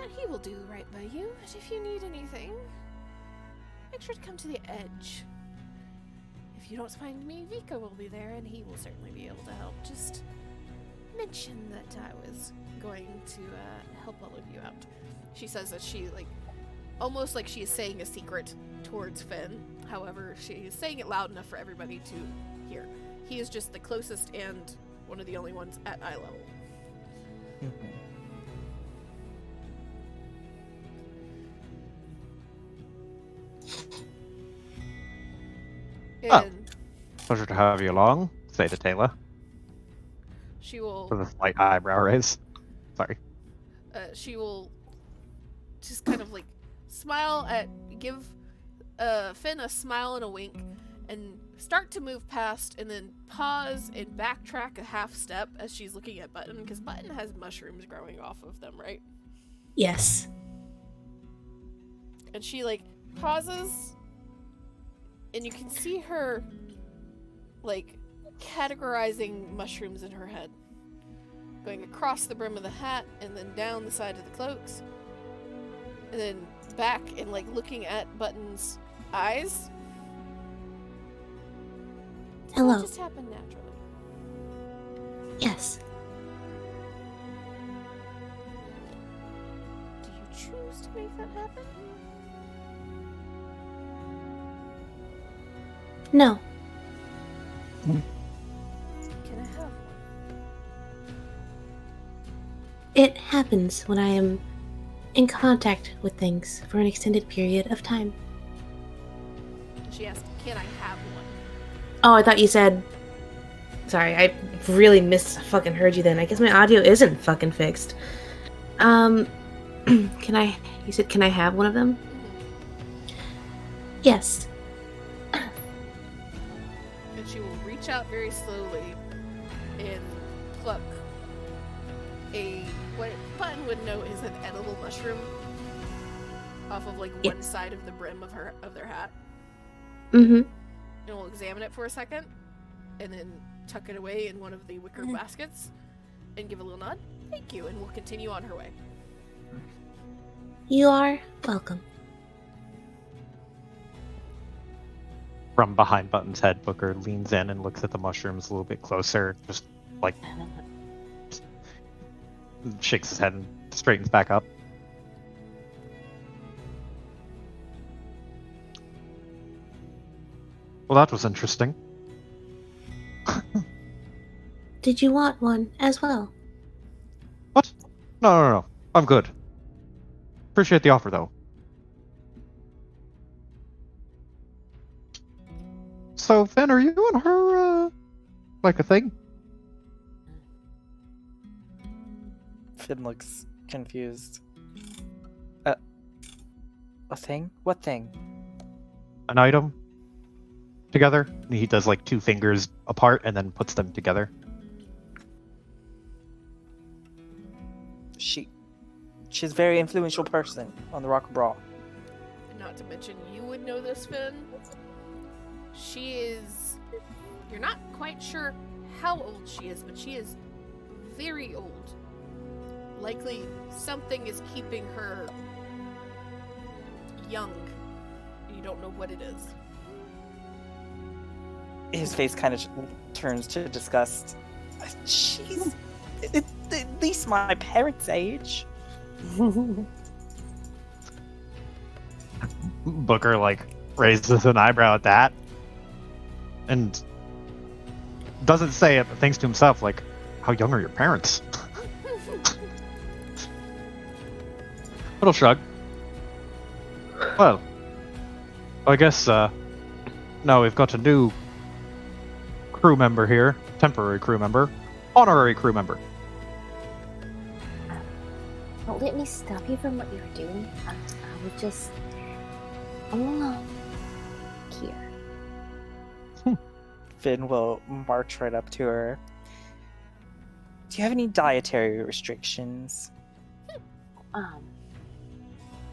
And he will do right by you, but if you need anything, make sure to come to the edge. If you don't find me, Vika will be there and he will certainly be able to help. Just mention that I was going to help all of you out. She says that she like almost like she is saying a secret towards Finn. However, she is saying it loud enough for everybody to hear. He is just the closest and one of the only ones at eye level. Oh. And Pleasure to have you along, say to Taylor, she will with a slight eyebrow raise. Sorry. she will just kind of like smile give Finn a smile and a wink, and start to move past, and then pause and backtrack a half step as she's looking at Button, because Button has mushrooms growing off of them, right? Yes. And she like pauses, and you can see her like categorizing mushrooms in her head, going across the brim of the hat and then down the side of the cloaks, and then back and like looking at Button's eyes. Hello. It just happened naturally. Yes. Do you choose to make that happen? No. Can I have one? It happens when I am in contact with things for an extended period of time. She asked, can I have one? Oh, I thought you said... Sorry, I really fucking heard you then. I guess my audio isn't fucking fixed. Can I... You said, can I have one of them? Yes. And she will reach out very slowly and pluck what Button would know is an edible mushroom off of like one side of the brim of their hat. Mm-hmm. And we'll examine it for a second, and then tuck it away in one of the wicker baskets, and give a little nod. Thank you, and we'll continue on her way. You are welcome. From behind Button's head, Booker leans in and looks at the mushrooms a little bit closer, just like shakes his head and straightens back up. Well, that was interesting. Did you want one as well? What? No. I'm good. Appreciate the offer, though. So, Finn, are you and her, like a thing? Finn looks confused. A thing? What thing? An item? together. He does like 2 fingers apart and then puts them together. She's a very influential person on the Rock of Bral. Not to mention, you would know this, Finn. She is... You're not quite sure how old she is, but she is very old. Likely something is keeping her young. You don't know what it is. His face kind of turns to disgust. She's at least my parents' age. Booker like raises an eyebrow at that and doesn't say it, but thinks to himself like, how young are your parents? Little shrug. Well, I guess now we've got a new crew member here, temporary crew member, honorary crew member. Don't let me stop you from what you were doing. I would just come along here. Finn will march right up to her. Do you have any dietary restrictions?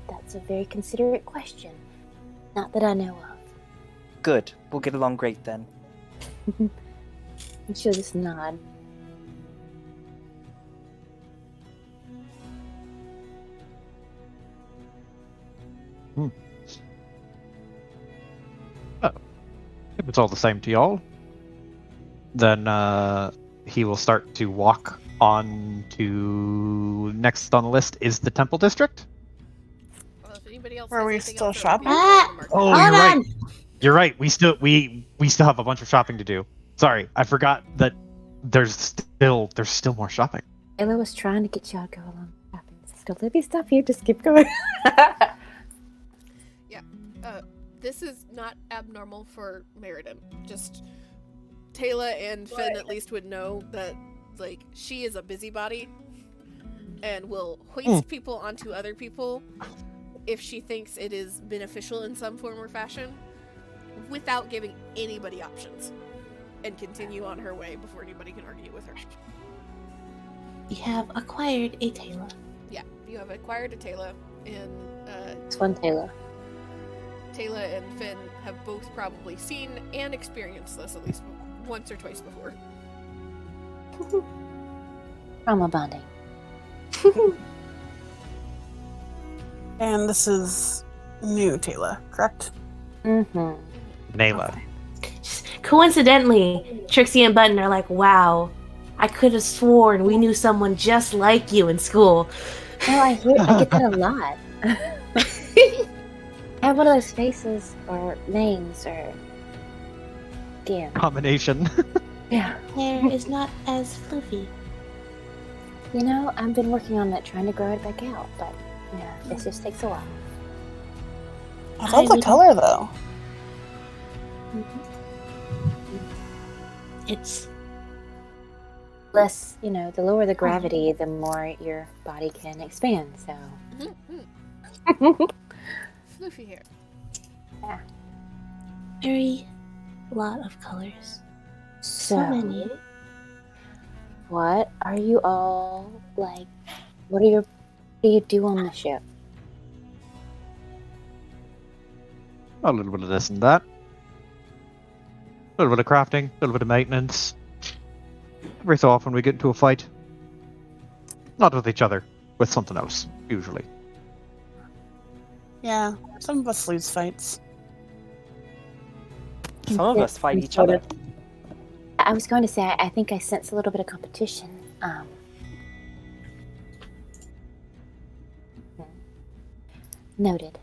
That's a very considerate question. Not that I know of. Good. We'll get along great then. She'll just nod. If it's all the same to y'all, then he will start to walk on to... Next on the list is the Temple District. Well, if anybody else Were has we anything still else shopping? Oh, Hold you're right. on. You're right. We still have a bunch of shopping to do. Sorry, I forgot that there's still more shopping. Ella was trying to get y'all to go along. Don't let me stop you. Just keep going. This is not abnormal for Meriden. Just Taylor and Finn at least would know that, like, she is a busybody and will hoist people onto other people if she thinks it is beneficial in some form or fashion without giving anybody options, and continue on her way before anybody can argue with her. You have acquired a Taylor. Yeah, you have acquired a Taylor, and It's one Taylor. Taylor and Finn have both probably seen and experienced this at least once or twice before. Trauma bonding. And this is new Taylor, correct? Mm-hmm. Nayla. Coincidentally, Trixie and Button are like, wow, I could have sworn we knew someone just like you in school. Oh, I get that a lot. I have one of those faces or names or Combination. yeah. Hair is not as fluffy. You know, I've been working on that, trying to grow it back out, but yeah, it just takes a while. I love the color though. It's Less, the lower the gravity, the more your body can expand. So. Floofy hair. very lot of colors. So many. what are you all like? What do you do on the ship? A little bit of this and that. A little bit of crafting, a little bit of maintenance. Every so often we get into a fight. Not with each other, with something else, usually. Yeah, some of us lose fights. Some of us fight each other. I was going to say, I think I sense a little bit of competition. Noted.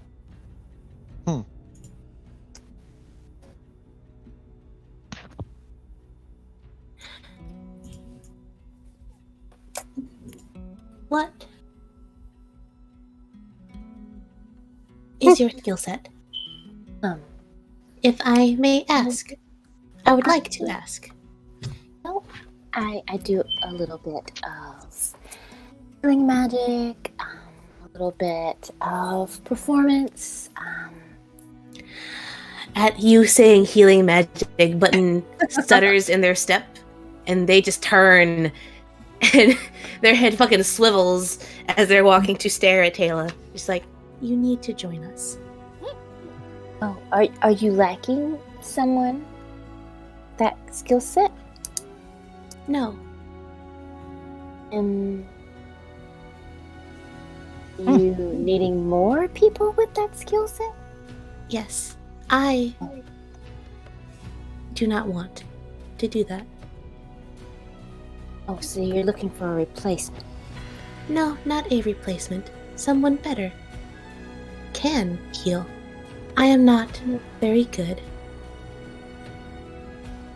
What is your skill set? If I may ask, I would like to ask. Well, I do a little bit of healing magic, a little bit of performance. at you saying healing magic, Button stutters in their step, and they just turn, and their head fucking swivels as they're walking to stare at Taylor. Just like, you need to join us. Oh, are you lacking someone that skill set? No. You needing more people with that skill set? Yes, I do not want to do that. Oh, so you're looking for a replacement? No, not a replacement. Someone better. Can heal. I am not very good.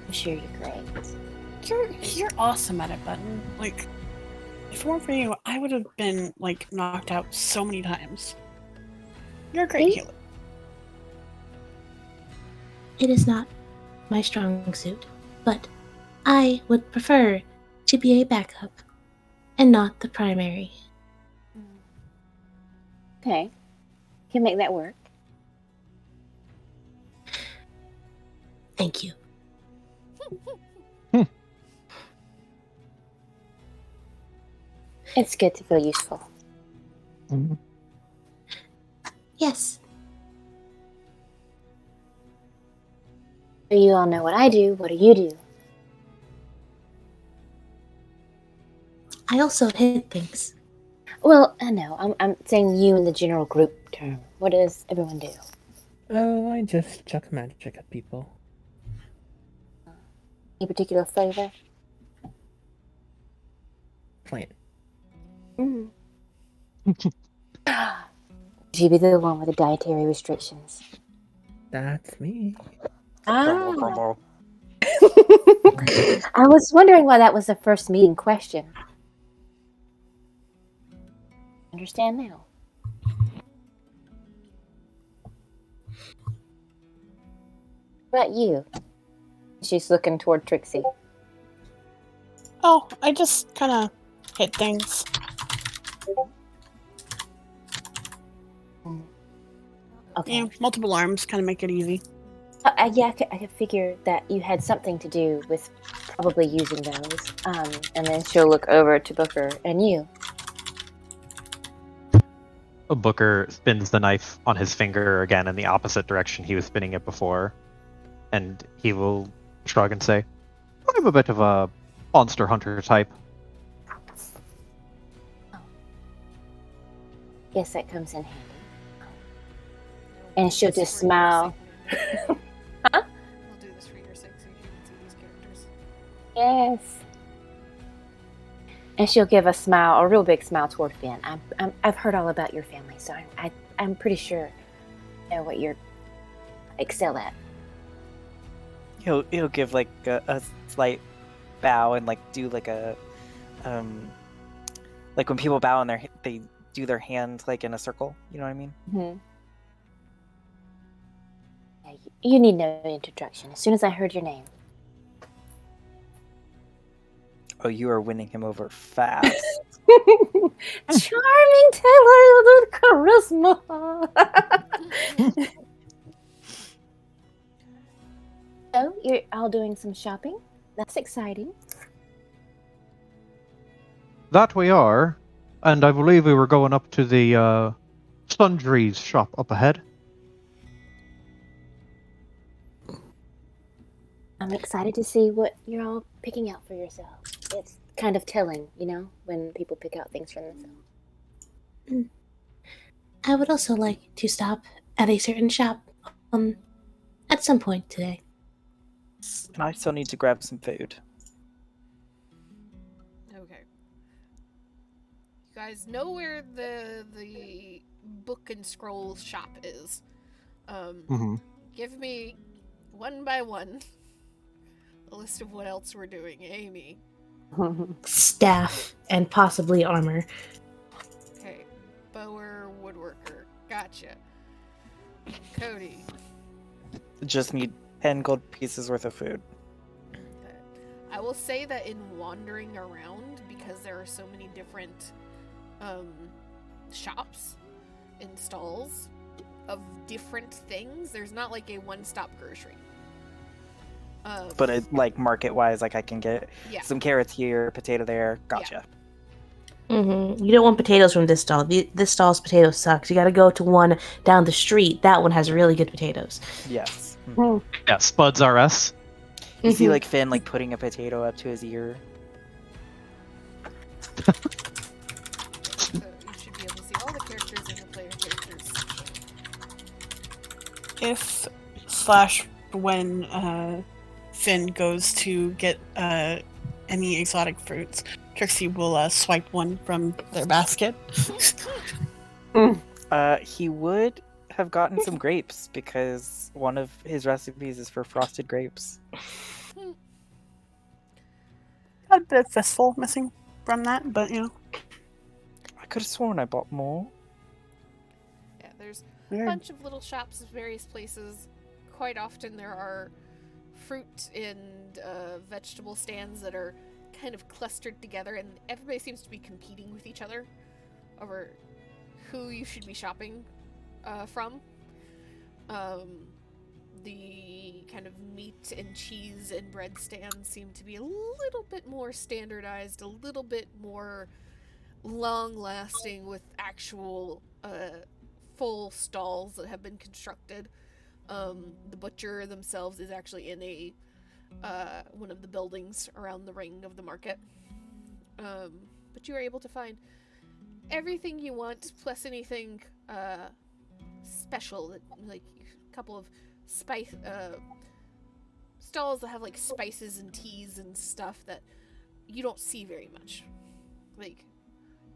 I'm sure you're great. You're awesome at it, Button. Like, if it weren't for you, I would have been like knocked out so many times. You're a great Me? healer. It is not my strong suit, but I would prefer to be a backup and not the primary. Okay, can make that work. Thank you. It's good to feel useful. Yes, You all know what I do. What do you do? I also hit things. Well, I know. I'm saying you in the general group term. What does everyone do? Oh, I just chuck magic at people. Any particular flavor? Plain. Mm. She be the one with the dietary restrictions. That's me. Ah. Grumble. I was wondering why that was the first meeting question. Understand now. What about you? She's looking toward Trixie. Oh, I just kind of hit things. Okay. Yeah, multiple arms kind of make it easy. Yeah, I could figure that you had something to do with probably using those. And then she'll look over to Booker and you. Booker spins the knife on his finger again in the opposite direction he was spinning it before, and he will shrug and say, I'm a bit of a monster hunter type. Yes, that comes in handy. And she'll just smile. Huh? We'll do this for your sake so you can see these characters. Yes. And she'll give a smile, a real big smile toward Finn. I've heard all about your family, so I'm pretty sure I know what you're excel at. He'll give like a slight bow and like do like a like when people bow and they do their hand like in a circle. You know what I mean? Mm-hmm. Yeah, you need no introduction. As soon as I heard your name. Oh, you are winning him over fast. Charming Taylor with charisma. So you're all doing some shopping. That's exciting. That we are, and I believe we were going up to the sundries shop up ahead. I'm excited to see what you're all picking out for yourselves. It's kind of telling, you know, when people pick out things for themselves. I would also like to stop at a certain shop at some point today. And I still need to grab some food. Okay. You guys know where the book and scroll shop is. Give me one by one a list of what else we're doing. Amy. Staff and possibly armor. Okay. Bower, woodworker. Gotcha. Cody. Just need 10 gold pieces worth of food. Okay. I will say that in wandering around, because there are so many different shops and stalls, of different things. There's not like a one-stop grocery. But like market-wise, like I can get some carrots here, potato there. Gotcha. You don't want potatoes from this stall. This stall's potatoes sucks. You got to go to one down the street. That one has really good potatoes. Yes. Yeah, Spuds RS. You see like Finn like putting a potato up to his ear. So you should be able to see all the characters in the player characters section. When Finn goes to get any exotic fruits, Trixie will swipe one from their basket. He would have gotten some grapes because one of his recipes is for frosted grapes. Got a fistful missing from that, but you know. I could have sworn I bought more. Yeah, there's Weird. a bunch of little shops at various places. Quite often there are fruit and vegetable stands that are kind of clustered together, and everybody seems to be competing with each other over who you should be shopping from. The kind of meat and cheese and bread stands seem to be a little bit more standardized, a little bit more long-lasting, with actual full stalls that have been constructed. The butcher themselves is actually in a one of the buildings around the ring of the market. But you are able to find everything you want, plus anything special, like a couple of stalls that have like spices and teas and stuff that you don't see very much. Like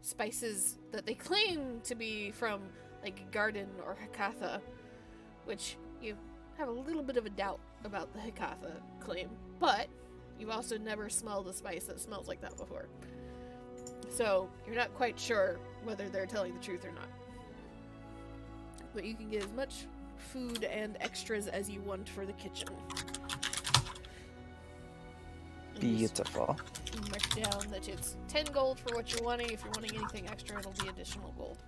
spices that they claim to be from like Garden or Hekatha, which you have a little bit of a doubt about the Hekatha claim, but you've also never smelled a spice that smells like that before. So you're not quite sure whether they're telling the truth or not. But you can get as much food and extras as you want for the kitchen. And Beautiful. just mark down that it's 10 gold for what you're wanting. If you're wanting anything extra, it'll be additional gold.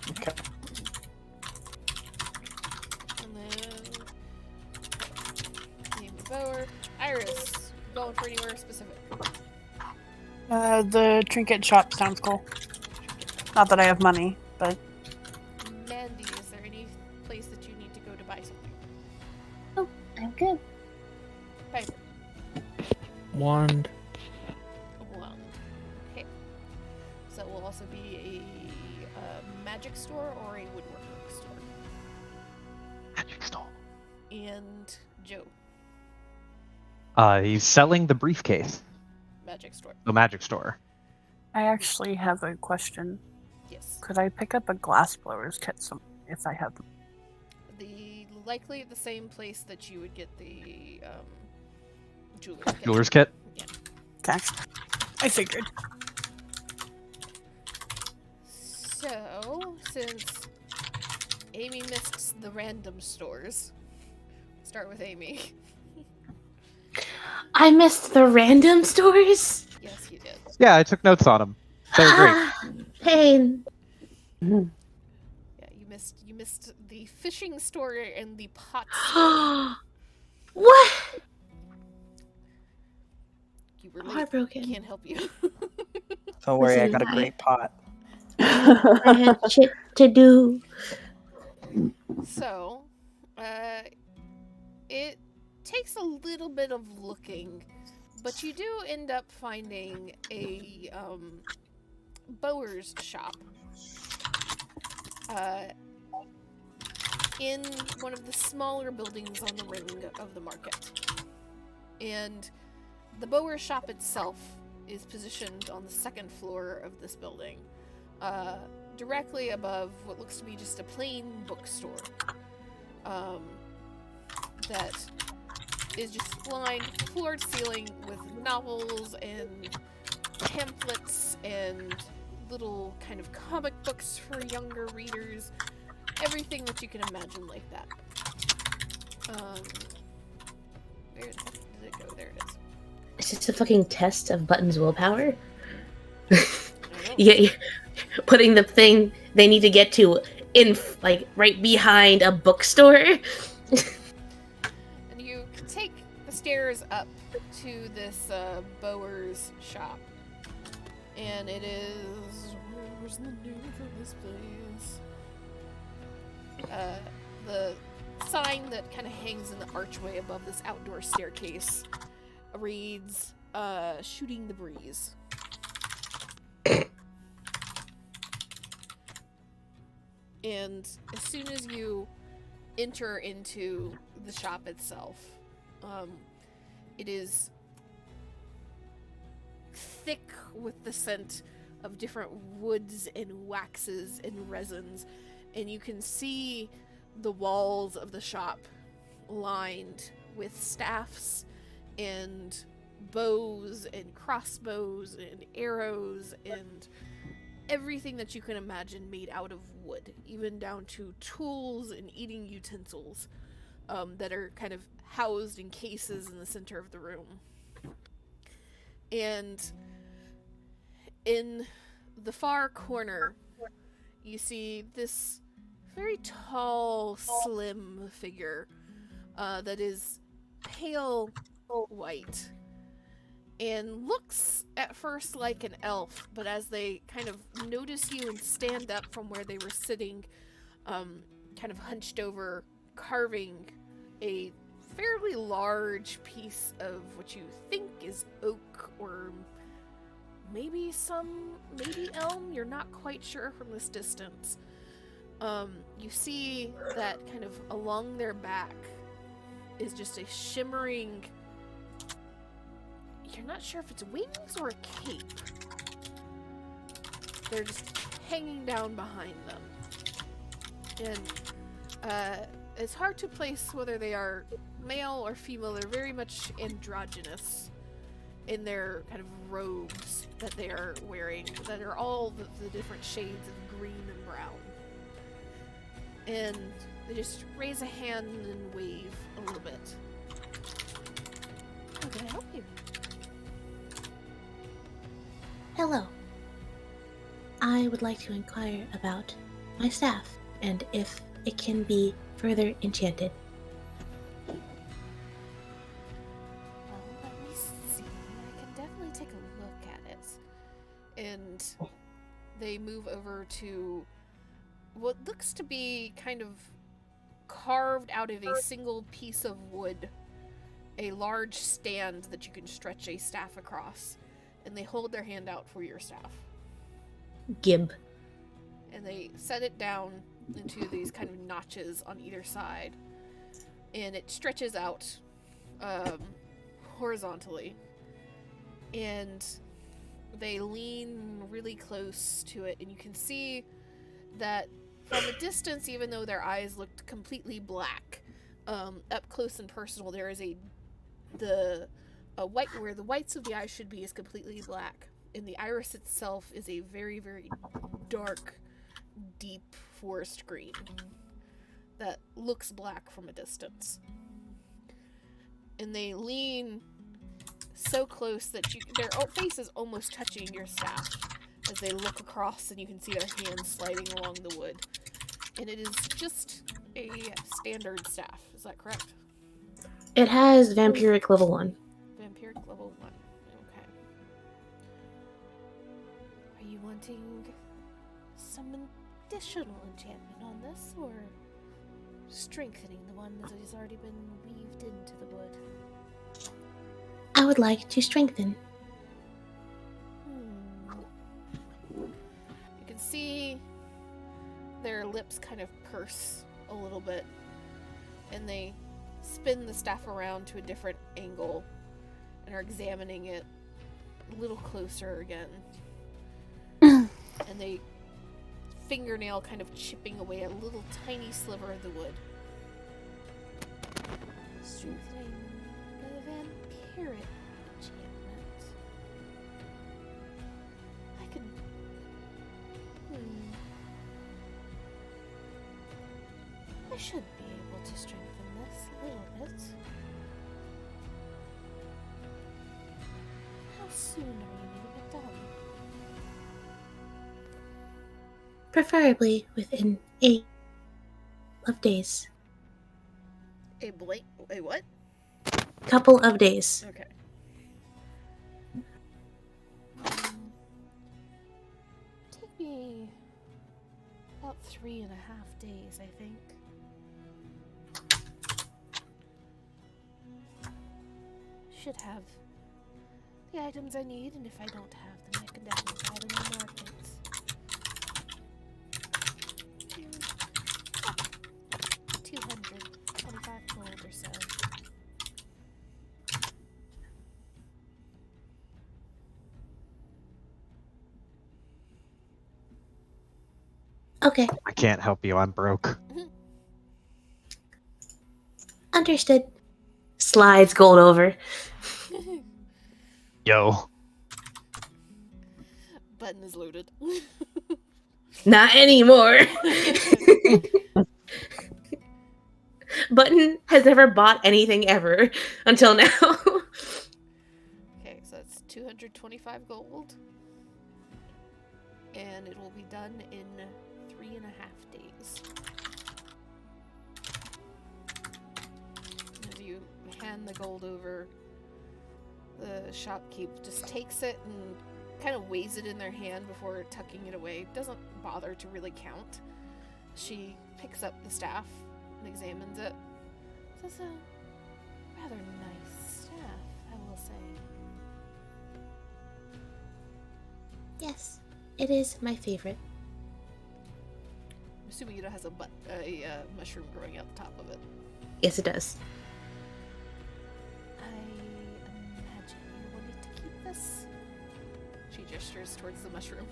Okay. And then name the bower. Iris, going for anywhere specific? The trinket shop sounds cool. Not that I have money, but Mandy, is there any place that you need to go to buy something? Oh, I'm good. Piper. Wand. Well, okay. So it will also be a magic store or a woodworking store. Magic store. And Joe, He's selling the briefcase. magic store. The magic store. I actually have a question. Yes. Could I pick up a glass blower's kit if I have them? Likely the same place that you would get the jeweler's kit. Jeweler's kit. Yeah. Okay. I figured. So, since Amy missed the random stores, start with Amy. I missed the random stores. Yes, you did. Yeah, I took notes on them. They were great. Pain. Yeah, you missed the fishing store and the pot store. What? You were late. Heartbroken. Can't help you. Don't worry, I Listen, got a great pot. I had shit to do. So, it takes a little bit of looking, but you do end up finding a bower's shop in one of the smaller buildings on the ring of the market. And the bower's shop itself is positioned on the second floor of this building, directly above what looks to be just a plain bookstore that is just lined floor to ceiling with novels and pamphlets and little kind of comic books for younger readers. Everything that you can imagine like that. Where the heck did it go? There it is. It's just a fucking test of Button's willpower. I know. You're putting the thing they need to get to in like right behind a bookstore. And you take the stairs up to this Bower's shop. And it is... Where's the name for this place? The sign that kind of hangs in the archway above this outdoor staircase reads, Shooting the Breeze. And as soon as you enter into the shop itself, it is thick with the scent of different woods and waxes and resins, and you can see the walls of the shop lined with staffs and bows and crossbows and arrows and everything that you can imagine made out of wood, even down to tools and eating utensils that are kind of housed in cases in the center of the room. And in the far corner, you see this very tall, slim figure that is pale white and looks at first like an elf, but as they kind of notice you and stand up from where they were sitting, kind of hunched over, carving a fairly large piece of what you think is oak or maybe elm, you're not quite sure from this distance. You see that kind of along their back is just a shimmering, you're not sure if it's wings or a cape. They're just hanging down behind them. And it's hard to place whether they are male or female. They're very much androgynous in their kind of robes that they are wearing, that are all the different shades of green and brown. And they just raise a hand and wave a little bit. How can I help you? Hello. I would like to inquire about my staff and if it can be further enchanted. Well, let me see. I can definitely take a look at it. And they move over to what looks to be kind of carved out of a single piece of wood, a large stand that you can stretch a staff across. And they hold their hand out for your staff. Gib. And they set it down into these kind of notches on either side. And it stretches out horizontally. And they lean really close to it. And you can see that from a distance, even though their eyes looked completely black, up close and personal, there is white, where the whites of the eyes should be is completely black, and the iris itself is a very, very dark, deep forest green that looks black from a distance. And they lean so close that their face is almost touching your staff as they look across, and you can see their hands sliding along the wood. And it is just a standard staff. Is that correct? It has vampiric level 1. Vampiric level 1. Okay. Are you wanting some additional enchantment on this, or strengthening the one that has already been weaved into the wood? I would like to strengthen. You can see their lips kind of purse a little bit, and they spin the staff around to a different angle and are examining it a little closer again. And they fingernail kind of chipping away a little tiny sliver of the wood. Strengthening the vampiric enchantment. I could... I should be able to strengthen this a little bit. How soon are you needing it done? Preferably within 8 of days. A what? Couple of days. Okay. Take me about 3.5 days, I think. Should have the items I need, and if I don't have them, I can definitely buy them in the markets. 225 gold or so. Okay, I can't help you. I'm broke. understood. Slides gold over. Yo. Button is loaded. Not anymore. Button has never bought anything ever until now. Okay, so that's 225 gold. And it will be done in 3.5 days. As you hand the gold over, the shopkeep just takes it and kind of weighs it in their hand before tucking it away. Doesn't bother to really count. She picks up the staff and examines it. This is a rather nice staff, I will say. Yes, it is my favorite. I'm assuming it has a mushroom growing out the top of it. Yes, it does. I imagine you wanted to keep this. She gestures towards the mushroom.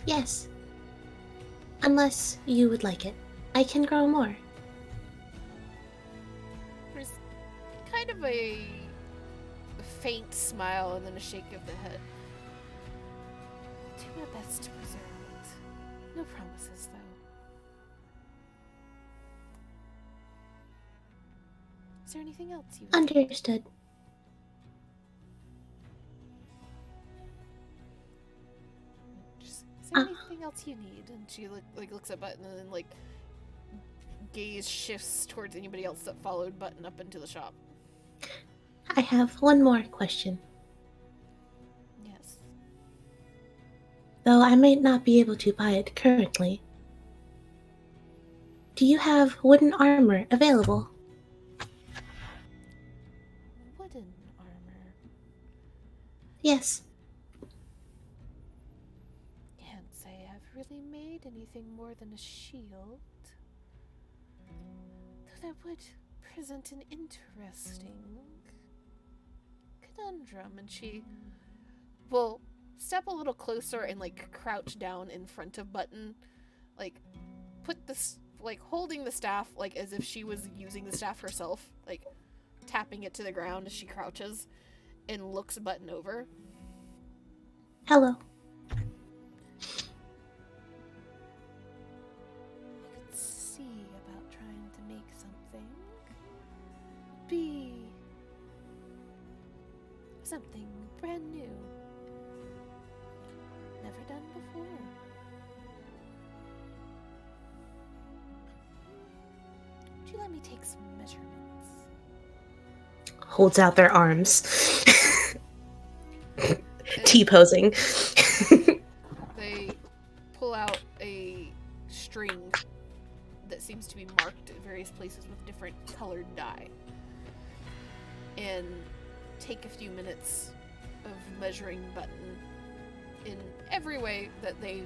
Yes. Unless you would like it, I can grow more. There's kind of a faint smile and then a shake of the head. I'll do my best to preserve it. No promises, though. Is there anything else you would like? Understood. Is there anything else you need? And she looks at Button and then gaze shifts towards anybody else that followed Button up into the shop. I have one more question. Yes. Though I may not be able to buy it currently. Do you have wooden armor available? Wooden armor. Yes. Can't say I've really made anything more than a shield. Though that would present an interesting conundrum, and she will step a little closer and crouch down in front of Button, put this holding the staff as if she was using the staff herself, tapping it to the ground as she crouches and looks Button over. Hello. I could see about trying to make something. Be something brand new. Never done before. Would you let me take some measurements? Holds out their arms. T-posing. They pull out a string that seems to be marked at various places with different colored dye. And take a few minutes of measuring Button in every way that they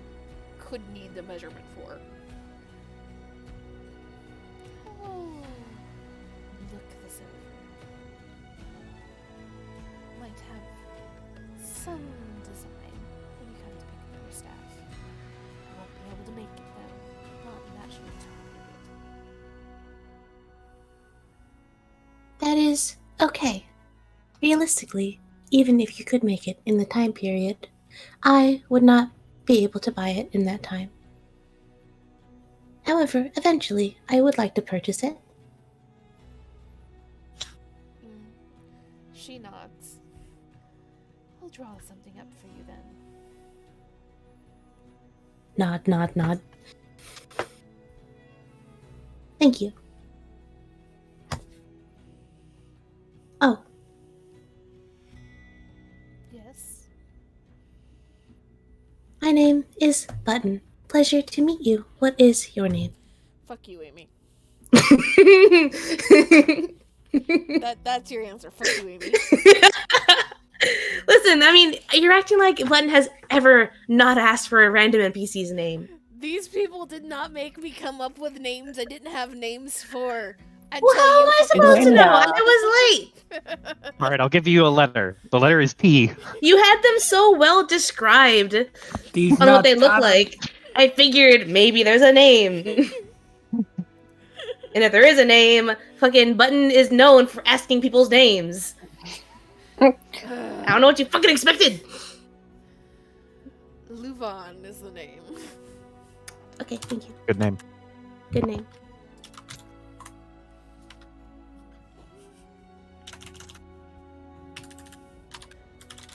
could need the measurement for. Oh, look this over. Might have some design when you come to pick up your staff. I won't be able to make it though, not in that short time period. That is okay. Realistically, even if you could make it in the time period, I would not be able to buy it in that time. However, eventually, I would like to purchase it. She nods. I'll draw something up for you then. Nod, nod, nod. Thank you. Oh, Yes. my name is Button. Pleasure to meet you. What is your name? Fuck you, Amy. That's your answer. Fuck you, Amy. Listen, I mean, you're acting like Button has ever not asked for a random NPC's name. These people did not make me come up with names I didn't have names for. Well, how am I supposed to know? Linda. I was late. All right, I'll give you a letter. The letter is P. You had them so well described These on what they nuts look got 'em. like. I figured maybe there's a name. And if there is a name, fucking Button is known for asking people's names. I don't know what you fucking expected. Luvan is the name. Okay, thank you. Good name. Good name.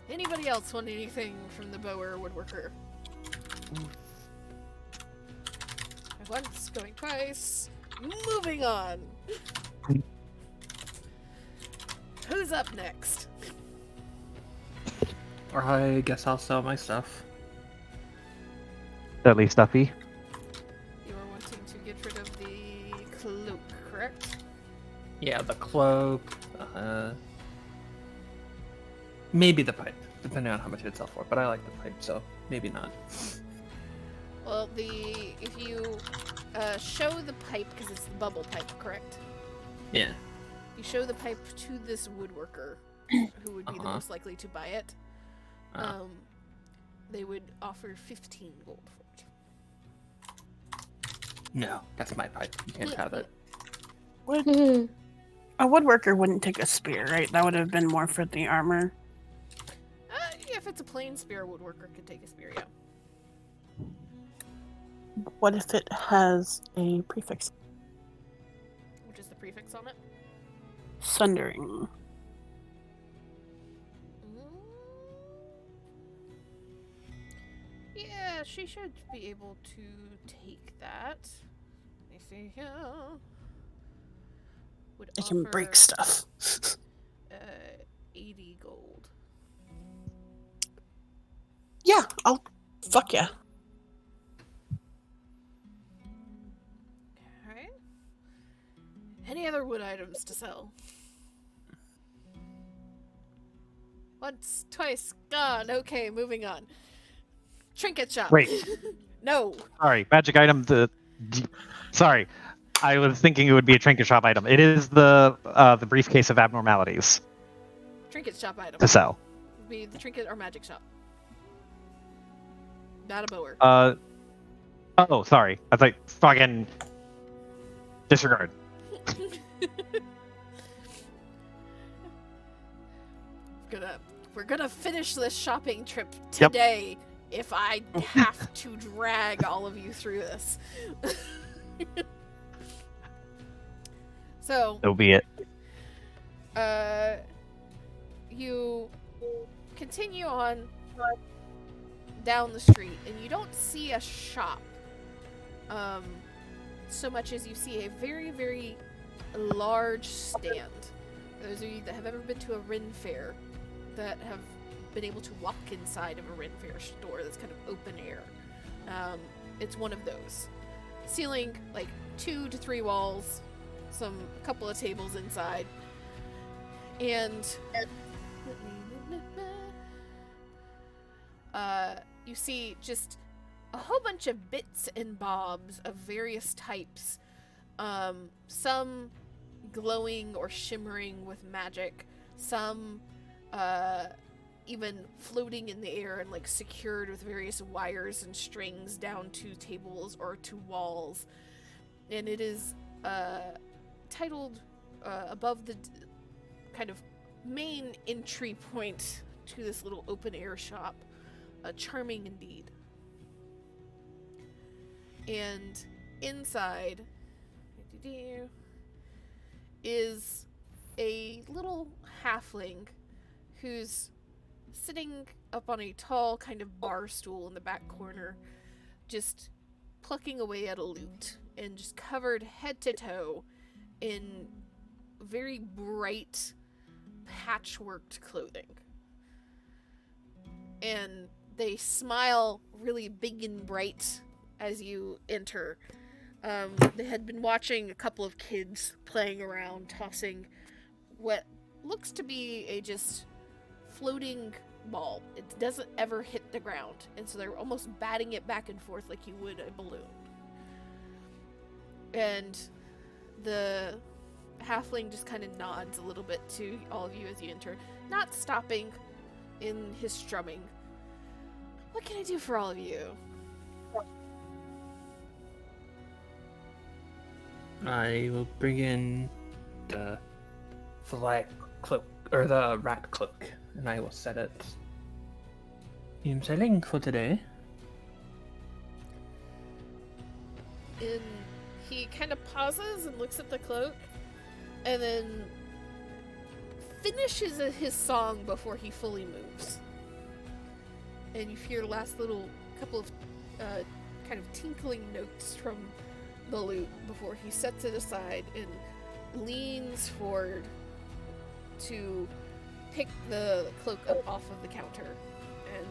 Anybody else want anything from the bower woodworker? Going once, going twice. Moving on. Who's up next? I guess I'll sell my stuff. Deadly stuffy. You are wanting to get rid of the cloak, correct? Yeah, the cloak. Maybe the pipe, depending on how much it'd sell for. But I like the pipe, so maybe not. Well, if you show the pipe, because it's the bubble pipe, correct? Yeah. You show the pipe to this woodworker, who would be the most likely to buy it. They would offer 15 gold for it. No, that's my pipe. You can't have it. A woodworker wouldn't take a spear, right? That would have been more for the armor. Yeah, if it's a plain spear, a woodworker could take a spear, yeah. What if it has a prefix? Which is the prefix on it? Sundering. Yeah, she should be able to take that. Let me see here. Would It can break offer, stuff. 80 gold. Yeah, fuck yeah. Alright. Any other wood items to sell? Once, twice, gone. Okay, moving on. Trinket shop. Wait. No. Sorry, magic item. Sorry, I was thinking it would be a trinket shop item. It is the briefcase of abnormalities Trinket shop item. to sell. Would be the trinket or magic shop. Not a bower. Oh, sorry. I thought fucking disregard. We're gonna finish this shopping trip today if I have to drag all of you through this. So be it. you continue on down the street and you don't see a shop so much as you see a very, very large stand. For those of you that have ever been to a Ren Fair, that have been able to walk inside of a Ren Fair store that's kind of open air. It's one of those. Ceiling, like 2 to 3 walls, a couple of tables inside, and you see just a whole bunch of bits and bobs of various types, some glowing or shimmering with magic, some even floating in the air and like secured with various wires and strings down to tables or to walls. And it is titled above the kind of main entry point to this little open air shop, charming indeed. And inside is a little halfling who's sitting up on a tall kind of bar stool in the back corner, just plucking away at a lute and just covered head to toe in very bright patchworked clothing. And they smile really big and bright as you enter. They had been watching a couple of kids playing around, tossing what looks to be a just floating ball. It doesn't ever hit the ground, and so they're almost batting it back and forth like you would a balloon. And the halfling just kind of nods a little bit to all of you as you enter, not stopping in his strumming. What can I do for all of you? I will bring in the flag cloak, or the rat cloak, and I will set it. I'm selling for today. And he kind of pauses and looks at the cloak, and then finishes his song before he fully moves. And you hear last little couple of kind of tinkling notes from the lute before he sets it aside and leans forward to pick the cloak up off of the counter and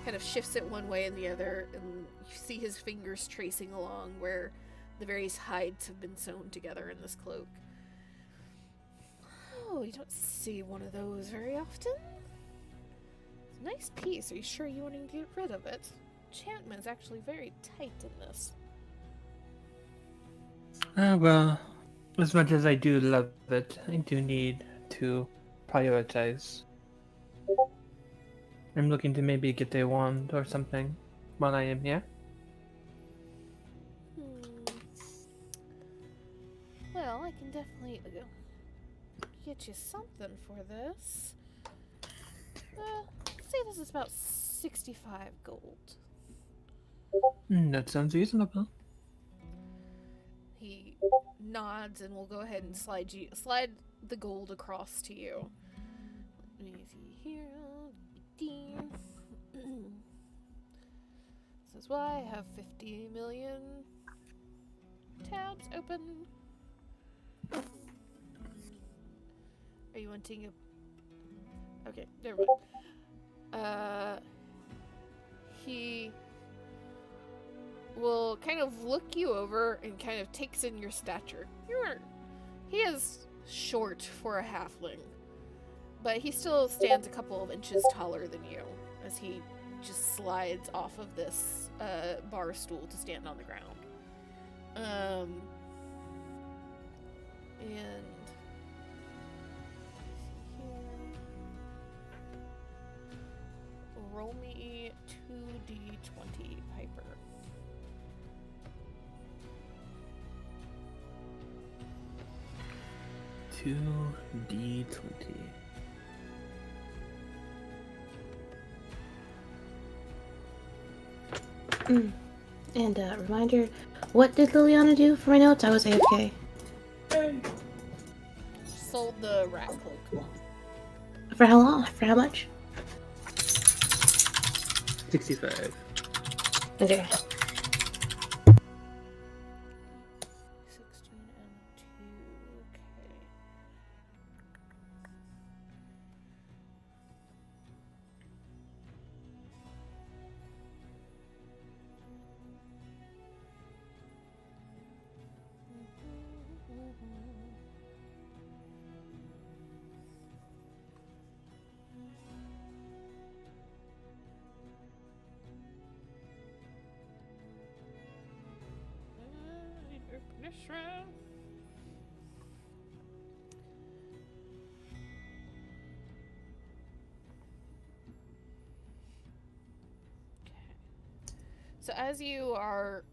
kind of shifts it one way and the other, and you see his fingers tracing along where the various hides have been sewn together in this cloak. Oh, you don't see one of those very often. It's a nice piece. Are you sure you want to get rid of it? Enchantment's actually very tight in this. Well, as much as I do love it, I do need to prioritize. I'm looking to maybe get a wand or something while I am here. Well, I can definitely get you something for this. Say this is about 65 gold. That sounds reasonable. He nods and will go ahead and slide the gold across to you. Let me see here. This is why I have 50 million tabs open. Are you wanting a... Okay, never mind. He will kind of look you over and kind of takes in your stature. He is short for a halfling, but he still stands a couple of inches taller than you as he just slides off of this bar stool to stand on the ground. And roll me 2d20, Piper. D20. And reminder, what did Liliana do for my notes? I was AFK. Sold the rat cloak. For how long? For how much? 65. Okay. 16 and 2. Okay. This round. Okay. So as you are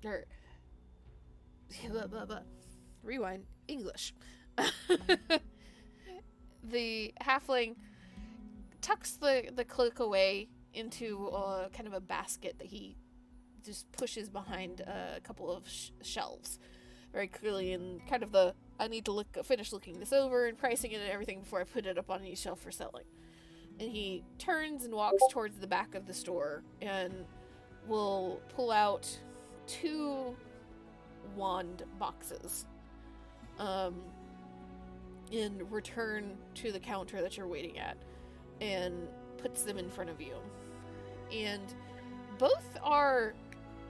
or rewind English. The halfling tucks the cloak away into kind of a basket that he just pushes behind a couple of shelves very clearly, and kind of I need to finish looking this over and pricing it and everything before I put it up on any shelf for selling. And he turns and walks towards the back of the store and will pull out 2 wand boxes. And return to the counter that you're waiting at and puts them in front of you. And both are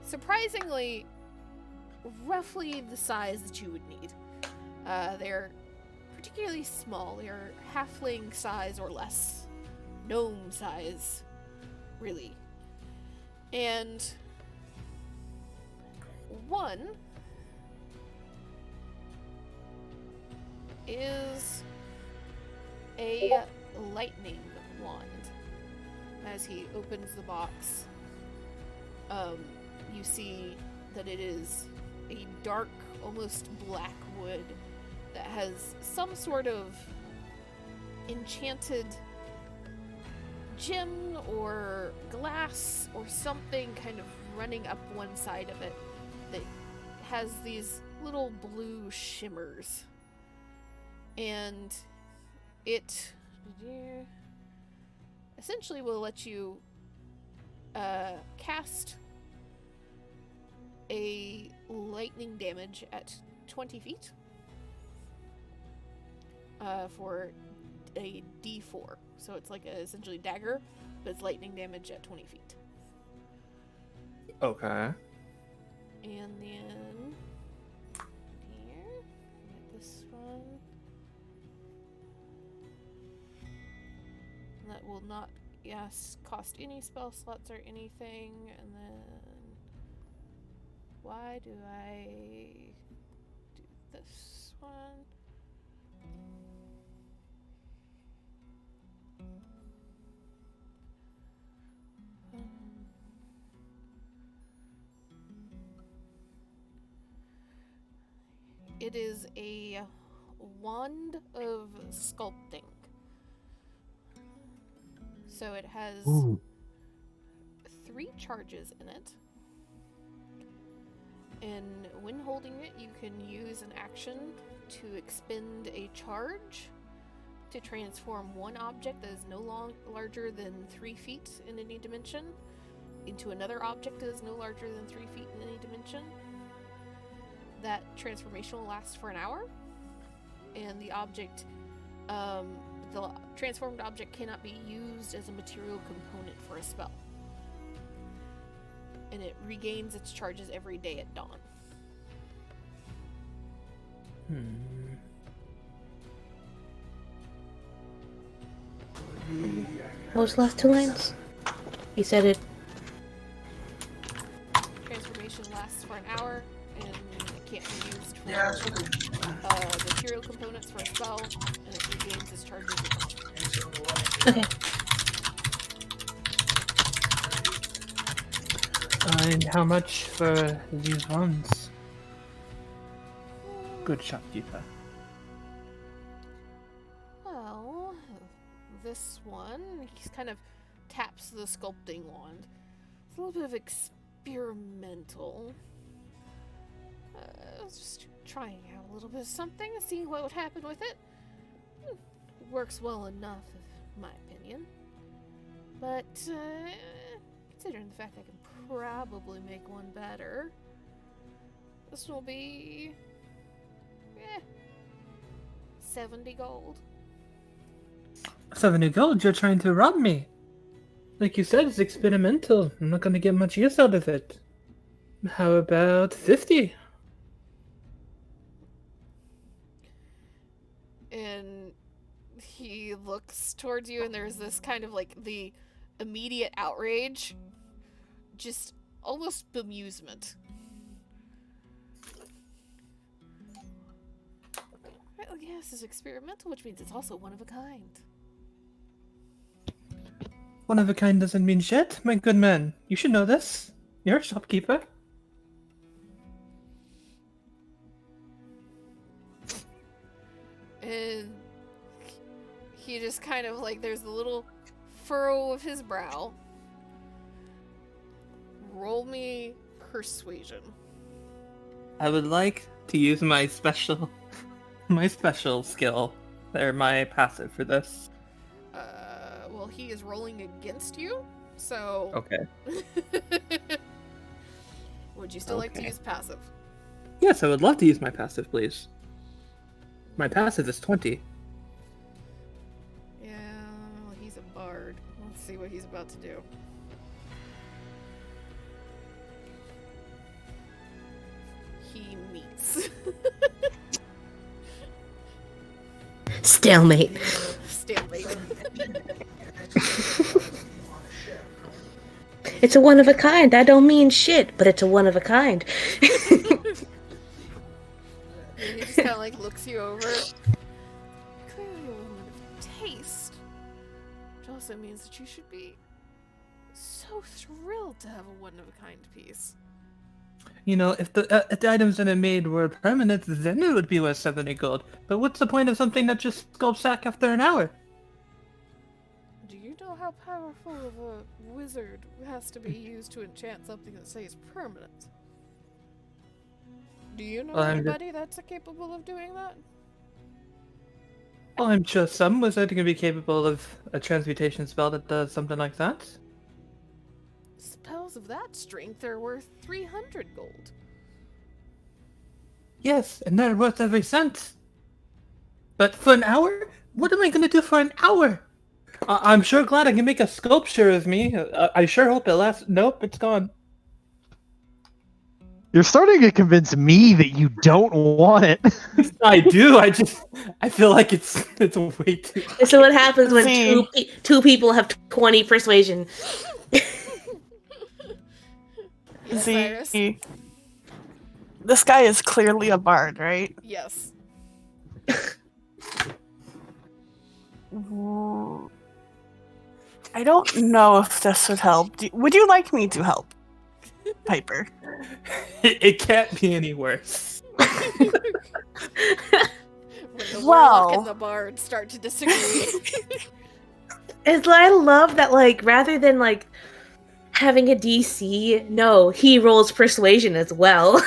surprisingly roughly the size that you would need. They're particularly small. They're halfling size or less. Gnome size, really. And one is a lightning wand. As he opens the box, you see that it is a dark, almost black wood that has some sort of enchanted gem or glass or something kind of running up one side of it that has these little blue shimmers. And it essentially will let you cast a lightning damage at 20 feet for a d4. So it's like a essentially dagger, but it's lightning damage at 20 feet. Okay. And then here, this one. That will not, yes, cost any spell slots or anything. And then, why do I do this one? It is a wand of sculpting. So it has 3 charges in it. And when holding it, you can use an action to expend a charge to transform one object that is no larger than 3 feet in any dimension into another object that is no larger than 3 feet in any dimension. That transformation will last for an hour, and the object, the transformed object cannot be used as a material component for a spell. And it regains its charges every day at dawn. What was the last 2 lines? He said it. Transformation lasts for an hour, and it can't be used for material components for a spell, and it regains its charges at dawn. Okay. And how much for these ones? Good shopkeeper. Well, this one, he kind of taps the sculpting wand. It's a little bit of experimental. Just trying out a little bit of something and seeing what would happen with it. It works well enough, in my opinion. But, considering the fact I can probably make one better, this will be 70 gold. 70 gold? You're trying to rob me. Like you said, it's experimental. I'm not gonna get much use out of it. How about 50? And he looks towards you, and there's this kind of like the immediate outrage, just almost bemusement. Well, yes, it's experimental, which means it's also one of a kind. One of a kind doesn't mean shit, my good man. You should know this. You're a shopkeeper. And he just kind of like, there's the little furrow of his brow. Roll me persuasion. I would like to use my special skill, or my passive for this. Well, he is rolling against you. So. Okay. Would you still like to Okay. use passive? Yes, I would love to use my passive, please. My passive is 20. Yeah, well, he's a bard. Let's see what he's about to do. He meets. Stalemate. Stalemate. It's a one of a kind. That don't mean shit, but it's a one of a kind. He just kind of like looks you over. Clearly a woman of taste. Which also means that you should be so thrilled to have a one-of-a-kind piece. You know, if the items that I made were permanent, then it would be worth 70 gold. But what's the point of something that just sculpts back after an hour? Do you know how powerful of a wizard has to be used to enchant something that says permanent? Do you know Well, I'm anybody that's capable of doing that? Well, I'm sure some wizard can be capable of a transmutation spell that does something like that. Spells of that strength are worth 300 gold. Yes, and they're worth every cent. But for an hour? What am I going to do for an hour? I'm sure glad I can make a sculpture of me. I sure hope it lasts. Nope, it's gone. You're starting to convince me that you don't want it. I do. I feel like it's way too. So what happens when See. two people have 20 persuasion? Yes, Cyrus? See, this guy is clearly a bard, right? Yes. I don't know if this would help. Would you like me to help, Piper? It can't be any worse. When the Well. warlock and the bard start to disagree. I love that, like, rather than, like, having a DC, no, he rolls persuasion as well.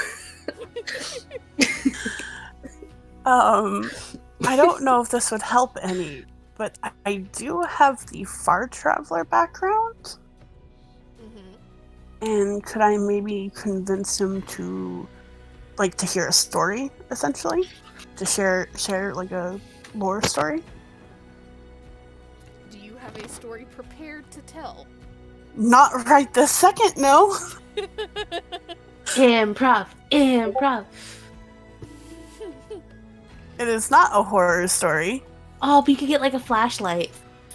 I don't know if this would help any, but I do have the Far Traveler background, and could I maybe convince him to, like, to hear a story, essentially? To share like, a lore story? Do you have a story prepared to tell? Not right this second, no! Improv. It is not a horror story. Oh, but you could get, like, a flashlight.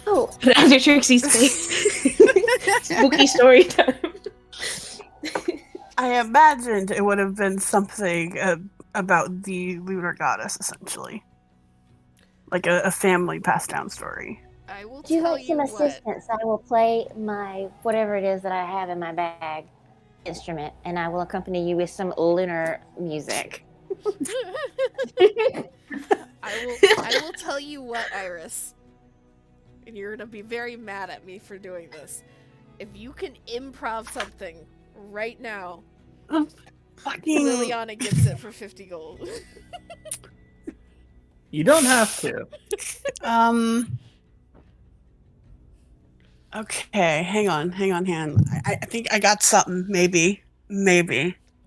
Oh, Put it under Trixie's face. Spooky story time. I imagined it would have been something about the lunar goddess, essentially. Like a family passed down story. I will would you tell like some what. assistance? I will play my whatever it is that I have in my bag instrument, and I will accompany you with some lunar music. I will tell you what, Iris. And you're gonna be very mad at me for doing this. If you can improv something right now, Fucking Liliana gets it for 50 gold. You don't have to. Okay, hang on. I think I got something, maybe.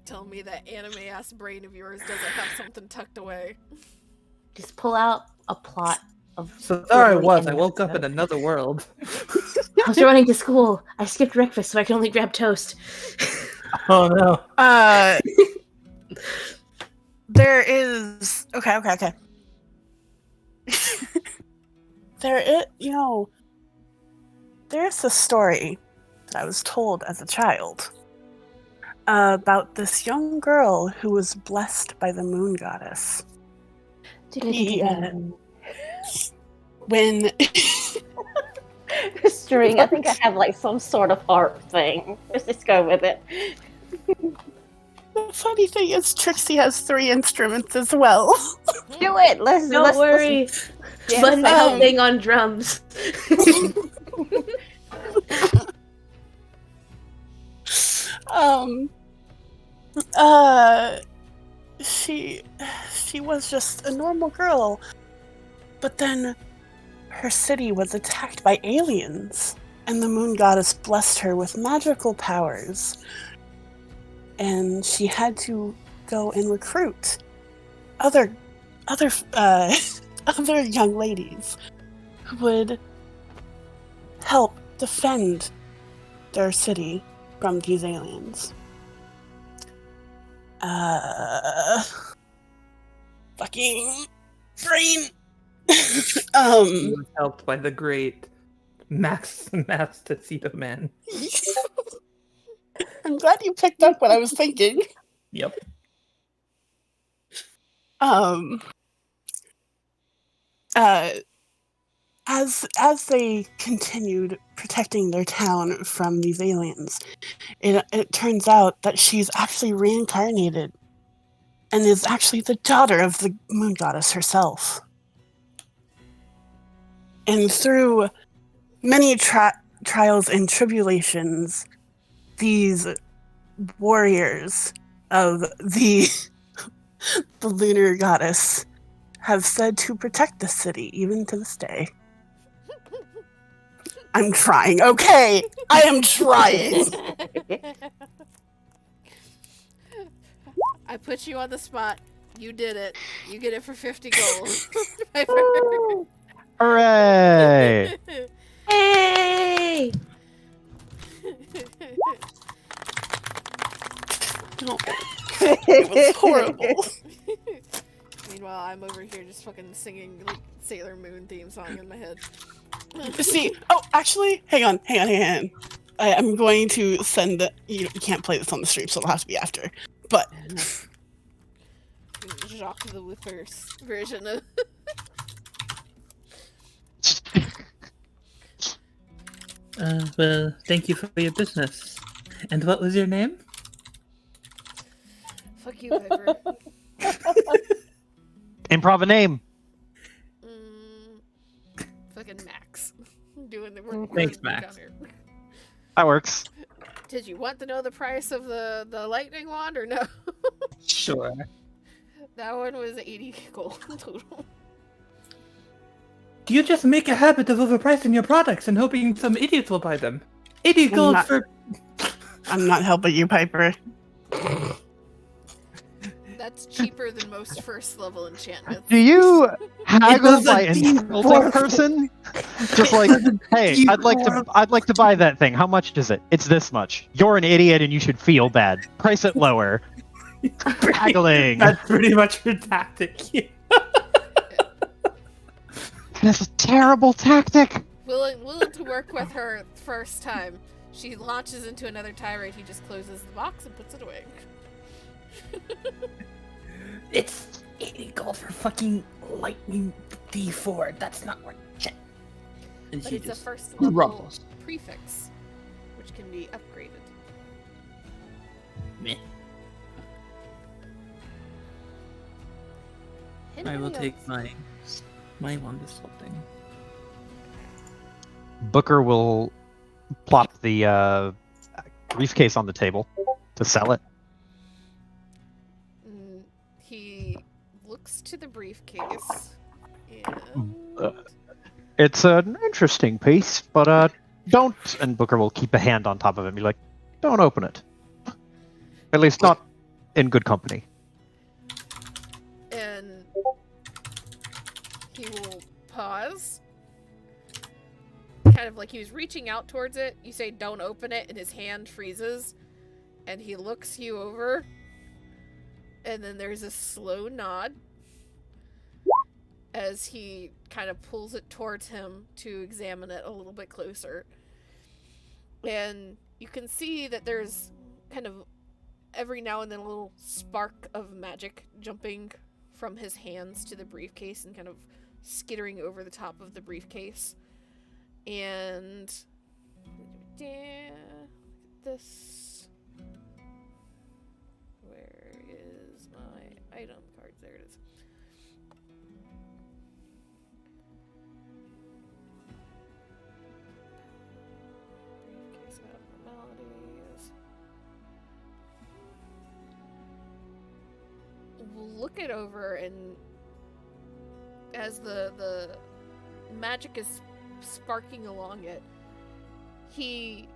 Tell me that anime-ass brain of yours doesn't have something tucked away. Just pull out a plot of. So there I literally was. I any woke up in episode. another world. I was running to school. I skipped breakfast, so I could only grab toast. Oh no. There is okay. There's a story that I was told as a child about this young girl who was blessed by the moon goddess. When String. I think I have like some sort of harp thing. Let's just go with it. the funny thing is, Trixie has 3 instruments as well. Do it. Let's. Don't worry. Yeah, Button so- helping on drums. She was just a normal girl, but then her city was attacked by aliens, and the moon goddess blessed her with magical powers. And she had to go and recruit other other young ladies who would help defend their city from these aliens. Fucking brain. He was helped by the great Max Mastacito Man. I'm glad you picked up what I was thinking. Yep. As they continued protecting their town from these aliens, it turns out that she's actually reincarnated and is actually the daughter of the moon goddess herself. And through many trials and tribulations, these warriors of the lunar goddess have said to protect the city, even to this day. I'm trying, okay? I am trying! I put you on the spot. You did it. You get it for 50 gold. Hooray! Hey! No. It was horrible. Meanwhile, I'm over here just fucking singing like Sailor Moon theme song in my head. See, oh, actually, hang on. I'm going to send the. You can't play this on the stream, so it'll have to be after. But. Jacques the Whipper's version of. Well, thank you for your business. And what was your name? Fuck you, Piper. Improv a name. Fucking Max. Doing the work. Thanks, Max. Down here. That works. Did you want to know the price of the lightning wand or no? Sure. That one was 80 gold total. Do you just make a habit of overpricing your products and hoping some idiots will buy them? 80 gold for... I'm not helping you, Piper. That's cheaper than most first level enchantments. Do you haggle by doesn't insulting work. person? Just like, hey, I'd like to buy that thing. How much does it? It's this much. You're an idiot and you should feel bad. Price it lower. Haggling. That's pretty much her tactic. That's a terrible tactic. Willing to work with her first time. She launches into another tirade. He just closes the box and puts it away. It's 80 gold for fucking lightning D4. That's not worth shit. And But she it's a just first level rumbles. prefix, which can be upgraded. Meh. I will Anybody take else? my wand is something. Booker will plop the briefcase on the table to sell it. He looks to the briefcase. And... It's an interesting piece, but don't. And Booker will keep a hand on top of it and be like, "Don't open it. At least not in good company." And he will pause. Kind of like he was reaching out towards it. You say, "Don't open it," and his hand freezes. And he looks you over. And then there's a slow nod as he kind of pulls it towards him to examine it a little bit closer. And you can see that there's kind of every now and then a little spark of magic jumping from his hands to the briefcase and kind of skittering over the top of the briefcase. And this... Where is my item card? There it is. Briefcase abnormalities. We'll look it over, and as the magic is sparking along it. He,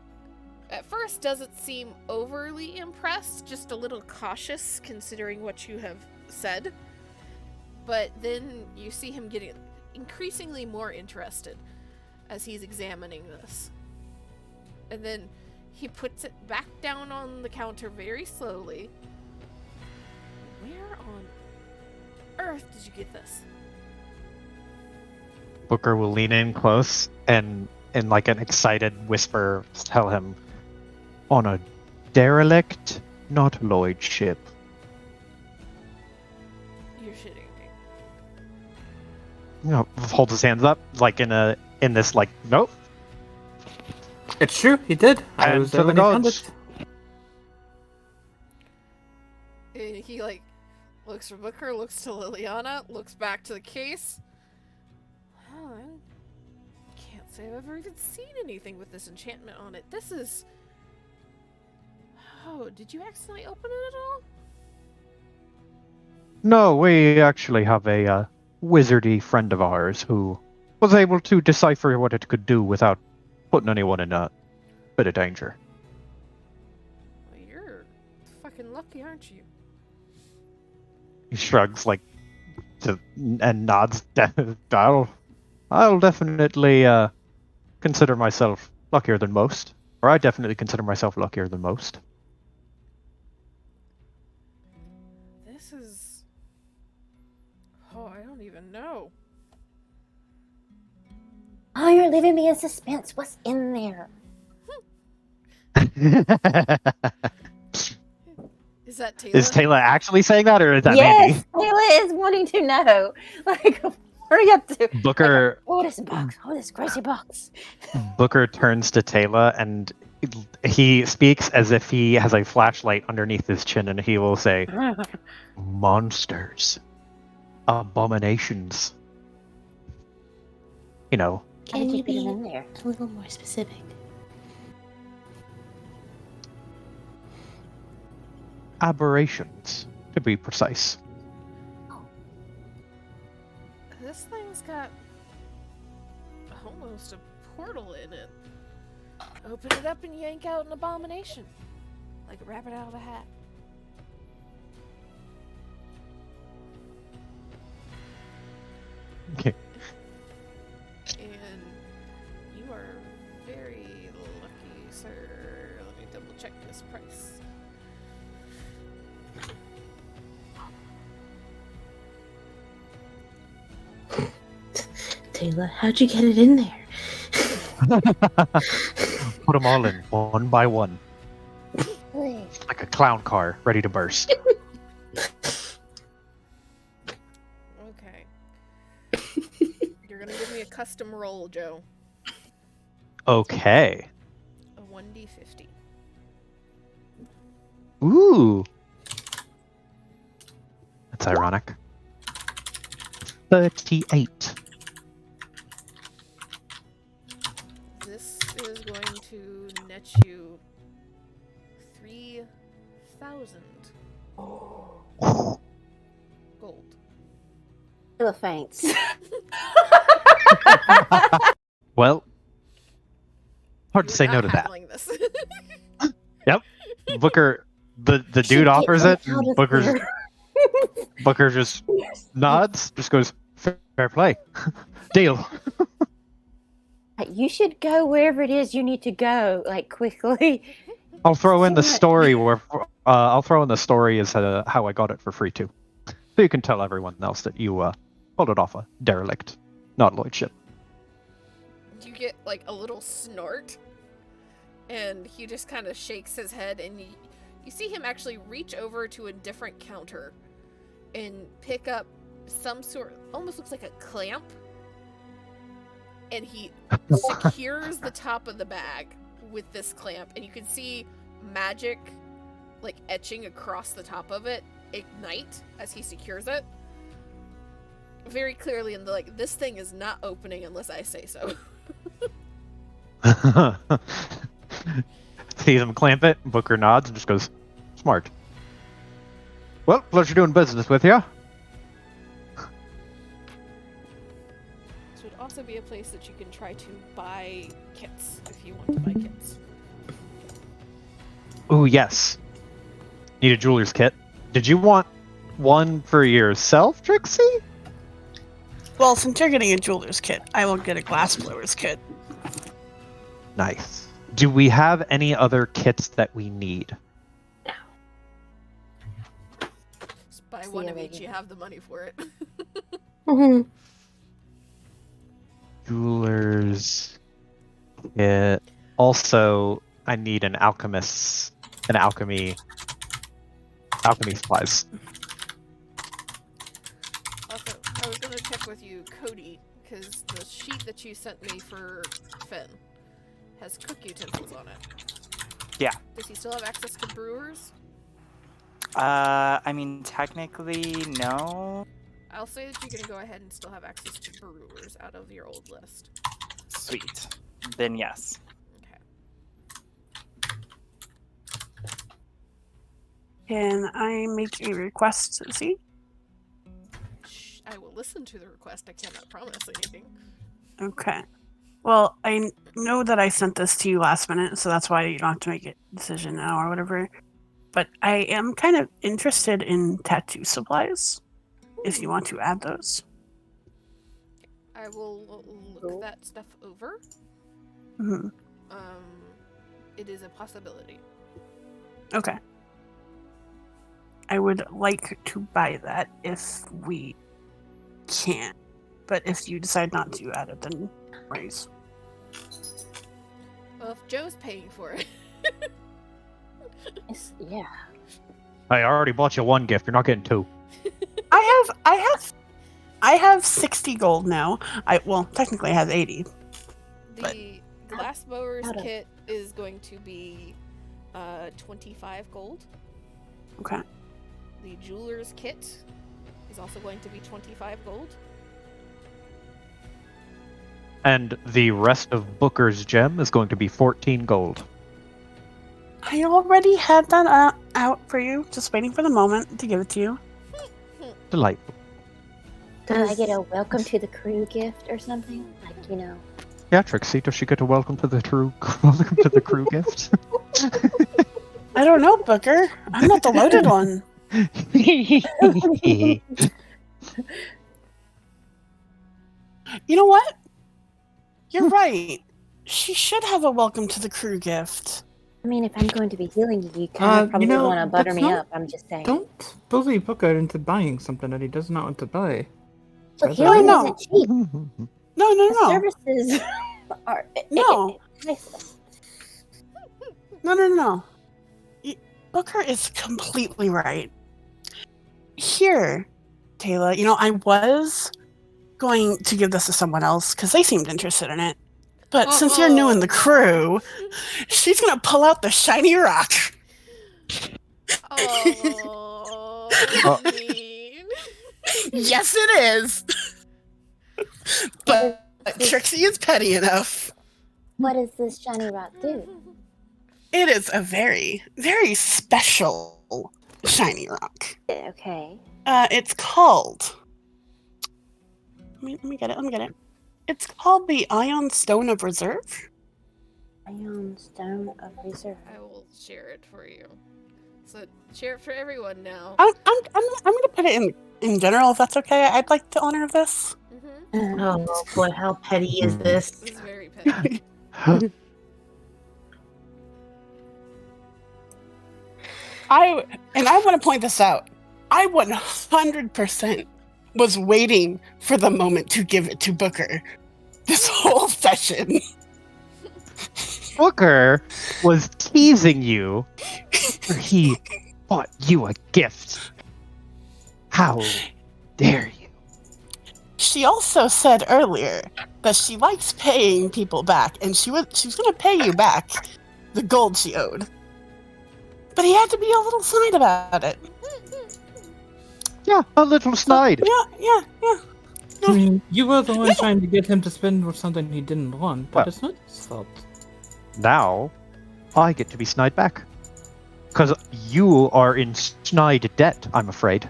at first, doesn't seem overly impressed, just a little cautious considering what you have said. But then you see him getting increasingly more interested as he's examining this. And then he puts it back down on the counter very slowly. Where on earth did you get this? Booker will lean in close and, in like an excited whisper, tell him, on a derelict, not Lloyd ship. You're shitting me. You know, holds his hands up, like in this, like, nope. It's true, he did. I And was to there the when he found gods. it. And he, like, looks for Booker, looks to Liliana, looks back to the case. Oh, I can't say I've ever even seen anything with this enchantment on it. This is... Oh, did you accidentally open it at all? No, we actually have a wizardy friend of ours who was able to decipher what it could do without putting anyone in a bit of danger. Well, you're fucking lucky, aren't you? He shrugs, like, and nods. I'll definitely consider myself luckier than most. Or I definitely consider myself luckier than most. This is... Oh, I don't even know. Oh, you're leaving me in suspense. What's in there? Is that Taylor? Is Taylor actually saying that, or is that Yes, Taylor is wanting to know. Like, hurry up to Booker? oh, this box. Oh, this crazy box. Booker turns to Taylor and he speaks as if he has a flashlight underneath his chin, and he will say, "Monsters, abominations." You know, How did Can you you get it be in there? a little more specific? aberrations, to be precise. This thing's got almost a portal in it. Open it up and yank out an abomination. Like a rabbit out of a hat. Okay. And you are very lucky, sir. Let me double check this price. Taylor, how'd you get it in there? Put them all in, one by one, Really? like a clown car, ready to burst. Okay. You're gonna give me a custom roll, Joe. Okay. A 1d50. Ooh. That's ironic. 38. This is going to net you 3,000 gold. Taylor faints. Well, hard to You're say no not to that. handling this. Booker, the Should dude get offers them it, out and of Booker there. just nods, just goes, fair play. Deal. You should go wherever it is you need to go, like quickly. I'll throw in the So much. story where I'll throw in the story as how I got it for free too, so you can tell everyone else that you pulled it off a derelict, not Lloyd ship. You get like a little snort, and he just kind of shakes his head, and you see him actually reach over to a different counter and pick up some sort, almost looks like a clamp, and he secures the top of the bag with this clamp, and you can see magic like etching across the top of it ignite as he secures it very clearly, and like, this thing is not opening unless I say so. Sees him clamp it. Booker nods and just goes, smart. Well, pleasure doing business with you. So it also be a place that you can try to buy kits if you want to buy kits. Ooh, yes. Need a jeweler's kit. Did you want one for yourself, Trixie? Well, since you're getting a jeweler's kit, I will get a glassblower's kit. Nice. Do we have any other kits that we need? Just buy one of each, you have the money for it. Mhm. Jeweler's kit. Also, I need an alchemy supplies. Also, I was gonna check with you, Cody, because the sheet that you sent me for Finn has cook utensils on it. Yeah. Does he still have access to brewers? I mean, technically, no. I'll say that you can go ahead and still have access to brewers out of your old list. Sweet. Then yes. Okay. Can I make a request, see? I will listen to the request. I cannot promise anything. Okay. Well, I know that I sent this to you last minute, so that's why you don't have to make a decision now or whatever. But I am kind of interested in tattoo supplies, if you want to add those. I will look that stuff over. Mm-hmm. It is a possibility. Okay. I would like to buy that if we can. But if you decide not to add it, then raise. Well, if Joe's paying for it. Yeah. I already bought you one gift. You're not getting two. I have 60 gold now. Technically I have 80. The glass mowers Out of- kit is going to be 25 gold. Okay. The jeweler's kit is also going to be 25 gold. And the rest of Booker's gem is going to be 14 gold. I already had that out for you. Just waiting for the moment to give it to you. Delightful. Do I get a welcome to the crew gift or something? Like, Yeah, Trixie, does she get a welcome to the crew gift? I don't know, Booker. I'm not the loaded one. You know what? You're right. She should have a welcome to the crew gift. I mean, if I'm going to be healing you, you kind of probably want to butter that's me not- up. I'm just saying. Don't bully Booker into buying something that he does not want to buy. But That's healing no. isn't cheap. No. The services are No. priceless. No. Booker is completely right. Here, Taylor, I was going to give this to someone else because they seemed interested in it. But since you're new in the crew, she's going to pull out the shiny rock. Oh, mean. Yes, it is. But Trixie is petty enough. What does this shiny rock do? It is a very, very special shiny rock. Okay. It's called... Let me get it. It's called the Ion Stone of Reserve. Ion Stone of Reserve. I will share it for you. So share it for everyone now. I'm gonna put it in general if that's okay. I'd like to honor this. Mm-hmm. Oh boy, how petty is this? This is very petty. I want to point this out. I 100% was waiting for the moment to give it to Booker this whole session. Booker was teasing you for he bought you a gift. How dare you? She also said earlier that she likes paying people back, and she was going to pay you back the gold she owed. But he had to be a little snide about it. Yeah, a little snide. Yeah. I mean, you were the one trying to get him to spend for something he didn't want, but Well. it's not his fault. Now, I get to be snide back. Because you are in snide debt, I'm afraid.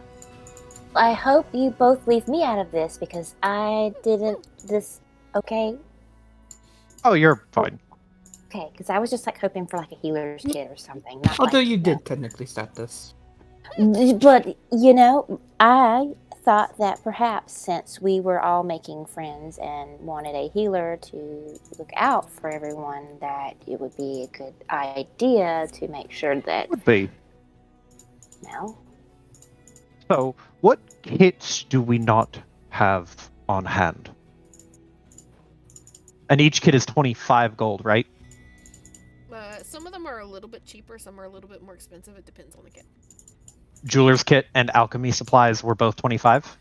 I hope you both leave me out of this because I didn't. This okay? Oh, you're fine. Okay, because I was just like hoping for like a healer's kit or something. Not Although like, you did technically start this. But, you know, I thought that perhaps since we were all making friends and wanted a healer to look out for everyone, that it would be a good idea to make sure that, Would be. well, So, what kits do we not have on hand? And each kit is 25 gold, right? Some of them are a little bit cheaper, some are a little bit more expensive. It depends on the kit. Jeweler's kit and alchemy supplies were both 25.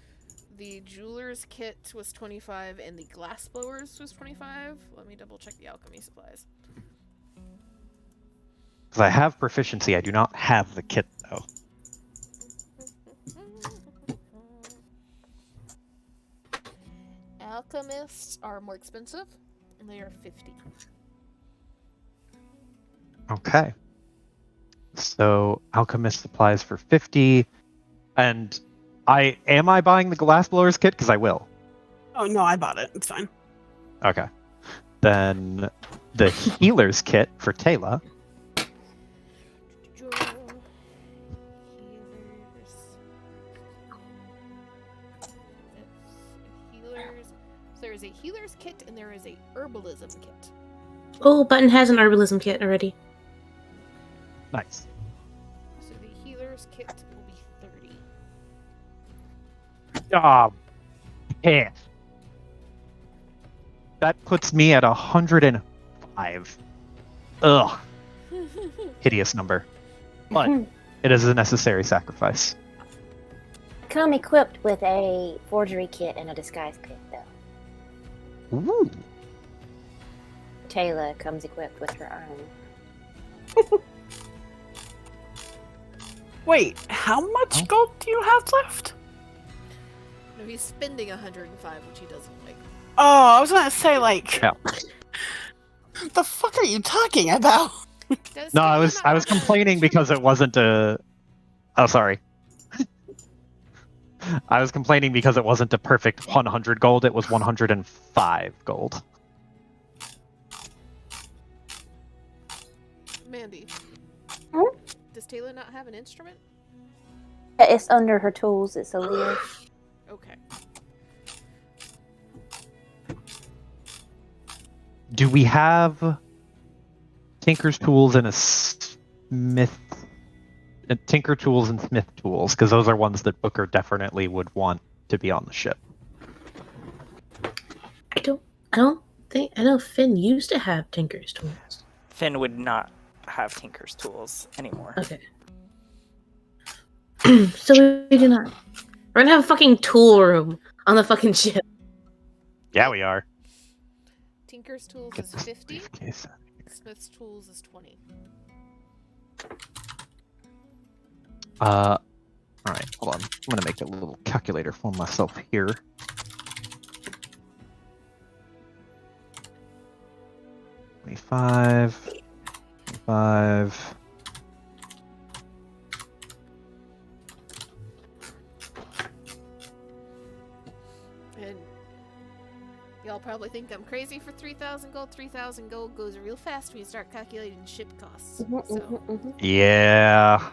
The jeweler's kit was 25 and the glass blowers was 25. Let me double check the alchemy supplies. Because I have proficiency, I do not have the kit though. Alchemists are more expensive, and they are 50. Okay. So alchemist supplies for 50, and am I buying the glassblowers kit? Because I will. Oh no, I bought it. It's fine. Okay. Then the healer's kit for Taylor. Healers. So there is a healer's kit and there is a herbalism kit. Oh, Button has an herbalism kit already. Nice. So the healer's kit will be 30. Ah, piss. That puts me at 105. Ugh. Hideous number. But it is a necessary sacrifice. come equipped with a forgery kit and a disguise kit, though. Ooh. Taylor comes equipped with her own. Wait, how much gold do you have left? No, he's spending 105, which he doesn't like. Oh, I was gonna say like, Yeah. the fuck are you talking about? Does No, Taylor I was not have complaining an because it wasn't a. Oh, sorry. I was complaining because it wasn't a perfect 100 gold. It was 105 gold. Mandy. Hmm? Does Taylor not have an instrument? It's under her tools. It's a Lear. Okay. Do we have Tinker's tools and a smith? Tinker tools and smith tools, because those are ones that Booker definitely would want to be on the ship. I know Finn used to have Tinker's tools. Finn would not have Tinker's tools anymore. Okay. So we do not. We're gonna have a fucking tool room on the fucking ship. Yeah, we are. Tinker's tools Get is this 50. briefcase out of here. Smith's tools is 20. All right, hold on. I'm gonna make a little calculator for myself here. $25. And y'all probably think I'm crazy for 3,000 gold. 3,000 gold goes real fast when you start calculating ship costs. So, Yeah.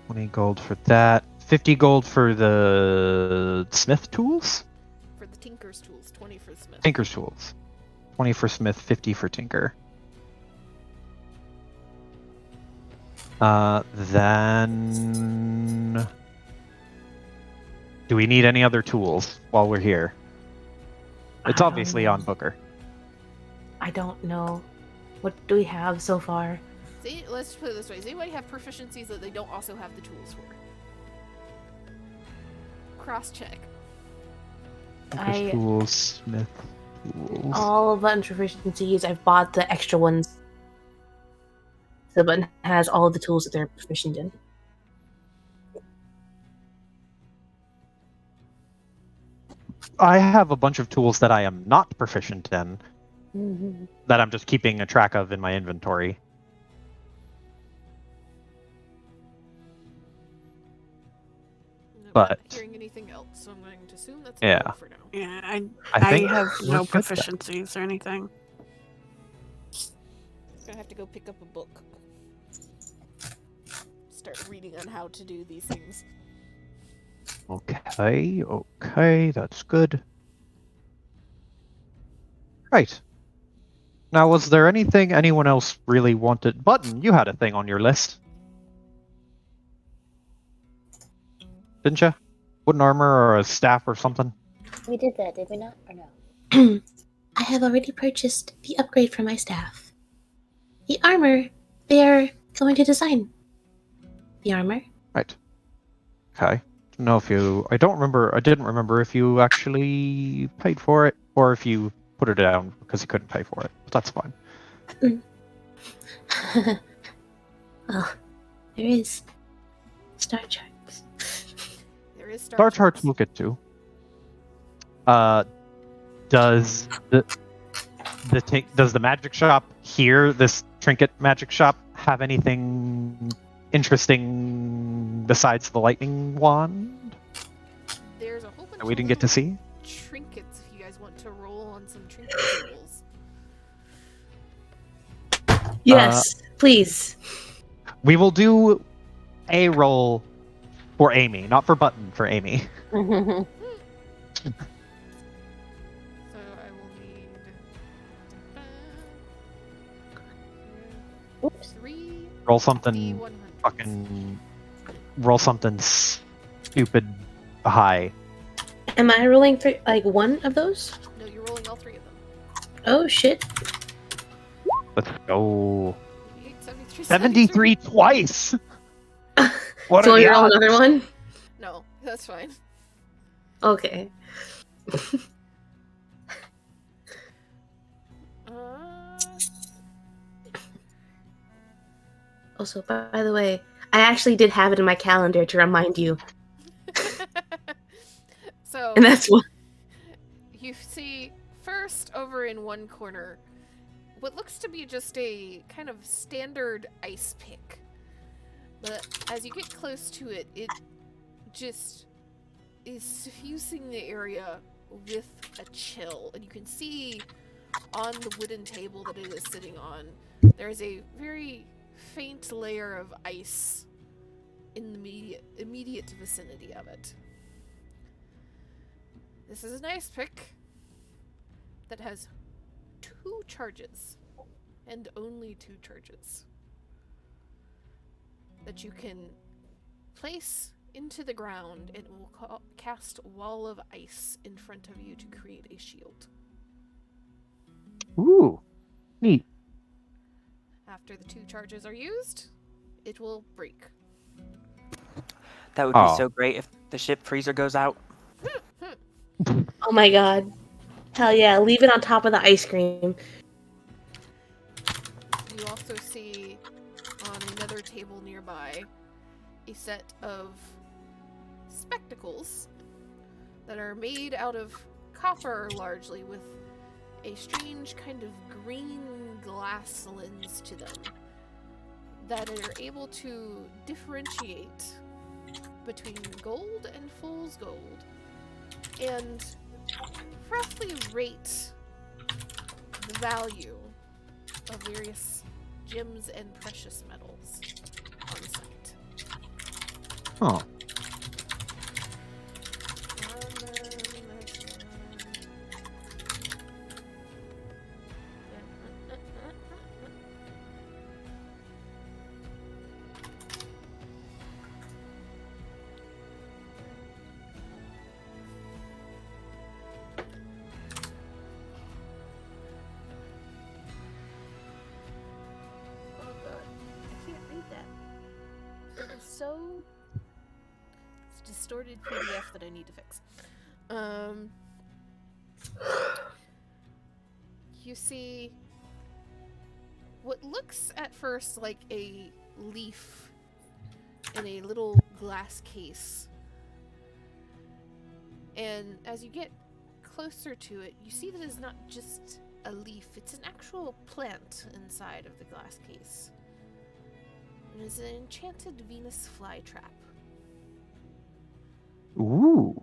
20 gold for that. 50 gold for the smith tools? for the Tinker's tools, 20 for Smith. Tinker's tools. 20 for smith, 50 for tinker. Then... Do we need any other tools while we're here? It's obviously on Booker. I don't know. What do we have so far? See, let's put it this way. Does anybody have proficiencies that they don't also have the tools for? Cross-check. Tinker's tools, smith tools. All of Button's proficiencies, I've bought the extra ones. So Button has all of the tools that they're proficient in. I have a bunch of tools that I am not proficient in Mm-hmm. that I'm just keeping a track of in my inventory. No, But- not hearing anything else, so I'm going to assume that's Yeah. a go for now. Yeah, I I think have we're no good then. proficiencies or anything. Gonna have to go pick up a book. Start reading on how to do these things. Okay, that's good. Right. Now, was there anything anyone else really wanted? Button, you had a thing on your list, didn't you? Wooden armor or a staff or something? We did that, did we not? Or no? I have already purchased the upgrade for my staff. The armor, they are going to design the armor. Right. Okay. Know if you. I don't remember. I didn't remember if you actually paid for it or if you put it down because you couldn't pay for it. But that's fine. Well, there is star charts. There is Star charts we'll get to. Does the magic shop here, this trinket magic shop, have anything interesting besides the lightning wand There's a whole bunch that we of didn't get to little see? trinkets if you guys want to roll on some trinket tables. Yes, please. We will do a roll for Amy, not for Button, for Amy. So I will need Oops. 3 Roll something D100s. fucking. Roll something stupid high. Am I rolling like one of those? No, you're rolling all 3 of them. Oh shit. Let's go. 88, 73, 73 twice! What So are the you roll odds? another one? No, that's fine. Okay. Also, by the way, I actually did have it in my calendar to remind you, So and that's what. you see first over in one corner what looks to be just a kind of standard ice pick. But as you get close to it, it just is suffusing the area with a chill. And you can see on the wooden table that it is sitting on, there is a very faint layer of ice in the immediate vicinity of it. This is an ice pick that has 2 charges, and only 2 charges, that you can place into the ground, and it will cast a wall of ice in front of you to create a shield. Ooh, neat. After the 2 charges are used, it will break. That would be Oh. so great if the ship freezer goes out. Oh my god. Hell yeah, leave it on top of the ice cream. You also see on another table nearby a set of spectacles that are made out of copper largely, with a strange kind of green glass lens to them that are able to differentiate between gold and fool's gold and roughly rate the value of various gems and precious metals on site. Oh. Oh god, I can't read that. It is so... It's a distorted PDF that I need to fix. You see what looks at first like a leaf in a little glass case. And as you get closer to it, you see that it's not just a leaf, it's an actual plant inside of the glass case. It is an enchanted Venus flytrap. Ooh.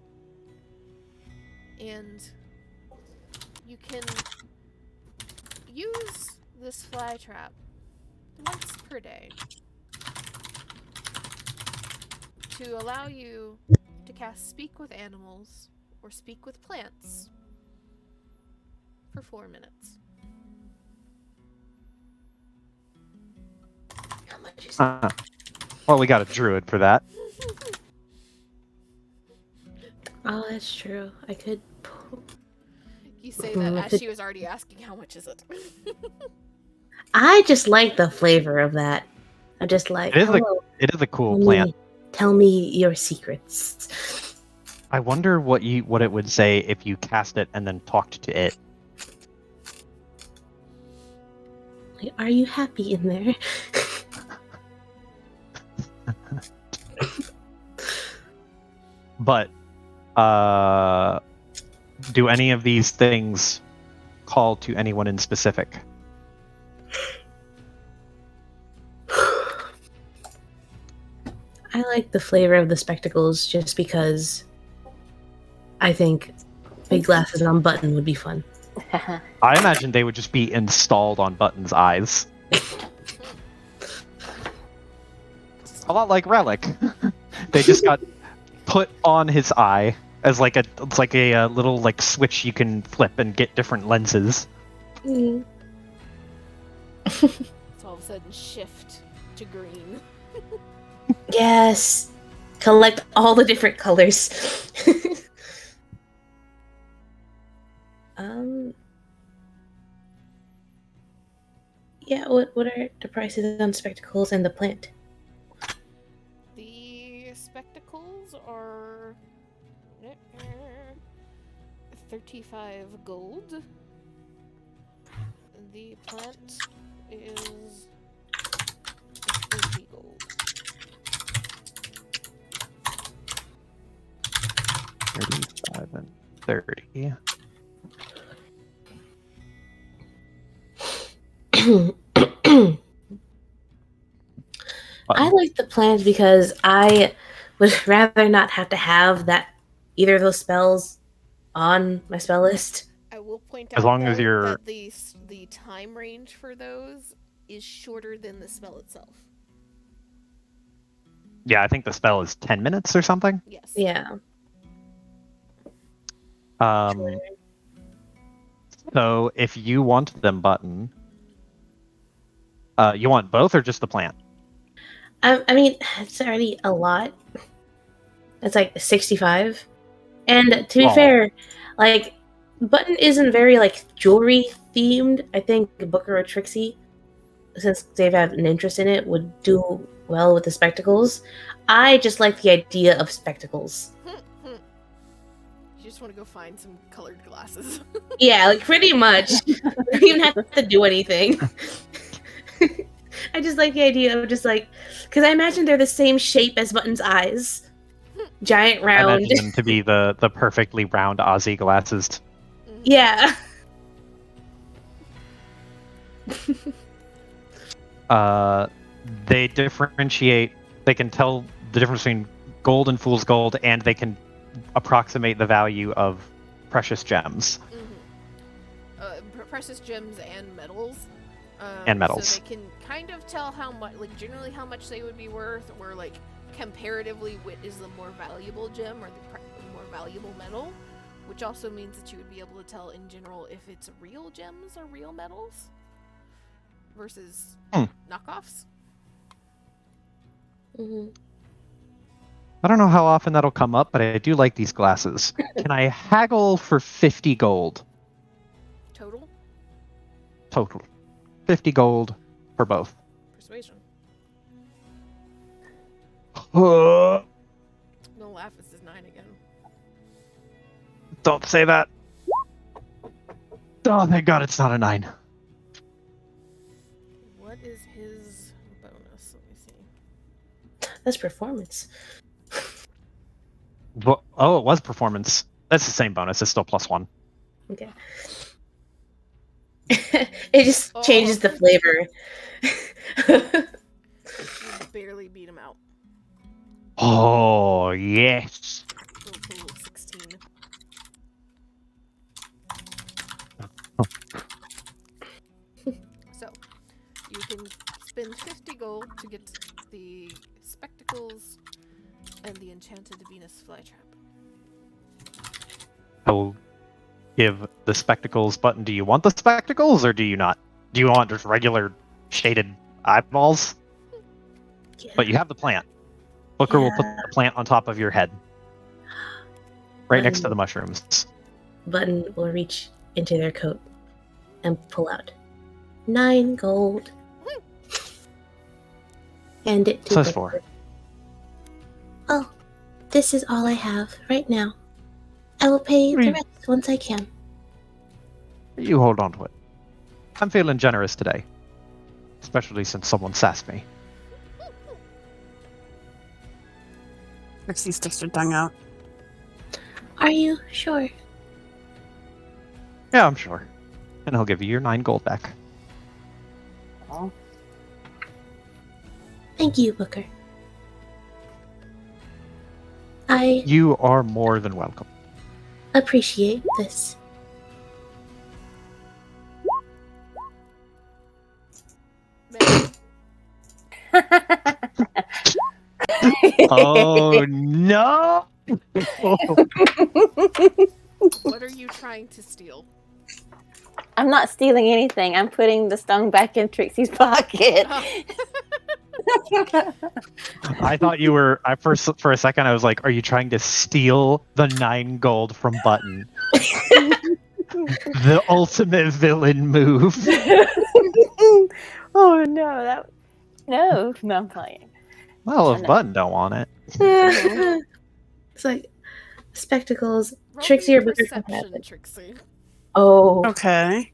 And you can use this fly trap once per day to allow you to cast Speak with Animals or Speak with Plants for 4 minutes. How much is it? Well, we got a druid for that. Oh, that's true. I could. You say that as she was already asking how much is it. I just like the flavor of that. I just like. It is Hello, a cool tell plant. tell me your secrets. I wonder what it would say if you cast it and then talked to it. Like, are you happy in there? But do any of these things call to anyone in specific? I like the flavor of the spectacles just because I think big glasses on Button would be fun. I imagine they would just be installed on Button's eyes. A lot like Relic. They just got put on his eye as like a little like switch you can flip and get different lenses. Mm. So all of a sudden shift to green. Yes. Collect all the different colors. Yeah, what are the prices on spectacles and the plant? The spectacles are 35 gold. The plant is 30 gold. 35 and 30. I like the plant because I would rather not have to have either of those spells on my spell list. I will point As out long as though, you're- that the time range for those is shorter than the spell itself. Yeah, I think the spell is 10 minutes or something. Yes. Yeah. So if you want them, Button, you want both or just the plant? I mean, it's already a lot. It's like 65. And to be Aw. fair, like, Button isn't very, like, jewelry themed. I think Booker or Trixie, since they've had an interest in it, would do well with the spectacles. I just like the idea of spectacles. You just want to go find some colored glasses. Yeah, like, pretty much. You don't even have to do anything. I just like the idea of just, like, because I imagine they're the same shape as Button's eyes. Giant I round. imagine them to be the perfectly round Aussie glasses. Yeah. They differentiate. They can tell the difference between gold and fool's gold, and they can approximate the value of precious gems. Precious gems and metals. And metals. So they can kind of tell how much, like, generally how much they would be worth, or like comparatively, what is the more valuable gem or the more valuable metal, which also means that you would be able to tell in general if it's real gems or real metals versus knockoffs. Mm-hmm. I don't know how often that'll come up, but I do like these glasses. Can I haggle for 50 gold Total? 50 gold for both. Persuasion. Don't No laugh, this is 9 again. say that. Oh, thank God it's not a 9. What is his bonus? Let me see. That's performance. Well, oh, it was performance. That's the same bonus. It's still +1. Okay. It just changes the flavor. You barely beat him out. Oh, yes. gold to get the spectacles and the enchanted Venus flytrap. I will give the spectacles button. Do you want the spectacles or do you not? Do you want just regular shaded eyeballs? Yeah. But you have the plant. Booker will put the plant on top of your head. Right next to the mushrooms. Button will reach into their coat and pull out 9 gold. Hand it to Says Booker. 4. Oh, this is all I have right now. I will pay the rest once I can. You hold on to it. I'm feeling generous today. Especially since someone sassed me. Trixie sticks her tongue out. Are you sure? Yeah, I'm sure. And he'll give you your 9 gold back. Oh, Thank you, Booker. I You are more than welcome. appreciate this. Man, Oh no! what are you trying to steal? I'm not stealing anything. I'm putting the stone back in Trixie's pocket. I thought you were. For a second, I was like, "Are you trying to steal the 9 gold from Button?" The ultimate villain move. Oh no, no, I'm playing. Well, if No. Button don't want it, It's like spectacles. Roll Trixie me or Booker can have perception, it. Trixie. Oh, Okay.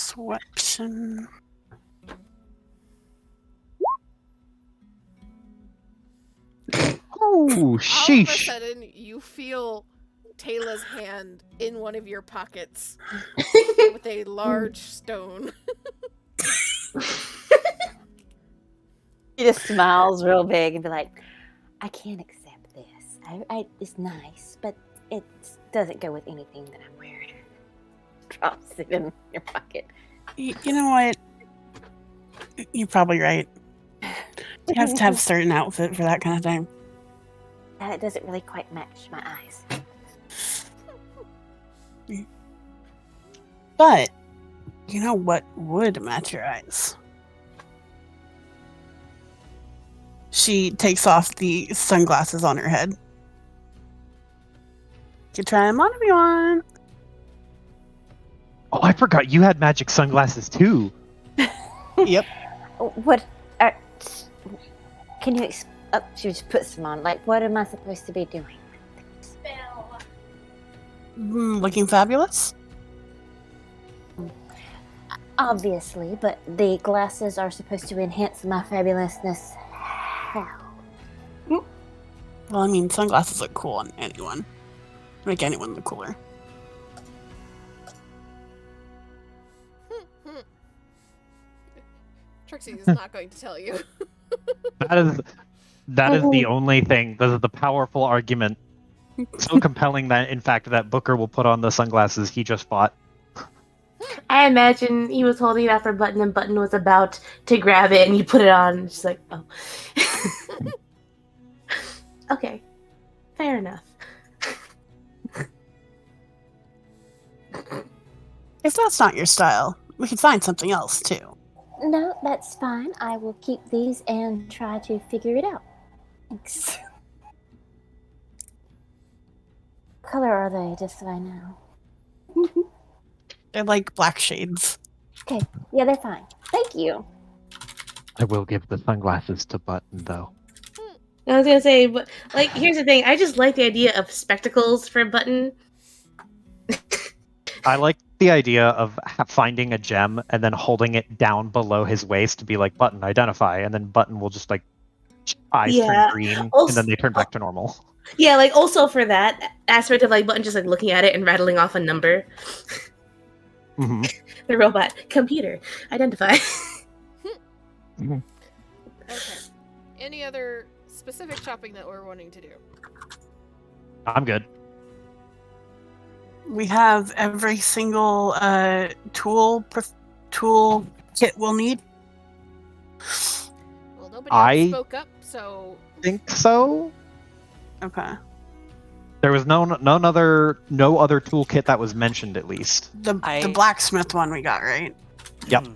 Perception. oh All of a sheesh! sudden, you feel Taylor's hand in one of your pockets with a large stone. he just smiles real big and be like, "I can't accept this. It's nice, but it doesn't go with anything that I'm wearing." Drops it in your pocket. You know what? You're probably right. You have to have a certain outfit for that kind of thing. And it doesn't really quite match my eyes. But you know what would match your eyes? She takes off the sunglasses on her head. You can try them on if you want. Oh, I forgot you had magic sunglasses too. Yep. What? Can you? She just puts them on. Like, what am I supposed to be doing? Looking fabulous. Obviously, but the glasses are supposed to enhance my fabulousness. How? Well, I mean, sunglasses look cool on anyone. Make anyone look cooler. Trixie is not going to tell you. That is the only thing. That is the powerful argument. So compelling that, in fact, that Booker will put on the sunglasses he just bought. I imagine he was holding it out for Button and Button was about to grab it and he put it on and she's like, oh. Okay. Fair enough. If that's not your style, we can find something else too. No, that's fine. I will keep these and try to figure it out. Thanks. What color are they, just so I know? They're like black shades. Okay, yeah, they're fine. Thank you. I will give the sunglasses to Button, though. I was gonna say, but like, here's the thing. I just like the idea of spectacles for Button. I like the idea of finding a gem and then holding it down below his waist to be like, Button, identify, and then Button will just like eyes turn green and then they turn back to normal. Yeah, like also for that aspect of like Button just like looking at it and rattling off a number. Mm-hmm. The robot computer identify. Mm-hmm. Okay. Any other specific shopping that we're wanting to do? I'm good. We have every single tool kit we'll need. Well, nobody else I spoke up, so think so. Okay. There was no other toolkit that was mentioned, at least. The blacksmith one we got, right? Yep.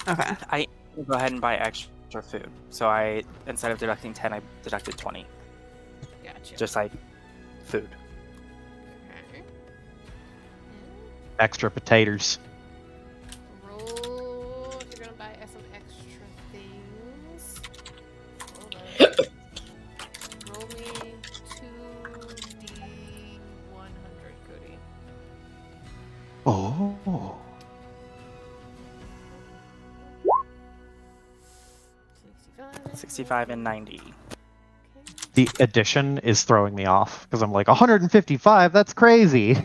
Okay. I go ahead and buy extra food. So I, instead of deducting 10, I deducted 20. gotcha. Just like food. Okay. Extra potatoes. Roll. If you're gonna buy some extra things. Hold on. Roll me 2d100, Cody. Oh. 65 and 90. Okay. The addition is throwing me off because I'm like 155. That's crazy. See,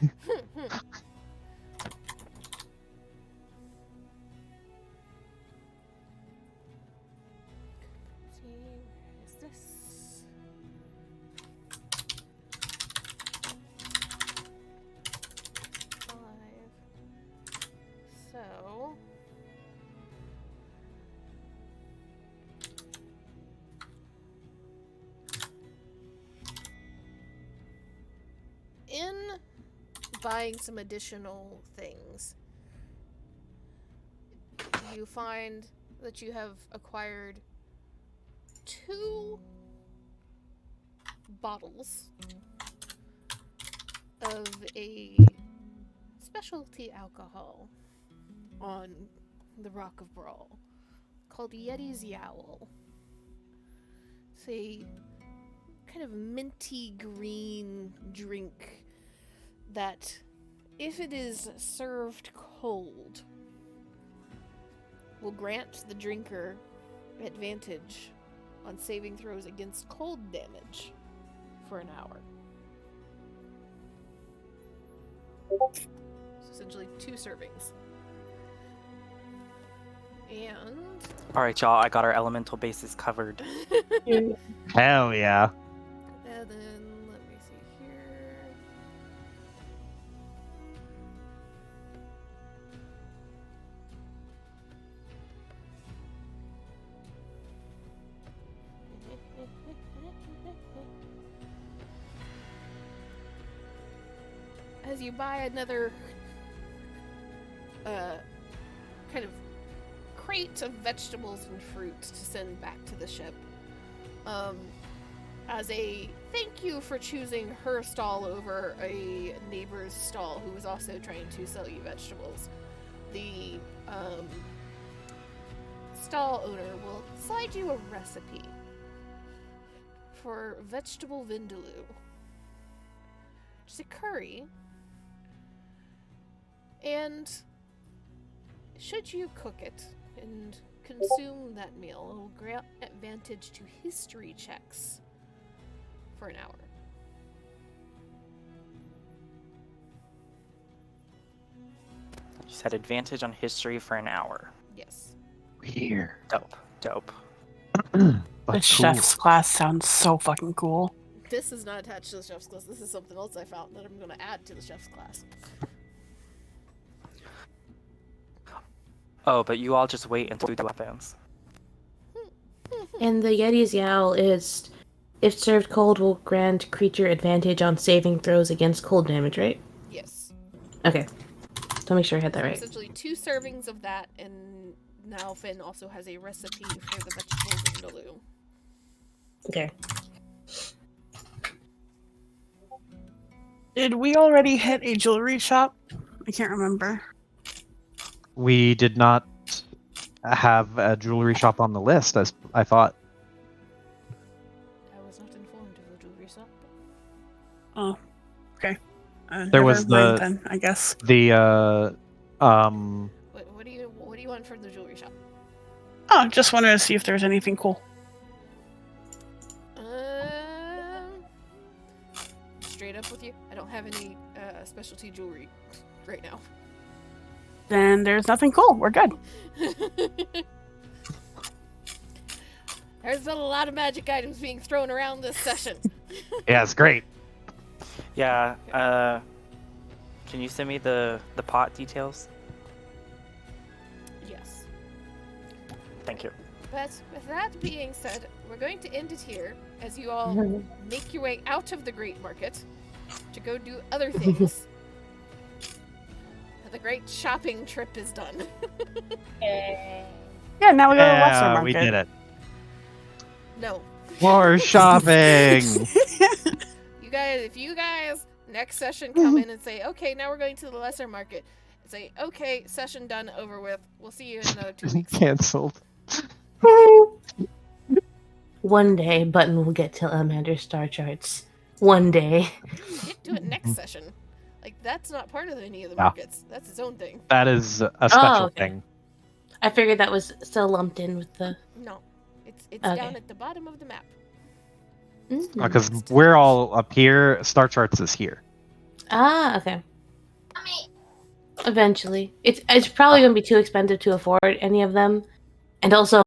where is this? Five. So. In buying some additional things, you find that you have acquired 2 bottles of a specialty alcohol on the Rock of Bral called Yeti's Yowl. It's a kind of minty green drink that, if it is served cold, will grant the drinker advantage on saving throws against cold damage for an hour. So essentially 2 servings. And Alright, y'all, I got our elemental bases covered. Hell yeah. and then let me see here. As you buy another kind of crate of vegetables and fruits to send back to the ship, as a thank you for choosing her stall over a neighbor's stall who was also trying to sell you vegetables, the stall owner will slide you a recipe for vegetable vindaloo. Just a curry. And should you cook it and consume that meal, it will grant advantage to history checks for an hour. You said advantage on history for an hour. Yes. Weird. Dope. The But cool. chef's class sounds so fucking cool. This is not attached to the chef's class. This is something else I found that I'm going to add to the chef's class. Oh, but you all just wait until we do weapons. And the Yeti's Yowl is, if served cold, will grant creature advantage on saving throws against cold damage, right? Yes. Okay. So make sure I had that right. Essentially 2 servings of that, and now Finn also has a recipe for the vegetable vindaloo. Okay. Did we already hit a jewelry shop? I can't remember. We did not have a jewelry shop on the list, as I thought. I was not informed of the jewelry shop. Oh, okay. There Never was mind the- then, I guess. The What do you want from the jewelry shop? Oh, just wanted to see if there's anything cool. Straight up with you, I don't have any specialty jewelry right now. Then there's nothing cool. We're good. There's been a lot of magic items being thrown around this session. yeah, it's great. Yeah, Can you send me the pot details? Yes. Thank you. But with that being said, we're going to end it here as you all make your way out of the Great Market to go do other things. The great shopping trip is done. Yeah, now we go to the Lesser Yeah, Market. we did it. No. More shopping. If you guys next session come in and say, okay, now we're going to the Lesser Market, and say, okay, session done, over with. We'll see you in another 2 weeks. Canceled. One day, Button will get to Elmander's star charts. One day. You get to it next session. Like, that's not part of any of the Yeah. markets. That's its own thing. That is a special okay. thing. I figured that was still lumped in with the. No. It's Okay. down at the bottom of the map. Because we're all up here, Star Charts is here. Ah, okay. Eventually, it's probably going to be too expensive to afford any of them, and also